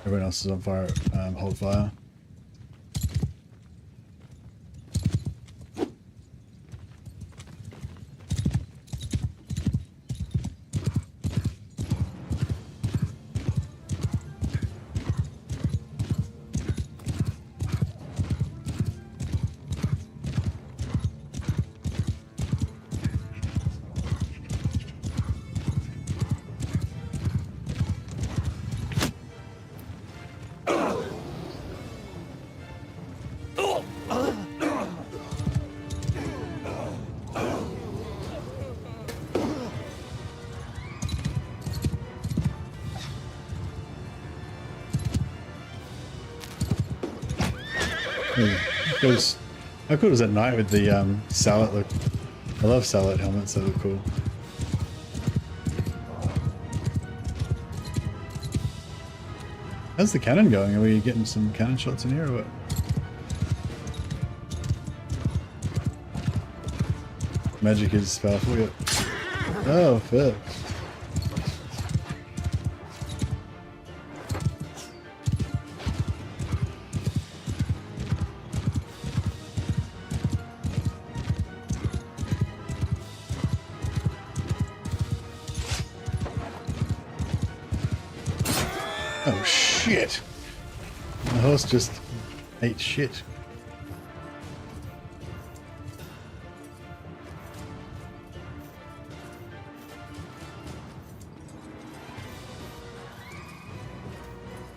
Everyone else is on fire. Hold fire. Goes, how cool is that knight with the sallet look? I love sallet helmets, they look cool. How's the cannon going? Are we getting some cannon shots in here or what? Magic is powerful, yep. Oh, fair. Oh shit! The horse just ate shit.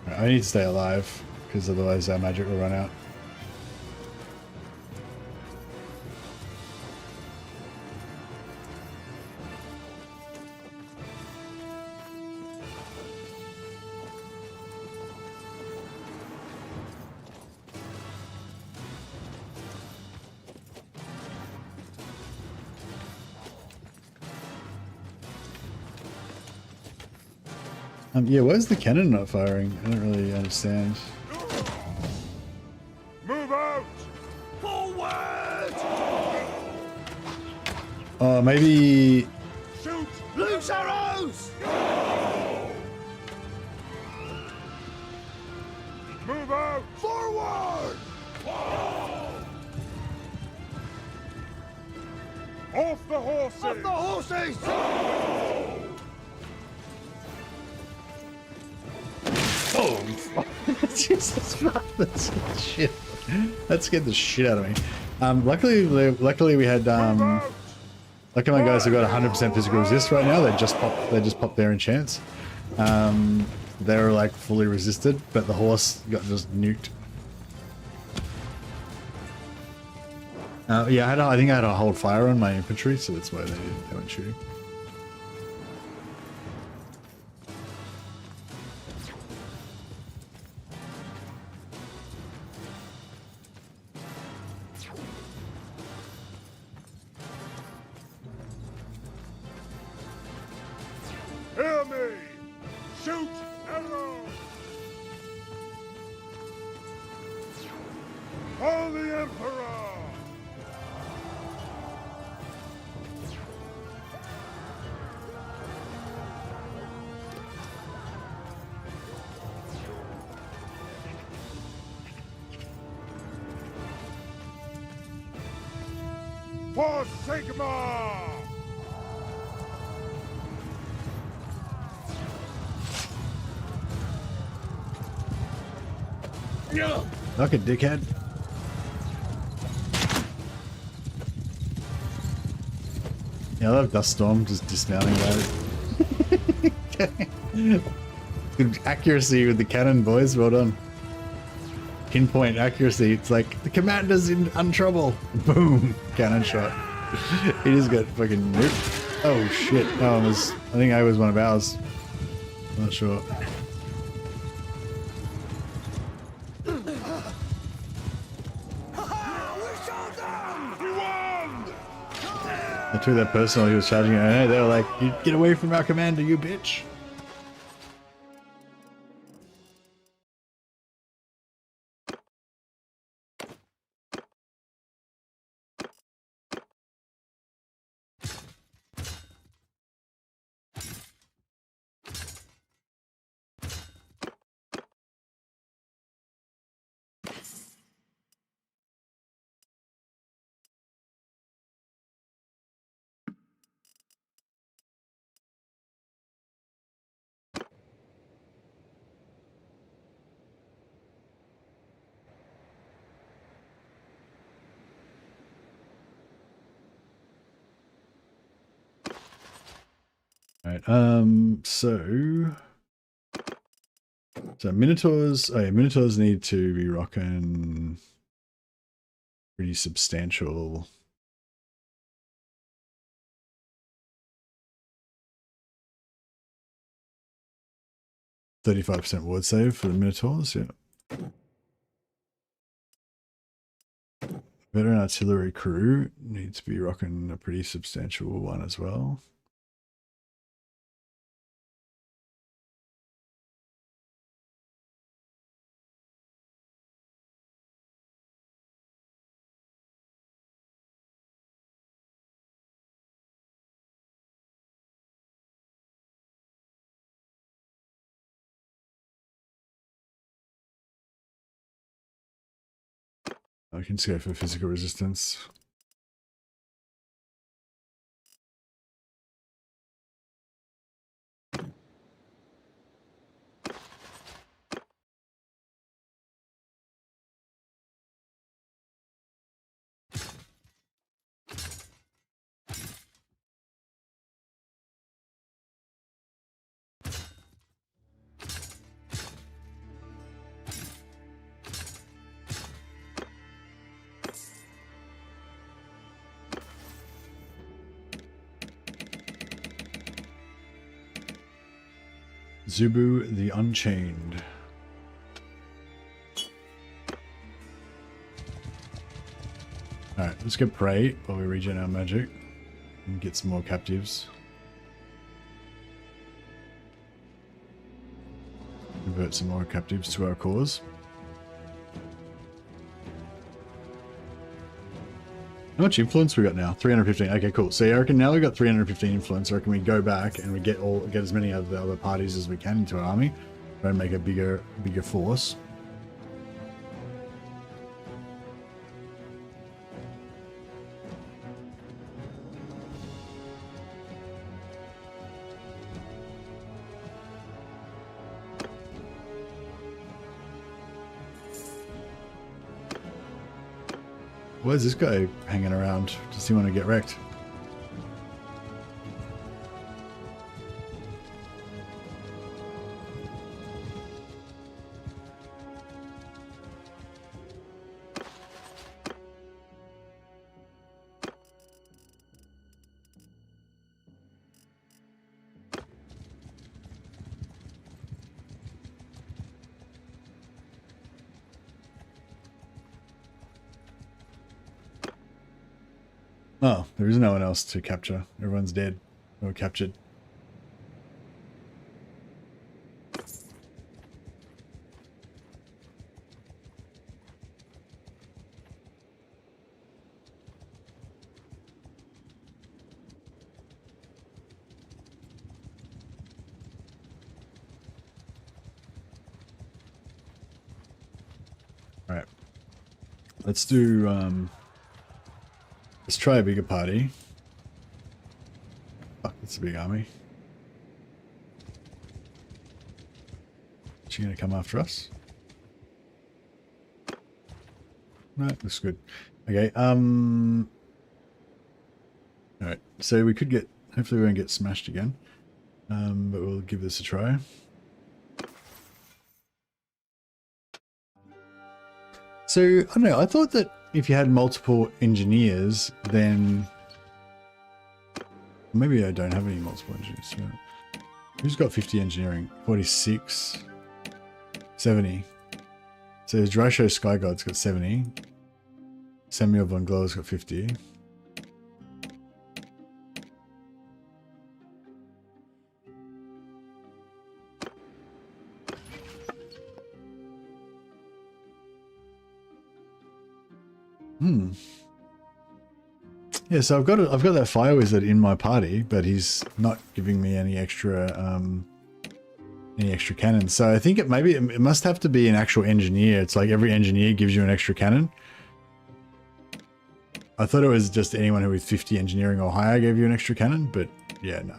I need to stay alive, because otherwise our magic will run out. Yeah, why is the cannon not firing? I don't really understand. Move out! Forward! Maybe... Shoot! Loose arrows! Move out! Forward! Off the horses! Off the horses! Oh, Jesus, that's shit. That scared the shit out of me. Luckily we had luckily my guys have got 100% physical resist right now. They just popped their enchants. They were like fully resisted, but the horse got just nuked. Yeah, I think I had a hold fire on my infantry, so that's why they weren't shooting. Hear me! Shoot arrows! Call the Emperor! For Sigma! Fuck it, dickhead. Yeah, I love Dust Storm just dismounting that. Good accuracy with the cannon, boys. Well done. Pinpoint accuracy. It's like the commander's in trouble. Boom, cannon shot. He just got fucking nuked. Oh shit! Oh, I think I was one of ours. I'm not sure. I took that personal. He was charging it. They were like, "You get away from our commander, you bitch!" Alright, so Minotaurs, oh yeah, Minotaurs need to be rocking pretty substantial. %35% ward save for the Minotaurs, yeah. Veteran artillery crew needs to be rocking a pretty substantial one as well. I can just go for physical resistance. Zubu the Unchained. Alright, let's go pray while we regen our magic and get some more captives. Convert some more captives to our cause. How much influence we got now? 315. Okay, cool. So I reckon now we've got 315 influence. I reckon we go back and we get as many of the other parties as we can into our army. Try and make a bigger force. Where's this guy hanging around? Does he want to get wrecked? Oh, there is no one else to capture. Everyone's dead or captured. All right. Let's do let's try a bigger party. Fuck, that's a big army. Is she gonna come after us? No, looks good. Okay, alright, so we could get, hopefully we won't get smashed again. But we'll give this a try. So, I don't know, I thought that if you had multiple engineers, then... Maybe I don't have any multiple engineers. So who's got 50 engineering? 46. 70. So Dryshow Sky God's got 70. Samuel Von Glower's got 50. Yeah, so I've got that fire wizard in my party, but he's not giving me any extra cannons. So I think it must have to be an actual engineer. It's like every engineer gives you an extra cannon. I thought it was just anyone who was 50 engineering or higher gave you an extra cannon, but yeah, no.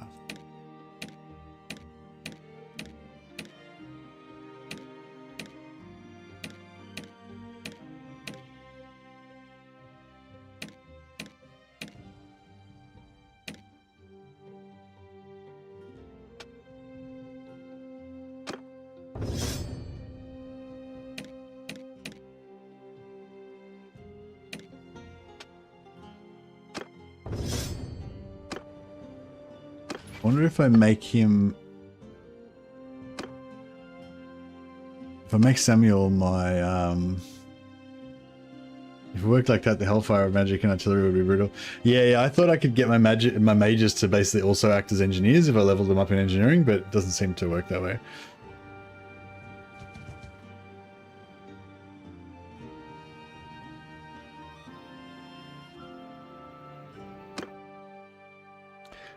I wonder if I make him... If I make Samuel my, if it worked like that, the Hellfire of Magic and Artillery would be brutal. Yeah, I thought I could get my mages to basically also act as engineers if I leveled them up in engineering, but it doesn't seem to work that way.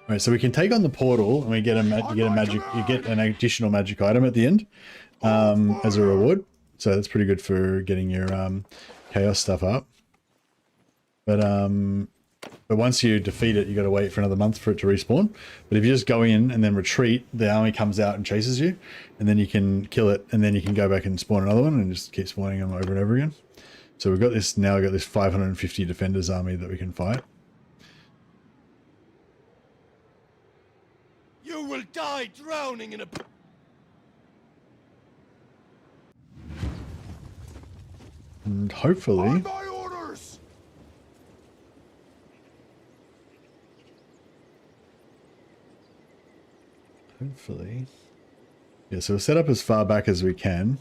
Alright, so we can take on the portal and we get you get an additional magic item at the end as a reward. So that's pretty good for getting your chaos stuff up. But once you defeat it, you got to wait for another month for it to respawn. But if you just go in and then retreat, the army comes out and chases you, and then you can kill it, and then you can go back and spawn another one and just keep spawning them over and over again. So we've got this now. We've got this 550 defenders army that we can fight. You will die drowning in a... And hopefully... On my orders! Hopefully. Yeah, so we'll set up as far back as we can.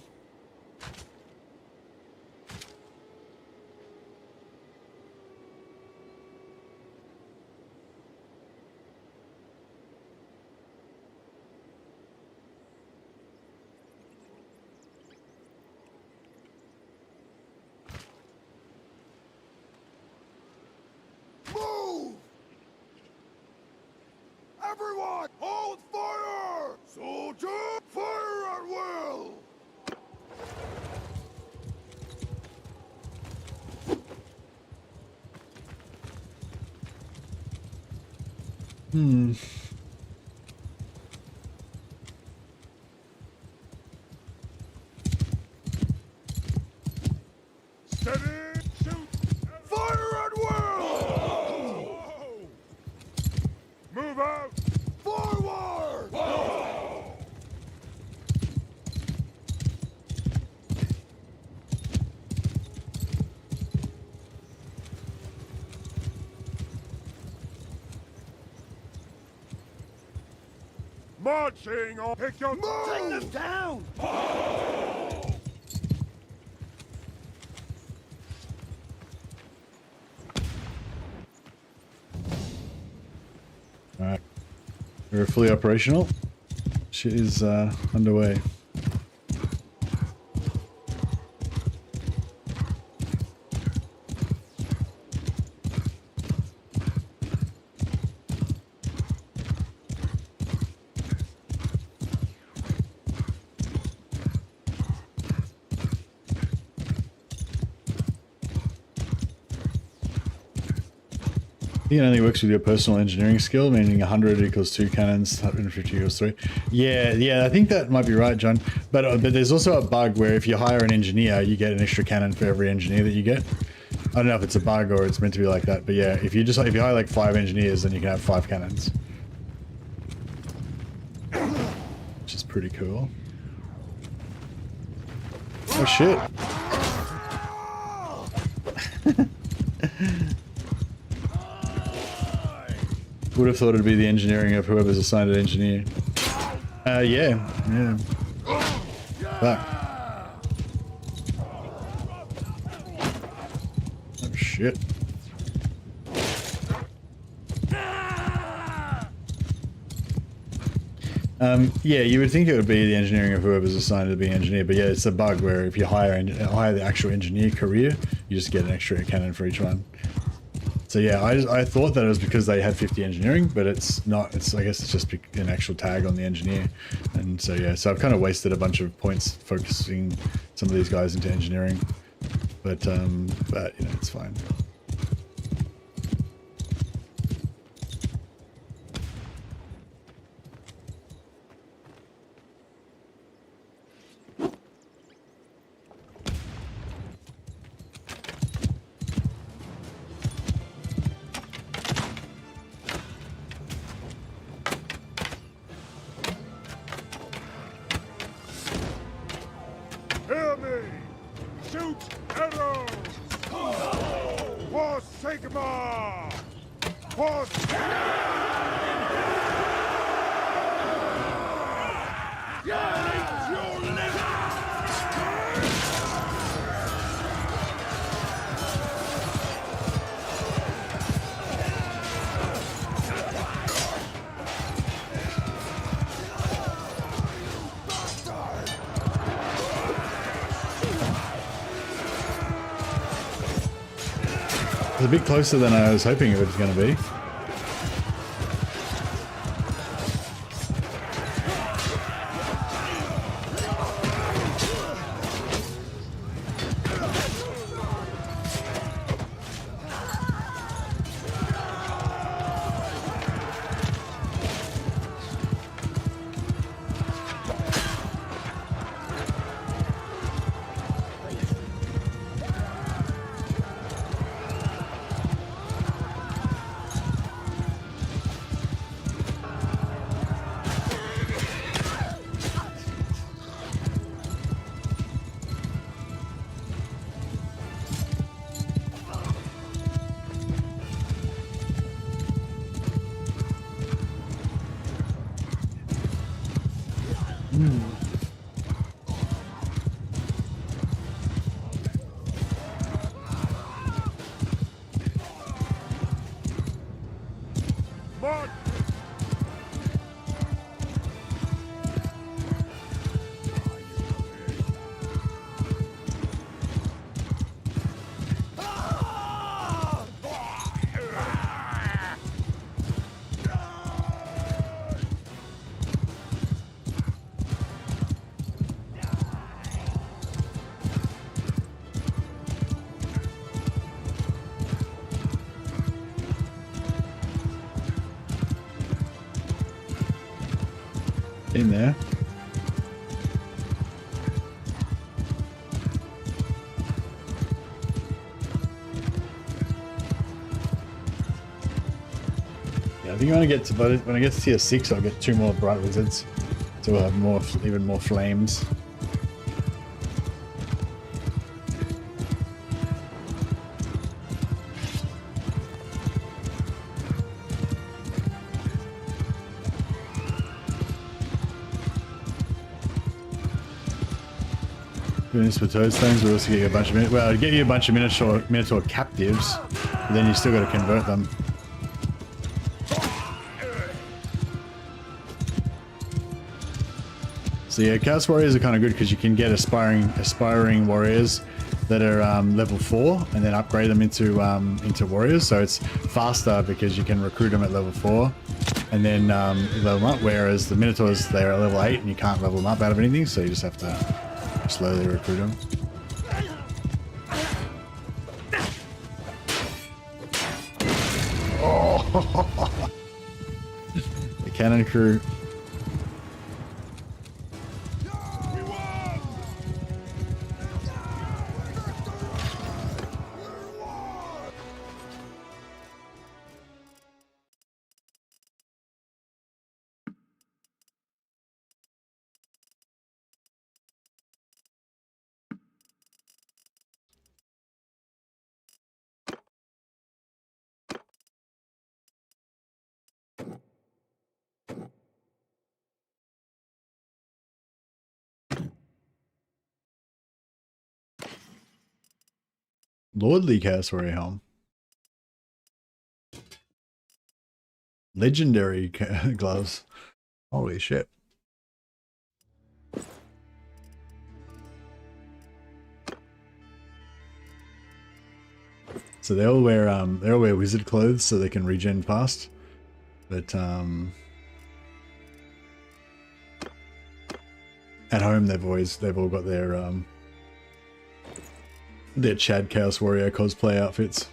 Move! Everyone, hold fire! Soldier, fire at will! Steady, shoot, fire at will! Move out! Forward! Marching on! Pick your... Bring them down! Alright. We're fully operational. Shit is underway. It only works with your personal engineering skill, meaning 100 equals 2 cannons, 150 equals 3. Yeah, I think that might be right, John. But there's also a bug where if you hire an engineer, you get an extra cannon for every engineer that you get. I don't know if it's a bug or it's meant to be like that, but yeah, if you hire like 5 engineers, then you can have 5 cannons, which is pretty cool. Oh shit! Would have thought it'd be the engineering of whoever's assigned an engineer. Yeah. Fuck. Oh shit. Yeah, you would think it would be the engineering of whoever's assigned to be engineer, but yeah, it's a bug where if you hire the actual engineer career, you just get an extra cannon for each one. So yeah, I thought that it was because they had 50 engineering, but it's not. I guess it's just an actual tag on the engineer. And so yeah, so I've kind of wasted a bunch of points focusing some of these guys into engineering, but you know, it's fine. Hear me! Shoot arrows! For Sigma! For... It's a bit closer than I was hoping it was going to be. March! In there. Yeah, I think when I get to tier 6, I'll get 2 more bright wizards, so we'll have more, even more flames. Doing this with toadstones, we'll also get you a bunch of well, get you a bunch of Minotaur captives, but then you still got to convert them. So yeah, Chaos Warriors are kind of good because you can get aspiring warriors that are level 4 and then upgrade them into warriors. So it's faster because you can recruit them at level 4 and then level them up. Whereas the Minotaurs, they're at level 8 and you can't level them up out of anything, so you just have to slowly recruit them. Oh, the cannon crew. Lordly Chaos Warrior helm. Legendary gloves. Holy shit. So they all wear wizard clothes so they can regen fast. But at home they've all got their Chad Chaos Warrior cosplay outfits.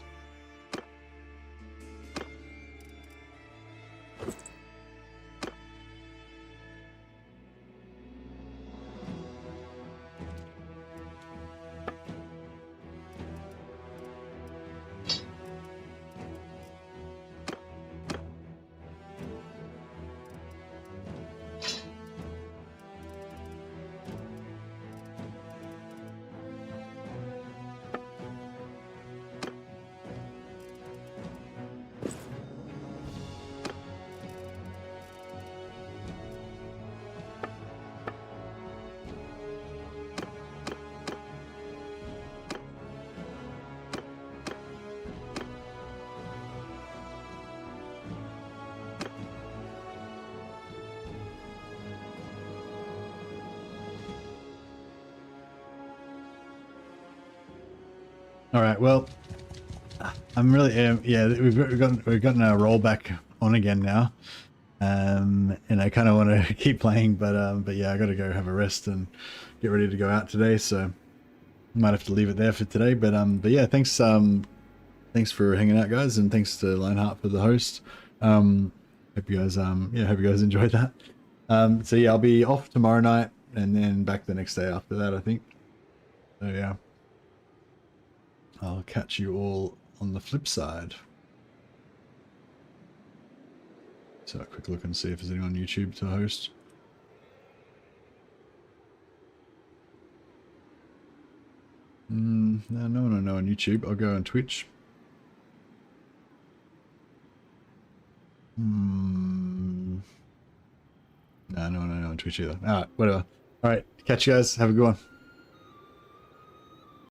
All right, well, I'm really yeah. We've gotten our roll back on again now, and I kind of want to keep playing, but yeah, I got to go have a rest and get ready to go out today. So might have to leave it there for today. But yeah, thanks for hanging out, guys, and thanks to Lionheart for the host. Hope you guys hope you guys enjoyed that. So yeah, I'll be off tomorrow night and then back the next day after that, I think. So yeah, I'll catch you all on the flip side. So a quick look and see if there's anyone on YouTube to host. No one on YouTube. I'll go on Twitch. No one on Twitch either. Alright, whatever. Alright, catch you guys. Have a good one.